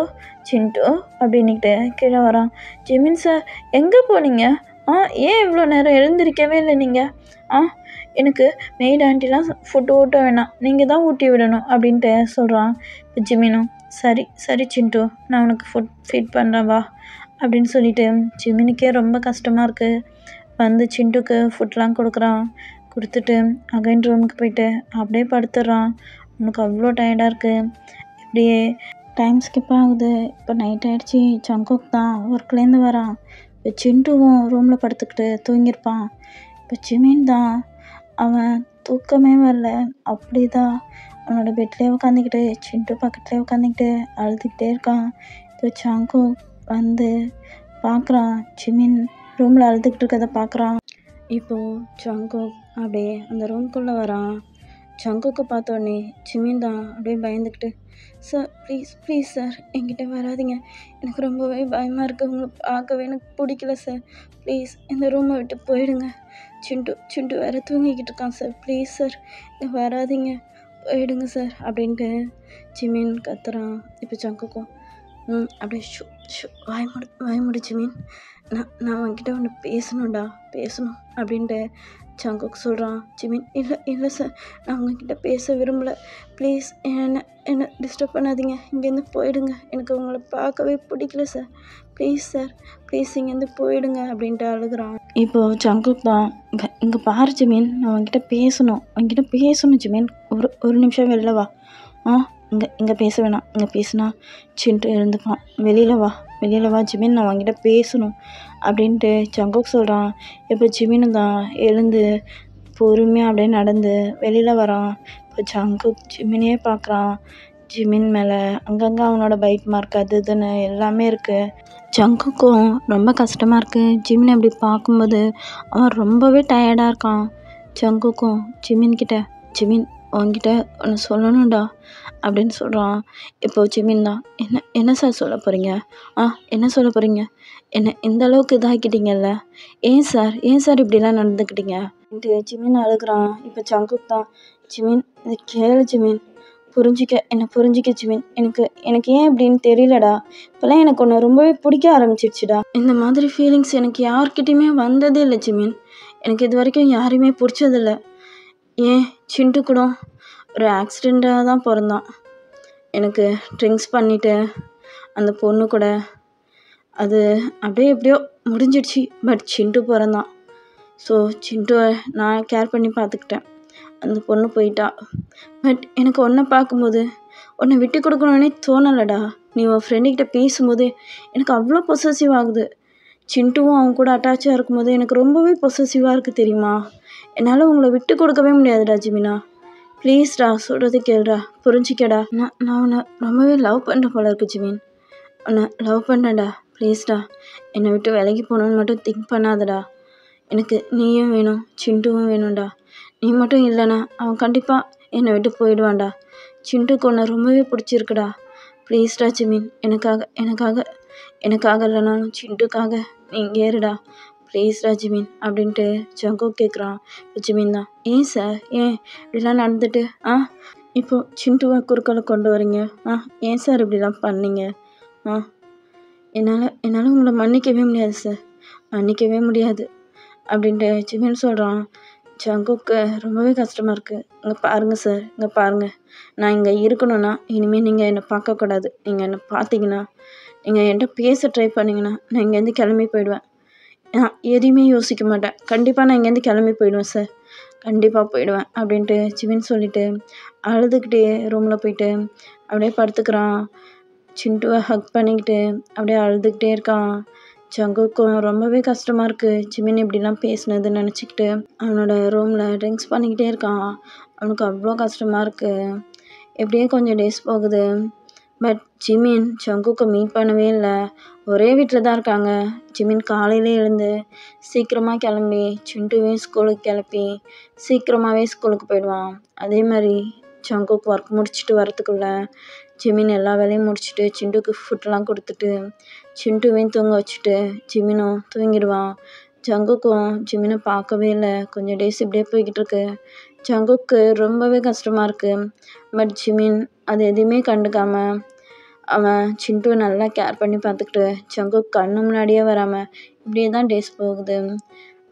அப்படின்னுக்கிட்டு கீழே வரான். ஜிமின் சார் எங்கே போனீங்க? ஏன் இவ்வளோ நேரம் எழுந்திருக்கவே இல்லை நீங்கள்? எனக்கு மெய்ட் ஆண்டிலாம் ஃபுட்டு ஊட்ட வேணாம், நீங்கள் தான் ஊட்டி விடணும் அப்படின்ட்டு சொல்கிறான். இப்போ ஜிமினும் சரி சிண்டு, நான் உனக்கு ஃபீட் பண்ணுறேன் வா அப்படின்னு சொல்லிட்டு ஜிமினுக்கே ரொம்ப கஷ்டமாக இருக்குது. வந்து சிண்டுக்கு ஃபுட்லாம் கொடுத்துட்டு அகைன் ரூமுக்கு போயிட்டு அப்படியே படுத்துடுறான். அவனுக்கு அவ்வளோ டயர்டாக இருக்குது. இப்படியே டைம் ஸ்கிப் ஆகுது. இப்போ நைட் ஆகிடுச்சி. ஜங்குக் தான் ஒர்க்லேருந்து வரான். இப்போ சிண்டுவும் ரூமில் படுத்துக்கிட்டு தூங்கியிருப்பான். இப்போ ஜிமின் தான், அவன் தூக்கமே வரல, அப்படி தான் அவனோட பெட்லேயே உட்காந்துக்கிட்டு சிண்டு பக்கத்துலேயே உட்காந்துக்கிட்டு அழுதுகிட்டே இருக்கான். இப்போ ஜங்குக் வந்து பார்க்குறான், ஜிமின் ரூமில் அழுதுகிட்டு இருக்கிறத பார்க்குறான். இப்போது ஜங்குக் அப்படியே அந்த ரூம்குள்ளே வரான். ஜங்குக்கை பார்த்தோன்னே ஜிமின் தான் அப்படியே பயந்துக்கிட்டு, சார் ப்ளீஸ் சார் என்கிட்ட வராதிங்க, எனக்கு ரொம்பவே பயமாக இருக்குது, உங்களை பார்க்கவே எனக்கு பிடிக்கல சார், ப்ளீஸ் இந்த ரூமை விட்டு போயிடுங்க, சிண்டு வேறு தூங்கிக்கிட்டு இருக்கான் சார், ப்ளீஸ் சார் வராதிங்க, போயிடுங்க சார் அப்படின்ட்டு ஜிமின் கத்துறான். இப்போ ஜங்குக்கும் அப்படியே வாய்மூடு ஜிமின், நான் உன்கிட்ட ஒன்று பேசணும் அப்படின்ட்டு ஜங்குக் சொல்கிறான். ஜிமின், இல்லை சார், நான் உங்ககிட்ட பேச விரும்பலை, ப்ளீஸ் என்ன டிஸ்டர்ப் பண்ணாதீங்க, இங்கேருந்து போயிடுங்க, எனக்கு உங்களை பார்க்கவே பிடிக்கல சார், ப்ளீஸ் இங்கேருந்து போயிடுங்க அப்படின்ட்டு அழுகிறான். இப்போது ஜங்குக் தான், இங்கே பாரு ஜிமின், நான் உங்ககிட்ட பேசணும் ஜிமின், ஒரு நிமிஷம் வெளில வா. இங்கே பேச வேணாம், இங்கே பேசுனா சிண்டு எழுந்துப்பான், வெளியில் வா ஜிமின், நான் உங்ககிட்ட பேசணும் அப்படின்ட்டு ஜங்குக் சொல்கிறான். இப்போ ஜிமின் தான் எழுந்து பொறுமையாக அப்படியே நடந்து வெளியில் வரான். இப்போ ஜங்குக் ஜிமினே பார்க்குறான். ஜிமின் மேலே அங்கங்கே அவனோட பைட் மார்க் அது இதுன்னு எல்லாமே இருக்குது. ஜங்குக்கும் ரொம்ப கஷ்டமாக இருக்குது. ஜிமின் அப்படி பார்க்கும்போது அவன் ரொம்பவே டயர்டாக இருக்கான். ஜங்குக்கும் ஜிமின் உங்ககிட்ட ஒன்று சொல்லணும்டா அப்படின்னு சொல்கிறான். இப்போது ஜிமின் தான், என்ன சார் சொல்ல போகிறீங்க? என்ன சொல்ல போகிறீங்க? என்ன இந்த அளவுக்கு இதாகிக்கிட்டீங்கல்ல, ஏன் சார் இப்படிலாம் நடந்துக்கிட்டீங்க அப்படின்ட்டு ஜிமின் அழுகிறான். இப்போ ஜங்குக் தான், ஜிமின் இதை கேளு ஜிமின், என்னை புரிஞ்சிக்க ஜிமின். எனக்கு ஏன் இப்படின்னு தெரியலடா. இப்போல்லாம் எனக்கு உன்னை ரொம்பவே பிடிக்க ஆரம்பிச்சிடுச்சுடா. இந்த மாதிரி ஃபீலிங்ஸ் எனக்கு யார்கிட்டையுமே வந்ததே இல்லை ஜிமின். எனக்கு இது வரைக்கும் யாரையுமே பிடிச்சதில்ல. ஏன் சிண்டு கூட ஒரு ஆக்சிடெண்ட்டாக தான் பிறந்தான். எனக்கு ட்ரிங்க்ஸ் பண்ணிவிட்டு அந்த பொண்ணு கூட அது அப்படியே எப்படியோ முடிஞ்சிடுச்சு. பட் சிண்டு பிறந்தான். ஸோ சிண்டுவை நான் கேர் பண்ணி பார்த்துக்கிட்டேன். அந்த பொண்ணு போயிட்டா. பட் எனக்கு உன்னை பார்க்கும்போது உன்னை விட்டு கொடுக்கணுன்னே தோணலடா. நீ உன் ஃப்ரெண்டுக்கிட்ட பேசும்போது எனக்கு அவ்வளோ பொசசிவ் ஆகுது. சிண்டுவும் அவங்க கூட அட்டாச்சாக இருக்கும்போது எனக்கு ரொம்பவே பொசசிவாக இருக்குது தெரியுமா. என்னால் உங்களை விட்டு கொடுக்கவே முடியாதுடா ஜிமினா. ப்ளீஸ்டா, சொல்கிறது கேளுடா, புரிஞ்சிக்கடா. நான் உன்னை ரொம்பவே லவ் பண்ணுற போல இருக்கு ஜிமின். உன்னை லவ் பண்ணடா. ப்ளீஸ்டா, என்னை விட்டு விலகி போகணுன்னு மட்டும் திங்க் பண்ணாதடா. எனக்கு நீயும் வேணும், சிண்டுவும் வேணும்டா. நீ மட்டும் இல்லைனா அவன் கண்டிப்பாக என்னை விட்டு போயிடுவான்டா. சிண்டுக்கு உன்னை ரொம்பவே பிடிச்சிருக்குடா. ப்ளீஸ்டா ஜிமின், எனக்காக இல்லைனாலும் சிண்டுக்காக நீ இங்கே இருடா. ப்ளீஸ்டா ஜிமின் அப்படின்ட்டு ஜங்குக் கேட்குறான். ஜிமின் தான், ஏன் சார், ஏன் இப்படிலாம் நடந்துட்டு இப்போது சிண்டுவை குறுக்கால கொண்டு வரீங்க? ஏன் சார் இப்படிலாம் பண்ணீங்க? என்னால் உங்களை மன்னிக்கவே முடியாது சார், மன்னிக்கவே முடியாது அப்படின்ட்டு ஜிமின் சொல்கிறான். ஜங்குக்கு ரொம்பவே கஷ்டமாக இருக்குது. இங்கே பாருங்கள் சார், இங்கே பாருங்கள். நான் இங்கே இருக்கணும்னா இனிமேல் நீங்கள் என்னை பார்க்கக்கூடாது. நீங்கள் என்னை பார்த்தீங்கன்னா, நீங்கள் என்கிட்ட பேச ட்ரை பண்ணிங்கன்னா நான் இங்கேருந்து கிளம்பி போயிடுவேன். நான் எதையுமே யோசிக்க மாட்டேன். கண்டிப்பாக நான் இங்கேருந்து கிளம்பி போயிடுவேன் சார், கண்டிப்பாக போயிடுவேன் அப்படின்ட்டு ஜிமின் சொல்லிவிட்டு அழுதுகிட்டே ரூமில் போயிட்டு அப்படியே படுத்துக்கிறான். சிண்டுவை ஹக் பண்ணிக்கிட்டு அப்படியே அழுதுகிட்டே இருக்கான். ஜங்குக்கும் ரொம்பவே கஷ்டமாக இருக்குது ஜிமின் இப்படிலாம் பேசினதுன்னு நினச்சிக்கிட்டு அவனோட ரூமில் ட்ரிங்க்ஸ் பண்ணிக்கிட்டே இருக்கான். அவனுக்கு அவ்வளோ கஷ்டமாக இருக்குது. எப்படியே கொஞ்சம் டேஸ் போகுது. பட் ஜிமின் ஜங்குக்கை மீட் பண்ணவே இல்லை. ஒரே வீட்டில் தான் இருக்காங்க. ஜிமின் காலையிலே எழுந்து சீக்கிரமாக கிளம்பி சிண்டுவையும் ஸ்கூலுக்கு கிளப்பி சீக்கிரமாகவே ஸ்கூலுக்கு போயிடுவான். அதே மாதிரி ஜங்குக் ஒர்க் முடிச்சுட்டு வரத்துக்குள்ளே ஜிமின் எல்லா வேலையும் முடிச்சுட்டு சிண்டுக்கு ஃபுட்லாம் கொடுத்துட்டு சிண்டுவையும் தூங்க வச்சுட்டு ஜிமினும் தூங்கிடுவான். ஜங்குக்கும் ஜிமினை பார்க்கவே இல்லை. கொஞ்சம் டேஸ் இப்படியே போய்கிட்டு இருக்கு. ஜங்குக்கு ரொம்பவே கஷ்டமாக இருக்குது. பட் ஜிமின் அது எதையுமே கண்டுக்காமல் அவன் சிண்டுவை நல்லா கேர் பண்ணி பார்த்துக்கிட்டு ஜங்குக் கண்ணு முன்னாடியே வராமல் இப்படியே தான் டேஸ் போகுது.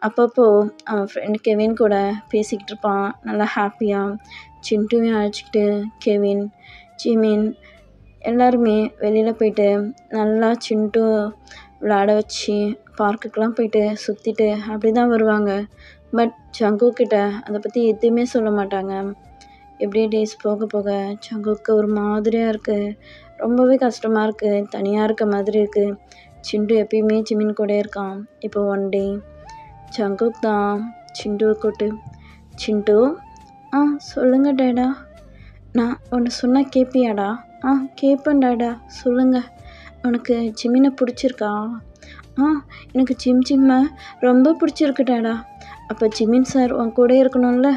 அப்பப்போ அவன் ஃப்ரெண்டு கெவின் கூட பேசிக்கிட்டு இருப்பான் நல்லா ஹாப்பியாக. சிண்டுவையும் அழைச்சிக்கிட்டு கெவின், ஜிமின் எல்லாருமே வெளியில் போயிட்டு நல்லா சிண்டு விளையாட வச்சு பார்க்குக்கெலாம் போயிட்டு சுற்றிட்டு அப்படி தான் வருவாங்க. பட் ஜங்குக்கிட்ட அதை பற்றி எதுவுமே சொல்ல மாட்டாங்க. எப்படியே டேஸ் போக போக ஜங்குக்கு ஒரு மாதிரியாக இருக்குது. ரொம்பவே கஷ்டமாக இருக்குது. தனியாக இருக்க மாதிரி இருக்குது. சிண்டு எப்பயுமே ஜிமின் கூட இருக்கான். இப்போ ஒன் டே ஜங்குக் தான் சிண்டுவை கூட்டு, சிண்டு சொல்லுங்கள் டேடா, நான் ஒன்று சொன்னால் கேட்பியாடா? கேட்பேன் டேடா, சொல்லுங்கள். உனக்கு ஜிமினை பிடிச்சிருக்கா? எனக்கு ஜிம்மை ரொம்ப பிடிச்சிருக்கு டேடா. அப்போ ஜிமின் சார் உன் கூட இருக்கணும்ல?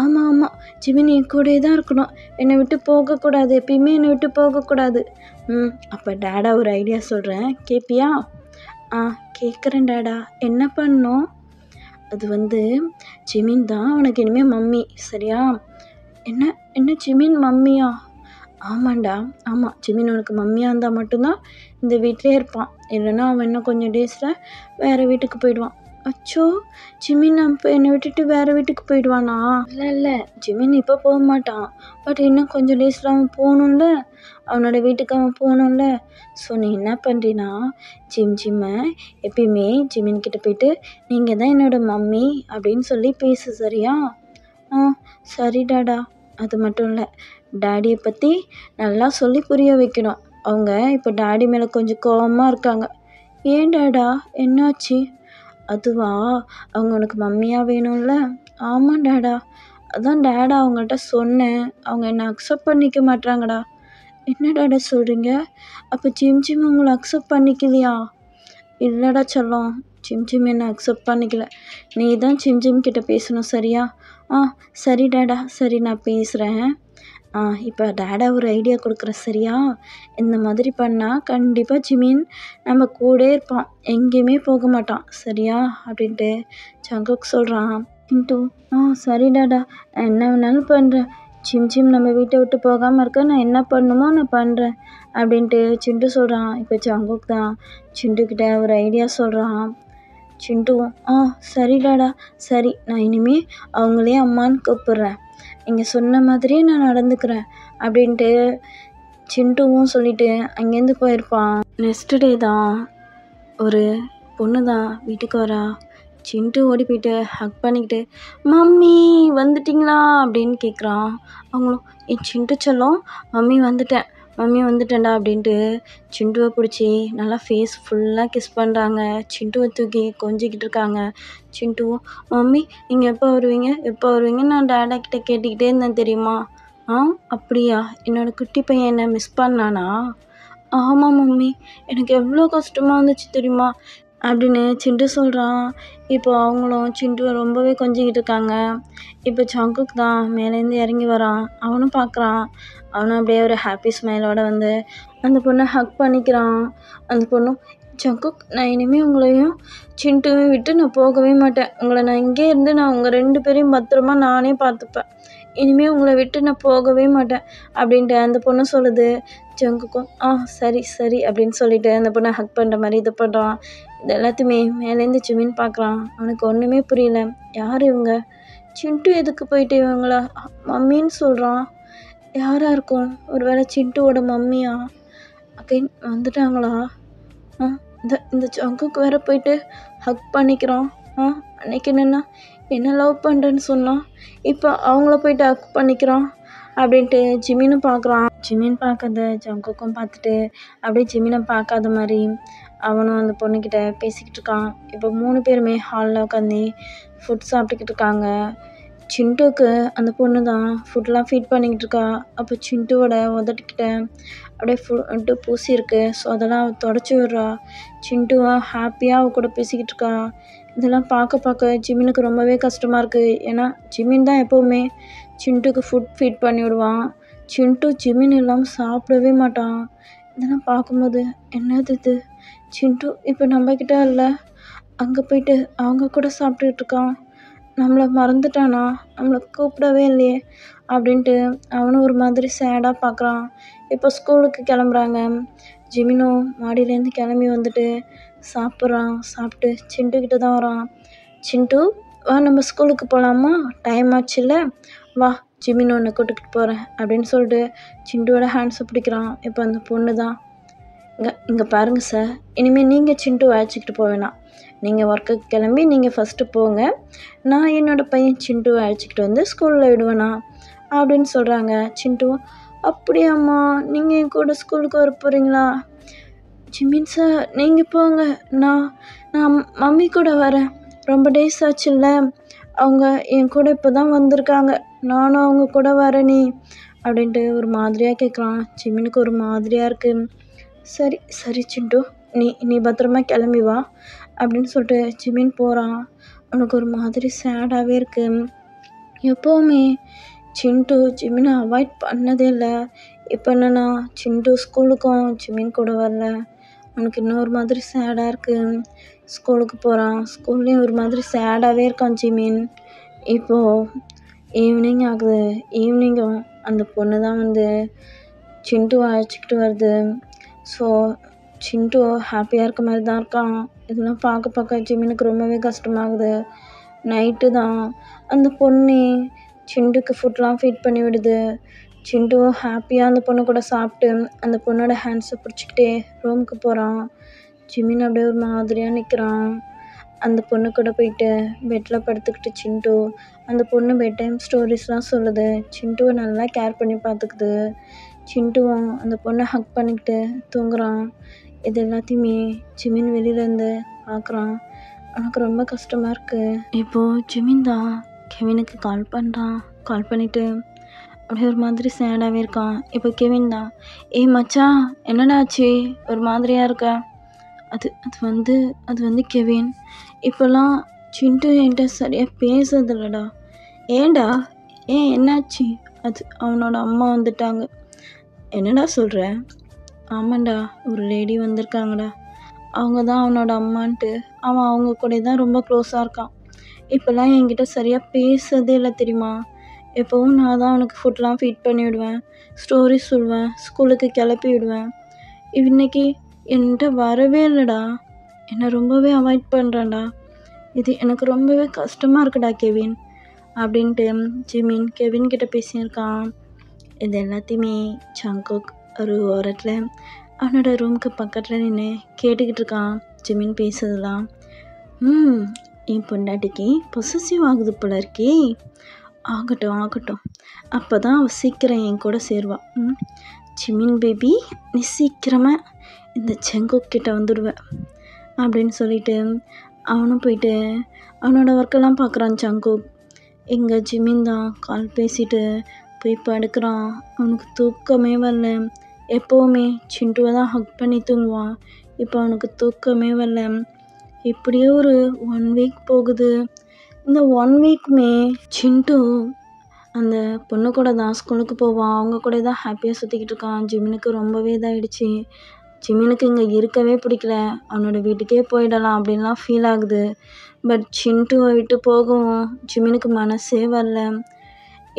ஆமாம், ஜிமின் என் கூடயே தான் இருக்கணும். என்னை விட்டு போகக்கூடாது, எப்பயுமே என்னை விட்டு போகக்கூடாது. அப்போ டேடா ஒரு ஐடியா சொல்கிறேன், கேட்பியா? கேட்குறேன் டேடா. என்ன பண்ணணும்? அது ஜிமின் தான் உனக்கு இனிமேல் மம்மி, சரியா? என்ன ஜிமின் மம்மியா? ஆமாண்டா, ஆமாம். ஜிமின் உனக்கு மம்மியாக இருந்தால் மட்டும்தான் இந்த வீட்டிலே இருப்பான். இல்லைன்னா அவன் இன்னும் கொஞ்சம் டேஸில் வேறு வீட்டுக்கு போயிடுவான். அச்சோ, ஜிமின் அப்போ என்னை விட்டுட்டு வேறு வீட்டுக்கு போயிடுவானா? இல்லை, ஜிமின் இப்போ போக மாட்டான். பட் இன்னும் கொஞ்சம் டேஸில் அவன் போகணும்ல, அவனோட வீட்டுக்கு அவன் போகணும்ல. ஸோ நீ என்ன பண்ணுறீன்னா, ஜிம்மை எப்பயுமே ஜிமின்கிட்ட போயிட்டு நீங்கள் தான் என்னோடய மம்மி அப்படின்னு சொல்லி பேசு, சரியா? சரி டாடா. அது மட்டும் இல்லை, டேடியை பற்றி நல்லா சொல்லி புரிய வைக்கணும். அவங்க இப்போ டேடி மேலே கொஞ்சம் கோவமாக இருக்காங்க. ஏன் டாடா, என்னாச்சு? அதுவா, அவங்க உனக்கு மம்மியாக வேணும்ல? ஆமாம் டாடா, அதான் டேடா அவங்கள்ட்ட சொன்னேன். அவங்க என்னை அக்செப்ட் பண்ணிக்க மாட்டாங்கடா. என்ன டாடா சொல்கிறீங்க? அப்போ ஜிம் உங்களை அக்செப்ட் பண்ணிக்கலையா? இல்லைடா செல்லம், ஜிம் என்னை அக்செப்ட் பண்ணிக்கல. நீ தான் ஜிம் கிட்ட பேசணும், சரியா? சரி டாடா, சரி நான் பேசுகிறேன். இப்போ டேடா ஒரு ஐடியா கொடுக்குறேன், சரியா? இந்த மாதிரி பண்ணால் கண்டிப்பாக ஜிமின் நம்ம கூட இருப்பான், எங்கேயுமே போக மாட்டான், சரியா? அப்படின்ட்டு ஜங்குக் சொல்கிறான். சிண்டு சரி டாடா, நான் என்ன வேணாலும் பண்ணுறேன். சிம் நம்ம வீட்டை விட்டு போகாமல் இருக்க நான் என்ன பண்ணணுமோ நான் பண்ணுறேன் அப்படின்ட்டு சிண்டு சொல்கிறான். இப்போ ஜங்குக் தான் சிண்டுக்கிட்ட ஒரு ஐடியா சொல்கிறான். சிண்டுவும் சரிடாடா, சரி நான் இனிமே அவங்களே அம்மான்னு கூப்பிட்றேன், நீங்கள் சொன்ன மாதிரியே நான் நடந்துக்கிறேன் அப்படின்ட்டு சிண்டுவும் சொல்லிட்டு அங்கேருந்து போயிருப்பான். நெக்ஸ்ட் டே தான் ஒரு பொண்ணு தான் வீட்டுக்கு வரா. சிண்டு ஓடி போயிட்டு ஹக் பண்ணிக்கிட்டு மம்மி வந்துட்டிங்களா அப்படின்னு கேட்குறான். அவங்களும் என் சிண்டு செல்லம் மம்மி வந்துட்டேன்டா அப்படின்ட்டு சிண்டுவை பிடிச்சி நல்லா ஃபேஸ் ஃபுல்லாக கிஸ் பண்ணுறாங்க. சிண்டுவை தூக்கி கொஞ்சிக்கிட்டு இருக்காங்க. சிண்டுவும் மம்மி நீங்கள் எப்போ வருவீங்க நான் டேடா கிட்ட கேட்டுக்கிட்டே இருந்தேன் தெரியுமா. அப்படியா, என்னோட குட்டி பையன் என்னை மிஸ் பண்ணானா? ஆமாம் மம்மி, எனக்கு எவ்வளோ கஷ்டமாக இருந்துச்சு தெரியுமா அப்படின்னு சிண்டு சொல்கிறான். இப்போ அவங்களும் சிண்டுவை ரொம்பவே கொஞ்சிக்கிட்டு இருக்காங்க. இப்போ ஜங்குக் தான் மேலேருந்து இறங்கி வரான். அவனும் பார்க்குறான். அவனும் அப்படியே ஒரு ஹாப்பி ஸ்மைலோடு வந்து அந்த பொண்ணை ஹக் பண்ணிக்கிறான். அந்த பொண்ணும் ஜங்குக், நான் இனிமேல் உங்களையும் சிண்டுவையும் விட்டு நான் போகவே மாட்டேன். உங்களை நான் இங்கே இருந்து நான் உங்கள் 2 பேரையும் பத்திரமா நானே பார்த்துப்பேன். இனிமேல் உங்களை விட்டு நான் போகவே மாட்டேன் அப்படின்ட்டு அந்த பொண்ணு சொல்லுது. ஜங்குக்கும் சரி அப்படின்னு சொல்லிட்டு அந்த பொண்ணை ஹக் பண்ணுற மாதிரி இது பண்ணுறான். இது எல்லாத்தையுமே மேலேருந்து ஜிமின் பார்க்குறான். அவனுக்கு ஒன்றுமே புரியல. யார் இவங்க? சிண்டு எதுக்கு போயிட்டு இவங்களா மம்மின்னு சொல்கிறான்? யாராக இருக்கும்? ஒரு வேளை சிண்டுவோட மம்மியா? அகைன் வந்துட்டாங்களா? இந்த ஜங்குக்கு வேற போயிட்டு ஹக் பண்ணிக்கிறான். அன்னைக்கு என்னென்னா என்ன லவ் பண்ணுறேன்னு சொன்னான், இப்போ அவங்கள போயிட்டு ஹக் பண்ணிக்கிறான் அப்படின்ட்டு ஜிமினும் பார்க்குறான். ஜிமின் பார்க்கறத ஜங்குக்கும் பார்த்துட்டு அப்படியே ஜிமினை பார்க்காத மாதிரி அவனும் அந்த பொண்ணுக்கிட்ட பேசிக்கிட்டு இருக்கான். இப்போ 3 பேருமே ஹாலில் உட்காந்து ஃபுட் சாப்பிட்டுக்கிட்டு இருக்காங்க. சிண்டுவுக்கு அந்த பொண்ணு தான் ஃபுட்லாம் ஃபீட் பண்ணிக்கிட்டு இருக்கா. அப்போ சிண்டுவோட உதட்டிக்கிட்ட அப்படியே ஃபுட்டு பூசி இருக்கு. ஸோ அதெல்லாம் தொடச்சி விட்றா. சிண்டுவா ஹாப்பியாக அவ கூட பேசிக்கிட்டு இருக்கா. இதெல்லாம் பார்க்க ஜிமினுக்கு ரொம்பவே கஷ்டமாக இருக்குது. ஏன்னா ஜிமின் தான் எப்போவுமே சிண்டுக்கு ஃபுட் ஃபீட் பண்ணி விடுவான். சிண்டு ஜிமின் இல்லாமல் சாப்பிடவே மாட்டான். இதெல்லாம் பார்க்கும்போது என்னது இது, சிண்டு இப்போ நம்மக்கிட்ட இல்லை, அங்கே போயிட்டு அவங்க கூட சாப்பிட்டுக்கிட்டு இருக்கான், நம்மளை மறந்துட்டானா, நம்மளை கூப்பிடவே இல்லையே அப்படின்ட்டு அவனும் ஒரு மாதிரி சேடாக பார்க்குறான். இப்போ ஸ்கூலுக்கு கிளம்புறாங்க. ஜிமினும் மாடியிலேருந்து கிளம்பி வந்துட்டு சாப்பிட்றான். சாப்பிட்டு சிண்டுக்கிட்ட தான் வரான். சிண்டு வா, நம்ம ஸ்கூலுக்கு போகலாமா, டைம் ஆச்சுல்ல, வா ஜிமின் உன்னை கூட்டிக்கிட்டு போகிறேன் அப்படின்னு சொல்லிட்டு சிண்டுவோட ஹேண்ட்ஸை பிடிக்கிறான். இப்போ அந்த பொண்ணு தான் இங்கே பாருங்கள் சார், இனிமேல் நீங்கள் சிண்டுவை அழைச்சிக்கிட்டு போவேணாம், நீங்கள் ஒர்க்குக்கு கிளம்பி நீங்கள் ஃபஸ்ட்டு போங்க, நான் என்னோடய பையன் சிண்டுவை அழைச்சிக்கிட்டு வந்து ஸ்கூலில் விடுவேண்ணா அப்படின்னு சொல்கிறாங்க. சிண்டுவும் அப்படியாம்மா, நீங்கள் என் கூட ஸ்கூலுக்கு வர போகிறீங்களா? ஜிமின் சார் நீங்கள் போங்க, நான் மம்மி கூட வரேன், ரொம்ப டேஸ் ஆச்சுல்ல, அவங்க என் கூட இப்போ தான் வந்திருக்காங்க, நானும் அவங்க கூட வரேனே அப்படின்ட்டு ஒரு மாதிரியாக கேட்குறான். ஜிமினுக்கு ஒரு மாதிரியாக இருக்குது. சரி சிண்டு, நீ பத்திரமா கிளம்பி வா அப்படின்னு சொல்லிட்டு ஜிமின் போகிறான். அவனுக்கு ஒரு மாதிரி சேடாகவே இருக்குது. எப்போவுமே சிண்டு ஜிமினை அவாய்ட் பண்ணதே இல்லை. இப்போ என்னன்னா சிண்டு ஸ்கூலுக்கும் ஜிமின் கூட வரல. அவனுக்கு இன்னும் ஒரு மாதிரி சேடாக இருக்குது. ஸ்கூலுக்கு போகிறான். ஸ்கூல்லேயும் ஒரு மாதிரி சேடாகவே இருக்கான் ஜிமின். இப்போது ஈவினிங் ஆகுது. ஈவினிங்கும் அந்த பொண்ணு தான் வந்து சிண்டுவை அழைச்சிக்கிட்டு வருது. ஸோ சிண்டு ஹாப்பியாக இருக்க மாதிரி தான் இருக்கான். இதெல்லாம் பார்க்க ஜிமினுக்கு ரொம்பவே கஷ்டமாகுது. நைட்டு தான் அந்த பொண்ணு சிண்டுக்கு ஃபுட்லாம் ஃபீட் பண்ணி விடுது. சிண்டுவும் ஹாப்பியாக அந்த பொண்ணு கூட சாப்பிட்டு அந்த பொண்ணோட ஹேண்ட்ஸை பிடிச்சிக்கிட்டே ரூமுக்கு போகிறான். ஜிமின் அப்படியே ஒரு மாதிரியாக நிற்கிறான். அந்த பொண்ணு கூட போயிட்டு பெட்டில் படுத்துக்கிட்டு சிண்டு அந்த பொண்ணு பெட் டைம் ஸ்டோரிஸ்லாம் சொல்லுது. சிண்டுவை நல்லா கேர் பண்ணி பார்த்துக்குது. சிண்டுவும் அந்த பொண்ணை ஹக் பண்ணிக்கிட்டு தூங்குறான். இது எல்லாத்தையுமே ஜிமின் வெளியிலேருந்து பார்க்குறான். அவனுக்கு ரொம்ப கஷ்டமாக இருக்குது. இப்போது ஜிமின் தான் கெவினுக்கு கால் பண்ணுறான். கால் பண்ணிவிட்டு அப்படியே ஒரு மாதிரி சேடாகவே இருக்கான். இப்போ கெவின் தான், ஏய் மச்சான் என்னடா ஆச்சு, ஒரு மாதிரியாக இருக்க? அது வந்து கெவின், இப்போல்லாம் சிண்டு என்கிட்ட சரியாக பேசுறதில்லடா. ஏன்டா, என்னாச்சு? அது அவனோட அம்மா வந்துட்டாங்க. என்னடா சொல்கிற? ஆமாண்டா, ஒரு லேடி வந்திருக்காங்கடா, அவங்க தான் அவனோட அம்மான்ட்டு அவன் அவங்க கூட தான் ரொம்ப க்ளோஸாக இருக்கான். இப்போல்லாம் என்கிட்ட சரியாக பேசுறதே இல்லை தெரியுமா? எப்போவும் நான் தான் அவனுக்கு ஃபுட்லாம் ஃபீட் பண்ணி விடுவேன், ஸ்டோரி சொல்லுவேன், ஸ்கூலுக்கு கிளப்பி விடுவேன். இன்னைக்கு என்கிட்ட வரவே இல்லைடா, என்னை ரொம்பவே அவாய்ட் பண்ணுறான்டா, இது எனக்கு ரொம்பவே கஷ்டமாக இருக்குடா கெவின் அப்படின்ட்டு ஜிமின் கெவின் கிட்ட பேசியிருக்கான். இது எல்லாத்தையுமே ஜங்குக் ஒரு ஓரத்தில் அவனோட ரூமுக்கு பக்கத்தில் நின்று கேட்டுக்கிட்டு இருக்கான் ஜிமின் பேசுறதுலாம். என் பொண்டாட்டிக்கு பொசசிவ் ஆகுது போல இருக்கே, ஆகட்டும் அப்போ தான் அவள் சீக்கிரம் என் கூட சேருவாள். ஜிமின் பேபி, நீ சீக்கிரமாக இந்த ஜங்குக் கிட்ட வந்துடுவ அப்படின்னு சொல்லிட்டு அவனும் போயிட்டு அவனோட ஒர்க்கெல்லாம் பார்க்குறான் ஜங்குக். இங்கே ஜிமின் தான் கால் பேசிட்டு போய் படுக்கிறான். அவனுக்கு தூக்கமே வரல. எப்போவுமே சிண்டுவை தான் ஹக் பண்ணி தூங்குவான். இப்போ அவனுக்கு தூக்கமே வரல. இப்படியே ஒரு 1 வீக் போகுது. இந்த 1 வீக்குமே சிண்டு அந்த பொண்ணு கூட தான் ஸ்கூலுக்கு போவான். அவங்க கூட தான் ஹாப்பியாக சுற்றிக்கிட்டு இருக்கான். ஜிமினுக்கு ரொம்பவே இதாகிடுச்சு. ஜிமினுக்கு இங்கே இருக்கவே பிடிக்கல. அவனோட வீட்டுக்கே போயிடலாம் அப்படின்லாம் ஃபீல் ஆகுது. பட் சிண்டுவை விட்டு போகவும் ஜிமினுக்கு மனசே வரல.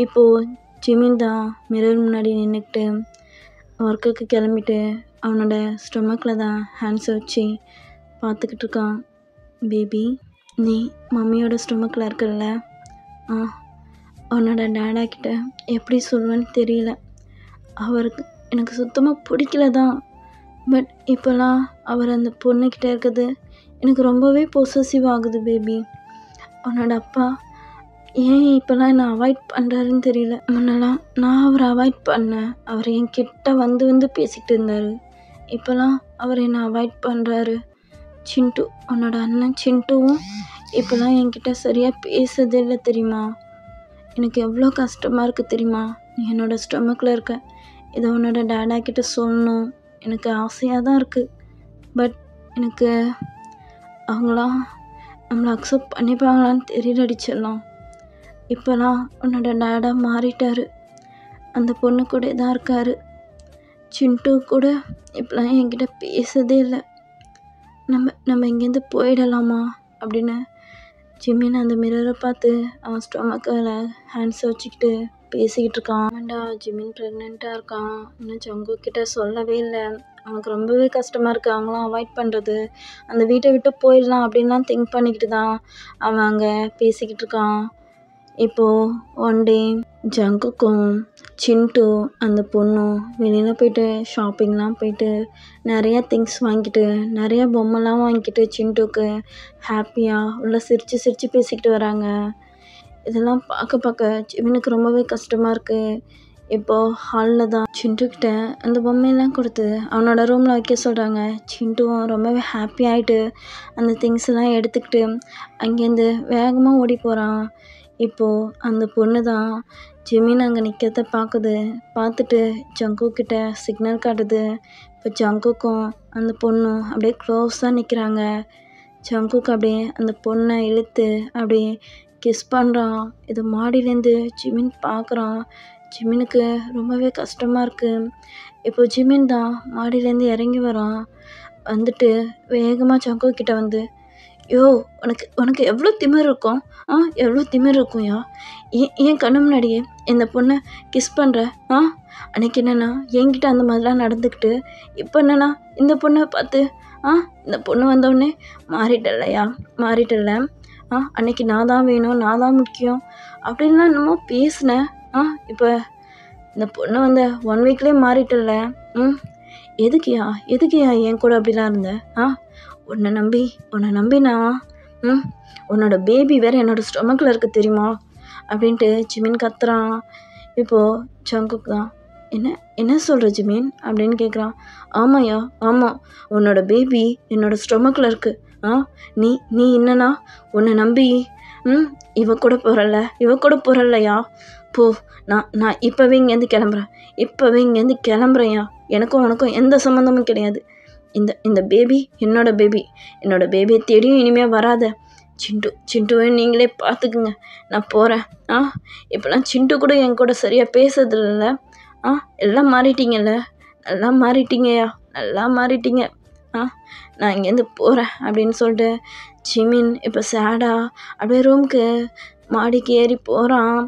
இப்போது ஜிமின் தான் மிரர் முன்னாடி நின்றுக்கிட்டு ஒர்க்குக்கு கிளம்பிட்டு அவனோட ஸ்டொமக்கில் தான் ஹேண்ட்ஸை வச்சு பார்த்துக்கிட்டு இருக்கான். பேபி, நீ மம்மியோட ஸ்டொமக்கில் இருக்கிறல்ல, அவனோட டேடா கிட்ட எப்படி சொல்லுவேன்னு தெரியல. அவருக்கு எனக்கு சுத்தமாக பிடிக்கல தான். பட் இப்போலாம் அவர் அந்த பொண்ணுக்கிட்ட இருக்கிறது எனக்கு ரொம்பவே பொசசிவ் ஆகுது பேபி. அவனோட அப்பா ஏன் இப்போலாம் என்னை அவாய்ட் பண்ணுறாருன்னு தெரியல. முன்னெல்லாம் நான் அவரை அவாய்ட் பண்ணேன். அவர் என்கிட்ட வந்து பேசிகிட்டு இருந்தார். இப்போலாம் அவர் என்னை அவாய்ட் பண்ணுறாரு. சிண்டு, உன்னோட அண்ணன் சிண்டுவும் இப்போலாம் என்கிட்ட சரியாக பேசுறதே இல்லை தெரியுமா. எனக்கு எவ்வளோ கஷ்டமாக இருக்குது தெரியுமா. நீ என்னோட ஸ்டொமக்கில் இருக்க, இதை உன்னோட டேடா கிட்ட சொல்லணும் எனக்கு ஆசையாக தான் இருக்குது. பட் எனக்கு அவங்களாம் நம்மளை அக்செப்ட் பண்ணிப்பாங்களான்னு தெரியல செல்லம். இப்போலாம் உன்னோட டேடா மாறிட்டார். அந்த பொண்ணு கூட தான் இருக்கார். சிண்டு கூட இப்போலாம் என்கிட்ட பேசுறதே இல்லை. நம்ம இங்கேருந்து போயிடலாமா அப்படின்னு ஜிமின் அந்த மிரரை பார்த்து அவன் ஸ்டொமக்கில் ஹேண்ட்ஸை வச்சுக்கிட்டு பேசிக்கிட்டு இருக்கான். ஆமாண்டா, ஜிமின் ப்ரெக்னெண்ட்டாக இருக்கான். இன்னும் ஜங்குக் கிட்ட சொல்லவே இல்லை. அவனுக்கு ரொம்பவே கஷ்டமாக இருக்குது அவங்களாம் அவாய்ட் பண்ணுறது. அந்த வீட்டை விட்டு போயிடலாம் அப்படின்லாம் திங்க் பண்ணிக்கிட்டு தான் அவன் அங்கே பேசிக்கிட்டு இருக்கான். இப்போது ஒன் டே ஜங்குக்கும் சிண்டு அந்த பொண்ணும் வெளியில் போயிட்டு ஷாப்பிங்லாம் போயிட்டு நிறையா திங்ஸ் வாங்கிட்டு நிறையா பொம்மைலாம் வாங்கிட்டு சிண்டுக்கு ஹாப்பியாக உள்ள சிரித்து பேசிக்கிட்டு வராங்க. இதெல்லாம் பார்க்க ஜிமினுக்கு ரொம்பவே கஷ்டமாக இருக்குது. இப்போது ஹாலில் தான் சிண்டுக்கிட்ட அந்த பொம்மையெல்லாம் கொடுத்து அவனோட ரூமில் வைக்க சொல்கிறாங்க. சிண்டுவும் ரொம்பவே ஹாப்பி ஆகிட்டு அந்த திங்ஸ் எல்லாம் எடுத்துக்கிட்டு அங்கேருந்து வேகமாக ஓடி போகிறான். இப்போது அந்த பொண்ணு தான் ஜிமின் அங்கே நிற்கிறத பார்த்துட்டு ஜங்குக் கிட்ட சிக்னல் காட்டுது. இப்போ ஜங்குக்கும் அந்த பொண்ணும் அப்படியே க்ளோஸாக நிற்கிறாங்க. ஜங்குக் அப்படியே அந்த பொண்ணை இழுத்து அப்படியே கிஸ் பண்ணுறான். இது மாடியிலேருந்து ஜிமின் பார்க்குறான். ஜிமினுக்கு ரொம்பவே கஷ்டமாக இருக்குது. இப்போ ஜிமின் தான் மாடியிலேருந்து இறங்கி வரான். வந்துட்டு வேகமாக ஜங்குக் கிட்ட வந்து, யோ, உனக்கு எவ்வளோ திமிர் இருக்கும், எவ்வளோ திமிர் இருக்கும்யா, ஏன் கண்ணு முன்னாடியே இந்த பொண்ணை கிஸ் பண்ணுற, அன்னைக்கு என்னென்னா என்கிட்ட அந்த மாதிரிலாம் நடந்துக்கிட்டு இப்போ என்னென்னா இந்த பொண்ணை பார்த்து இந்த பொண்ணு வந்தோடனே மாறிட்டல்ல, அன்னைக்கு நான் தான் வேணும், நான் தான் முக்கியம் அப்படின்லாம் என்னமோ பேசினேன். இப்போ இந்த பொண்ணு வந்த 1 வீக்லேயே மாறிட்டல்ல. எதுக்குயா என் கூட அப்படிலாம் இருந்த? உன்னை நம்பி நான் உன்னோட பேபி வேறு என்னோடய ஸ்டொமக்கில் இருக்குது தெரியுமா அப்படின்ட்டு ஜிமின் கத்துறான். இப்போது ஜங்குக் தான் என்ன சொல்கிற ஜிமின் அப்படின்னு கேட்குறான். ஆமாயா, ஆமாம், உன்னோட பேபி என்னோடய ஸ்டொமக்கில் இருக்குது. நீ என்னன்னா உன்னை நம்பி இவ கூட போகிறல்லையா, போ, நான் இப்போவே இங்கேருந்து கிளம்புறேன்யா. எனக்கும் உனக்கும் எந்த சம்மந்தமும் கிடையாது. இந்த பேபி என்னோட பேபியை தேடியும் இனிமேல் வராத. சிண்டுவை நீங்களே பார்த்துக்குங்க, நான் போகிறேன். இப்போலாம் சிண்டு கூட என் கூட சரியாக பேசுறதில்ல. எல்லாம் மாறிட்டீங்கல்ல, நல்லா மாறிட்டீங்க. நான் இங்கேருந்து போகிறேன் அப்படின்னு சொல்லிட்டு ஜிமின் இப்போ சேடாக அப்படியே ரூமுக்கு மாடிக்கு ஏறி போகிறான்.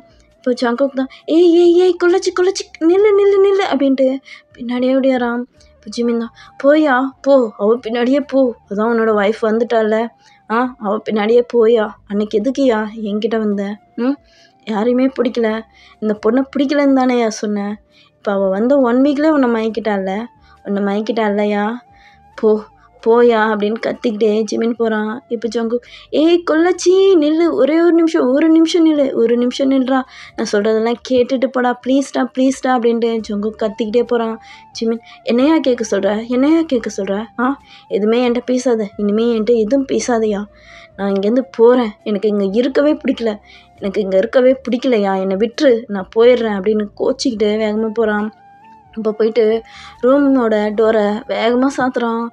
இப்போ ஜங்குக் தான் ஏய் ஏய் ஏய் கொள்ளச்சி கொள்ளச்சி நில்லு நில்லு நில்லு அப்படின்ட்டு பின்னாடியே ஓடியாரான். இப்போ ஜிமின் தான் போயா போ, அவள் பின்னாடியே போ, அதான் உன்னோட ஒய்ஃப் வந்துட்டால, அவள் பின்னாடியே போயா, அன்னைக்கு எதுக்குயா என்கிட்ட வந்த? யாரையுமே பிடிக்கல, இந்த பொண்ணை பிடிக்கலன்னு தானேயா சொன்னேன். இப்போ அவள் வந்து 1 வீக்லேயே உன்னை மயக்கிட்டாள்லையா, போயா அப்படின்னு கத்திக்கிட்டே ஜிமின் போகிறான். இப்போ ஜங்குக் ஏய் கொள்ளச்சி நில்லு, ஒரு நிமிஷம் நில்றா, நான் சொல்கிறதெல்லாம் கேட்டுட்டு போடா, ப்ளீஸ்டா அப்படின்ட்டு ஜங்குக் கத்திக்கிட்டே போகிறான். ஜிமின் என்னையா கேட்க சொல்கிற, எதுவுமே என்கிட்ட பேசாத, இனிமேல் என்கிட்ட எதுவும் பேசாதையா, நான் இங்கேருந்து போகிறேன், எனக்கு இங்கே இருக்கவே பிடிக்கலையா, என்னை விட்டுரு, நான் போயிடுறேன் அப்படின்னு கோச்சிக்கிட்டு வேகமாக போகிறான். இப்போ போயிட்டு ரூமோட டோரை வேகமாக சாத்துறான்.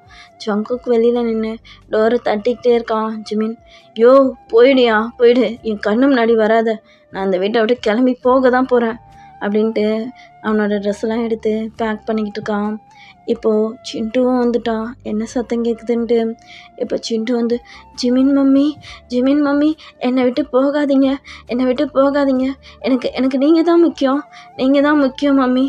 ஜங்குக் வெளியில் நின்று டோரை தட்டிக்கிட்டே இருக்கான். ஜிமின் போயிடு, என் கண்ணு முன்னாடி வராத, நான் அந்த வீட்டை விட்டு கிளம்பி போக தான் போகிறேன் அப்படின்ட்டு அவனோட ட்ரெஸ்ஸெல்லாம் எடுத்து பேக் பண்ணிக்கிட்டு இருக்கான். இப்போது சிண்டுவும் வந்துட்டான், என்ன சத்தம் கேட்குதுன்ட்டு. இப்போ சிண்டு வந்து ஜிமின் மம்மி என்னை விட்டு போகாதீங்க, எனக்கு நீங்கள் தான் முக்கியம் மம்மி,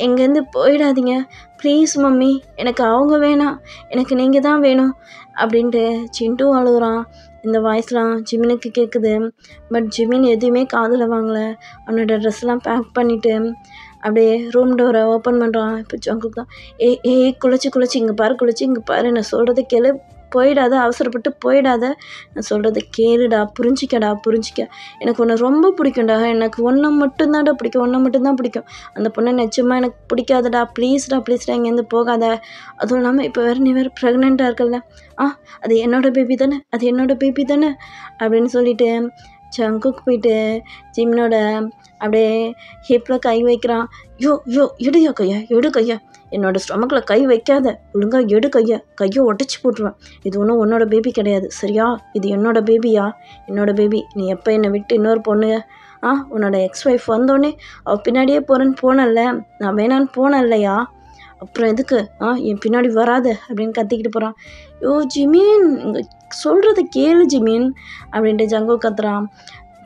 எங்கேருந்து போயிடாதீங்க ப்ளீஸ் மம்மி, எனக்கு அவங்க வேணாம், எனக்கு நீங்கள் தான் வேணும் அப்படின்ட்டு சிண்டுவும் அழுகுறான். இந்த வாய்ஸ்லாம் ஜிமினுக்கு கேட்குது. பட் ஜிமின் எதுவுமே காதில் வாங்கலை. அவனோட ட்ரெஸ்லாம் பேக் பண்ணிவிட்டு அப்படியே ரூம் டோரை ஓப்பன் பண்ணுறான். இப்போ ஜங்குக் தான் ஏய் குளிச்சு இங்கே பாரு, நான் சொல்கிறத கேளு, போயிடாத, அவசரப்பட்டு போயிடாத, நான் சொல்கிறத கேளுடா, புரிஞ்சிக்க, எனக்கு உன்னை ரொம்ப பிடிக்கும்டா, எனக்கு ஒன்றை மட்டும்தான் பிடிக்கும், அந்த பொண்ணை நிச்சயமாக எனக்கு பிடிக்காதடா, ப்ளீஸ்டா இங்கேருந்து போகாத, அதுவும் இல்லாமல் இப்போ நீ வேறு ப்ரெக்னெண்ட்டாக இருக்கல, அது என்னோட பேபி தானே அப்படின்னு சொல்லிட்டு ஜங்குக் போயிட்டு ஜிமினோட அப்படியே ஹிப்பில் கை வைக்கிறான். எடு கையா, என்னோட ஸ்டொமக்கில் கை வைக்காத, ஒழுங்காக எடு கையை உடச்சி போட்டுருவேன், இது ஒன்றும் உன்னோட பேபி கிடையாது சரியா, இது என்னோட பேபி, நீ எப்போ என்னை விட்டு இன்னொரு பொண்ணு உன்னோட எக்ஸ் ஒய்ஃப் வந்தோடனே அவள் பின்னாடியே போனல்ல, நான் வேணான்னு போனேன் இல்லையா, அப்புறம் எதுக்கு என் பின்னாடி வராத அப்படின்னு கத்திக்கிட்டு போகிறான். ஜிமின் இங்கே சொல்கிறத கேளு ஜிமின் அப்படின்ட்டு ஜங்குக் கத்துறான்.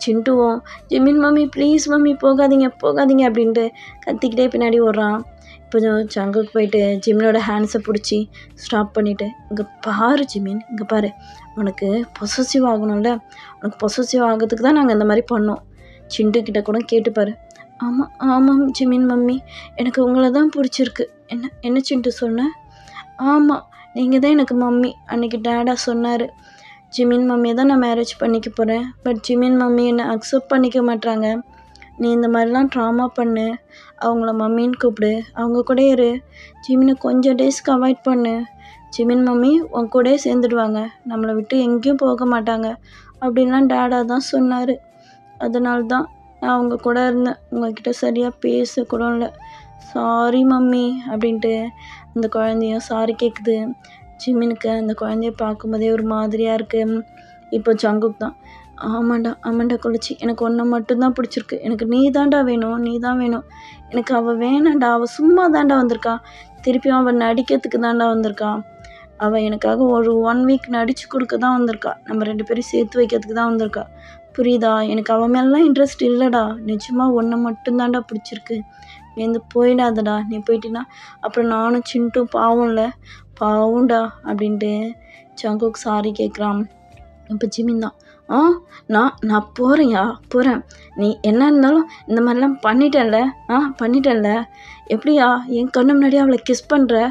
சிண்டுவும் ஜிமின் மம்மி ப்ளீஸ் மம்மி போகாதீங்க அப்படின்ட்டு கத்திக்கிட்டே பின்னாடி ஓடுறான். இப்போ ஜங்குக் போயிட்டு ஜிமினோட ஹேண்ட்ஸை பிடிச்சி ஸ்டாப் பண்ணிவிட்டு இங்கே பாரு ஜிமின், இங்கே பாரு, உனக்கு பொசசிவ் ஆகணும்ல, உனக்கு பொசசிவ் ஆகிறதுக்கு தான் நாங்கள் இந்த மாதிரி பண்ணோம், சிண்டுக்கிட்ட கூட கேட்டுப்பாரு. ஆமாம் ஜிமின் மம்மி, எனக்கு உங்களை தான் பிடிச்சிருக்கு. என்ன சிண்டு சொன்னேன்? ஆமாம், நீங்கள் தான் எனக்கு மம்மி, அன்றைக்கி டேடா சொன்னார், ஜிமின் மம்மியை தான் நான் மேரேஜ் பண்ணிக்க போகிறேன், பட் ஜிமின் மம்மி என்னை அக்செப்ட் பண்ணிக்க மாட்டாங்க, நீ இந்த மாதிரிலாம் ட்ராமா பண்ணு, அவங்கள மம்மின்னு கூப்பிடு, அவங்க கூட இரு, ஜிமினை கொஞ்சம் டேஸ்க்கு அவாய்ட் பண்ணு, ஜிமின் மம்மி உன் கூடயே சேர்ந்துடுவாங்க, நம்மளை விட்டு எங்கேயும் போக மாட்டாங்க அப்படின்லாம் டேடா தான் சொன்னார், அதனால தான் நான் அவங்க கூட இருந்தேன், உங்கள்கிட்ட சரியாக பேசக்கூட இல்லை, சாரி மம்மி அப்படின்ட்டு அந்த குழந்தையும் சாரி கேட்குது. ஜிமினுக்கு அந்த குழந்தைய பார்க்கும்போதே ஒரு மாதிரியாக இருக்குது. இப்போ ஜங்குக் தான் ஆமாண்டா குளிச்சி, எனக்கு ஒன்றை மட்டும்தான் பிடிச்சிருக்கு, எனக்கு நீ தான் வேணும், எனக்கு அவள் வேணாண்டா, அவள் சும்மா தாண்டா வந்திருக்கா, திருப்பியும் அவள் நடிக்கிறதுக்கு தாண்டா வந்திருக்கா, அவள் எனக்காக ஒரு 1 வீக் நடித்து கொடுக்க தான் வந்திருக்கா, நம்ம 2 பேரும் சேர்த்து வைக்கிறதுக்கு தான் வந்திருக்கா, புரியுதா, எனக்கு அவன் மேலாம் இன்ட்ரெஸ்ட் இல்லைடா, நிஜமாக ஒன்றை மட்டும்தாண்டா பிடிச்சிருக்கு, நீ போயிடாதடா, நீ போயிட்டினா அப்புறம் நானும் சிண்டும் பாவம்டா அப்படின்ட்டு ஜங்குக் சாரி கேட்குறான். இப்போ ஜிமின் தான் நான் போகிறேன், நீ என்ன இருந்தாலும் இந்த மாதிரிலாம் பண்ணிட்டேன்ல, எப்படியா என் கண்ணு முன்னாடி அவளை கிஸ் பண்ணுற,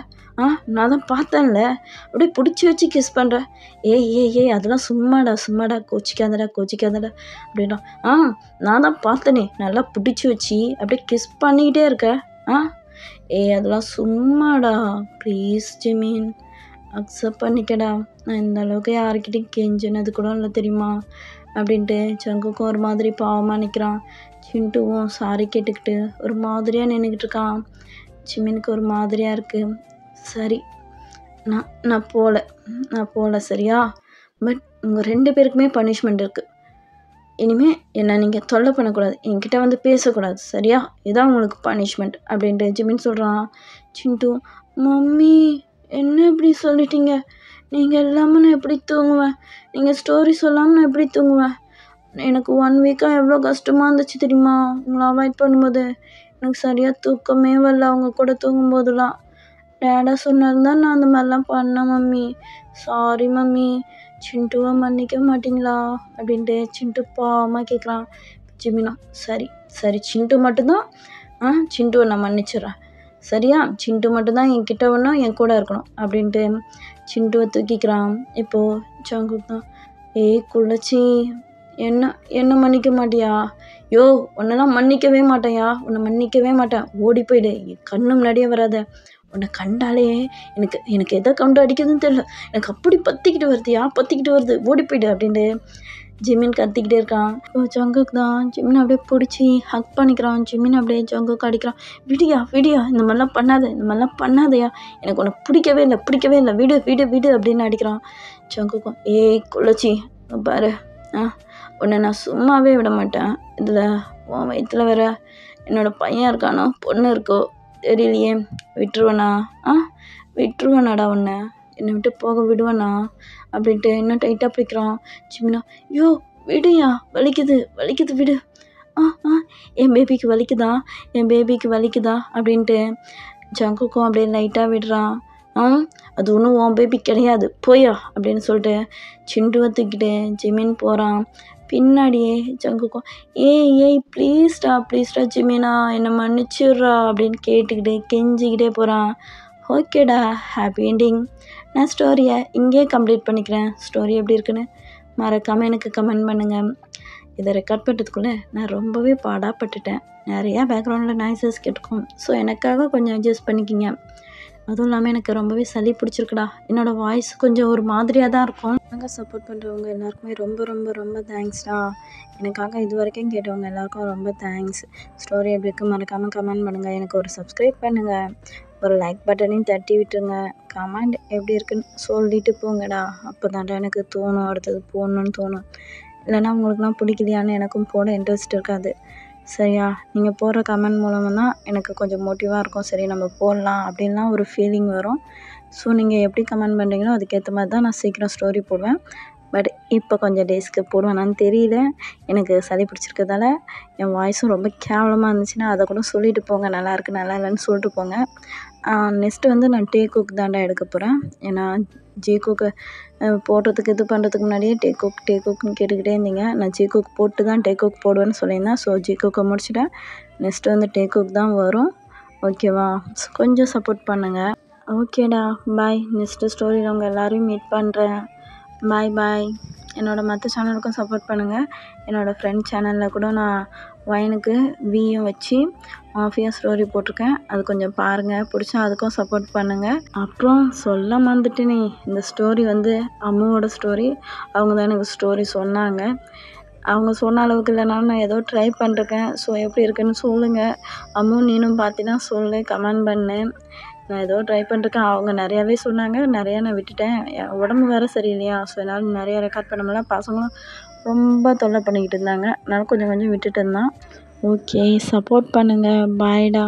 நான் தான் பார்த்தேன்ல, அப்படியே பிடிச்சி வச்சு கிஸ் பண்ணுறேன், ஏய் அதெல்லாம் சும்மாடா கோச்சிக்காதடா அப்படின்னா, நான் தான் பார்த்தனே, நல்லா பிடிச்சி வச்சு அப்படியே கிஸ் பண்ணிக்கிட்டே இருக்க, அதெல்லாம் சும்மாடா, ப்ளீஸ் ஜிமின் அக்செப்ட் பண்ணிக்கடா, நான் இந்த அளவுக்கு யாருக்கிட்டையும் கெஞ்சினது கூட இல்லை தெரியுமா அப்படின்ட்டு ஜங்குக்கும் ஒரு மாதிரி பாவமாக நிற்கிறான். சிண்டுவும் சாரி கேட்டுக்கிட்டு ஒரு மாதிரியாக நின்றுக்கிட்டு இருக்கான். ஜிமினுக்கு ஒரு மாதிரியாக இருக்குது. சரி, நான் போகல சரியா, பட் உங்கள் 2 பேருக்குமே பனிஷ்மெண்ட் இருக்குது, இனிமேல் என்னை நீங்கள் தொல்லை பண்ணக்கூடாது, என்கிட்ட வந்து பேசக்கூடாது சரியா, இதான் உங்களுக்கு பனிஷ்மெண்ட் அப்படின்ட்டு ஜிமின் சொல்கிறான். சிண்டு மம்மி என்ன இப்படி சொல்லிட்டீங்க, நீங்கள் இல்லாமல் நான் எப்படி தூங்குவேன், நீங்கள் ஸ்டோரி சொல்லாமல் நான் எப்படி தூங்குவேன், எனக்கு 1 வீக்காக எவ்வளோ கஷ்டமாக இருந்துச்சு தெரியுமா உங்களை அவாய்ட் பண்ணும்போது. எனக்கு சரியாக தூக்கமே வரல அவங்க கூட தூங்கும்போதெல்லாம். டேடா சொன்னாலும் தான் நான் அந்த மாதிரிலாம் பண்ணேன் மம்மி. Sorry mummy. சிண்டுவை மன்னிக்க மாட்டிங்களா அப்படின்ட்டு சிண்டு பாவமாக கேட்குறான். ஜிமினா சரி சரி சிண்டு மட்டும்தான் சிண்டுவை நான் மன்னிச்சிடுறேன் சரியா. சிண்டு மட்டும்தான் என்கிட்ட ஒன்றும் என் கூட இருக்கணும் அப்படின்ட்டு சிண்டுவை தூக்கிக்கிறான். இப்போது ஜங்குக் தான் குள்ளச்சி என்ன மன்னிக்க மாட்டியா? யோ உன்னெல்லாம் மன்னிக்கவே மாட்டேயா, உன்னை மன்னிக்கவே மாட்டேன். ஓடி போயிடு, என் கண்ணு முன்னாடியே வராத. உன்னை கண்டாலே எனக்கு எதை கண்டு அடிக்குதுன்னு தெரியல, எனக்கு அப்படி பற்றிக்கிட்டு வருது, ஓடி போயிடு அப்படின்ட்டு ஜிமின் கத்திக்கிட்டே இருக்கான். ஜங்குக் தான் ஜிமின் அப்படியே பிடிச்சி ஹக் பண்ணிக்கிறான். ஜிமின் அப்படியே ஜங்குக் அடிக்கிறான். விடியா இந்த மாதிரிலாம் பண்ணாதையா, எனக்கு உன்னை பிடிக்கவே இல்லை, விடு அப்படின்னு அடிக்கிறான். ஜங்குக்கும் குள்ளச்சி பாரு உன்னை நான் சும்மாவே விட மாட்டேன். இதில் உன் வயிற்றுல வேற என்னோடய பையன் இருக்கானோ பொண்ணு இருக்கோ தெரியலையே, விட்டுருவேனாடா உன்னை, என்னை விட்டு போக விடுவேனா அப்படின்ட்டு இன்னும் டைட்டாக பிடிக்கிறான். ஜிமினா விடுயா, வலிக்குது விடு. என் பேபிக்கு வலிக்குதா அப்படின்ட்டு ஜங்குக்கும் அப்படியே லைட்டாக விடுறான். அது ஒன்றும் உன் பேபி கிடையாது போயா அப்படின்னு சொல்லிட்டு சிண்டுவை தூக்கிட்டு ஜிமின் போகிறான். பின்னாடியே ஜங்குக்கும் ப்ளீஸ்டா ஜிமினா என்னை மன்னிச்சிடுறா அப்படின்னு கேட்டுக்கிட்டே கெஞ்சிக்கிட்டே போகிறான். ஓகேடா, ஹாப்பி என்டிங். நான் ஸ்டோரியை இங்கே கம்ப்ளீட் பண்ணிக்கிறேன். ஸ்டோரி எப்படி இருக்குன்னு மறக்காமல் எனக்கு கமெண்ட் பண்ணுங்கள். இதை ரெக்கார்ட் பண்ணுறதுக்குள்ளே நான் ரொம்பவே பாடாப்பட்டுட்டேன். நிறையா பேக்ரவுண்டில் நாய்ஸஸ் கேட்டுக்கும். ஸோ எனக்காக கொஞ்சம் அட்ஜஸ்ட் பண்ணிக்கிங்க. அதுவும் இல்லாமல் எனக்கு ரொம்பவே சளி பிடிச்சிருக்குடா. என்னோடய வாய்ஸ் கொஞ்சம் ஒரு மாதிரியாக தான் இருக்கும். நாங்கள் சப்போர்ட் பண்ணுறவங்க எல்லாருக்குமே ரொம்ப ரொம்ப ரொம்ப தேங்க்ஸ்டா. எனக்காக இது வரைக்கும் கேட்டவங்க எல்லாருக்கும் ரொம்ப தேங்க்ஸ். ஸ்டோரி எப்படி இருக்கு மறக்காமல் கமெண்ட் பண்ணுங்கள். எனக்கு ஒரு சப்ஸ்கிரைப் பண்ணுங்கள். ஒரு லைக் பட்டனையும் தட்டி விட்டுருங்க. கமெண்ட் எப்படி இருக்குன்னு சொல்லிட்டு போங்கடா. அப்போ தான்டா எனக்கு தோணும், அடுத்தது போடணுன்னு தோணும். இல்லைனா உங்களுக்குலாம் பிடிக்கலையான்னு எனக்கும் போட இன்ட்ரெஸ்ட் இருக்காது. சரியா? நீங்கள் போடுற கமெண்ட் மூலமாக தான் எனக்கு கொஞ்சம் மோட்டிவாக இருக்கும். சரி நம்ம போடலாம் அப்படின்லாம் ஒரு ஃபீலிங் வரும். ஸோ நீங்கள் எப்படி கமெண்ட் பண்ணுறீங்களோ அதுக்கேற்ற மாதிரி தான் நான் சீக்கிரம் ஸ்டோரி போடுவேன். பட் இப்போ கொஞ்சம் டேஸ்க்கு போடுவேனான்னு தெரியல. எனக்கு சளி பிடிச்சிருக்கிறதால என் வாய்ஸும் ரொம்ப கேவலமாக இருந்துச்சுன்னா அதை கூட சொல்லிட்டு போங்க. நல்லா இல்லைன்னு சொல்லிட்டு போங்க. நெக்ஸ்ட்டு வந்து நான் டேக் குக் தாண்டா எடுக்க போகிறேன். ஏன்னா ஜீகுக்கு போடுறதுக்கு இது பண்ணுறதுக்கு முன்னாடியே டேக் குக்னு கேட்டுக்கிட்டே இருந்தீங்க. நான் ஜீகுக் போட்டு தான் டேக் குக் போடுவேன்னு சொல்லியிருந்தேன். ஸோ ஜீகுக்கை முடிச்சுட்டேன். நெக்ஸ்ட்டு வந்து டேக் குக் தான் வரும். ஓகேவா? கொஞ்சம் சப்போர்ட் பண்ணுங்கள். ஓகேடா, பாய். நெக்ஸ்ட்டு ஸ்டோரியில் உங்கள் எல்லோரையும் மீட் பண்ணுறேன். பாய். என்னோடய மற்ற சேனலுக்கும் சப்போர்ட் பண்ணுங்கள். என்னோடய ஃப்ரெண்ட் சேனலில் கூட நான் வைனுக்கு வியும் வச்சு மாஃபியா ஸ்டோரி போட்டிருக்கேன். அது கொஞ்சம் பாருங்கள். பிடிச்சா அதுக்கும் சப்போர்ட் பண்ணுங்கள். அப்புறம் சொல்ல மறந்துட்டேனே, இந்த ஸ்டோரி வந்து அம்முவோட ஸ்டோரி. அவங்க தான் எனக்கு ஸ்டோரி சொன்னாங்க. அவங்க சொன்ன அளவுக்கு இல்லைனாலும் நான் ஏதோ ட்ரை பண்ணிருக்கேன். ஸோ எப்படி இருக்குன்னு சொல்லுங்கள். அம்மு நீனும் பார்த்தீங்கன்னா சொல்லு, கமெண்ட் பண்ணு. நான் ஏதோ ட்ரை பண்ணிருக்கேன். அவங்க நிறையாவே சொன்னாங்க. நிறையா நான் விட்டுட்டேன். என் உடம்பு வேறு சரியில்லையா, ஸோ என்னால் நிறையா ரெக்கார்ட் பண்ண முடியல. பசங்களும் ரொம்ப தொல்லை பண்ணிக்கிட்டு இருந்தாங்க. அதனால் கொஞ்சம் விட்டுட்டு இருந்தேன். ஓகே, சப்போர்ட் பண்ணுங்கள். பாய்டா.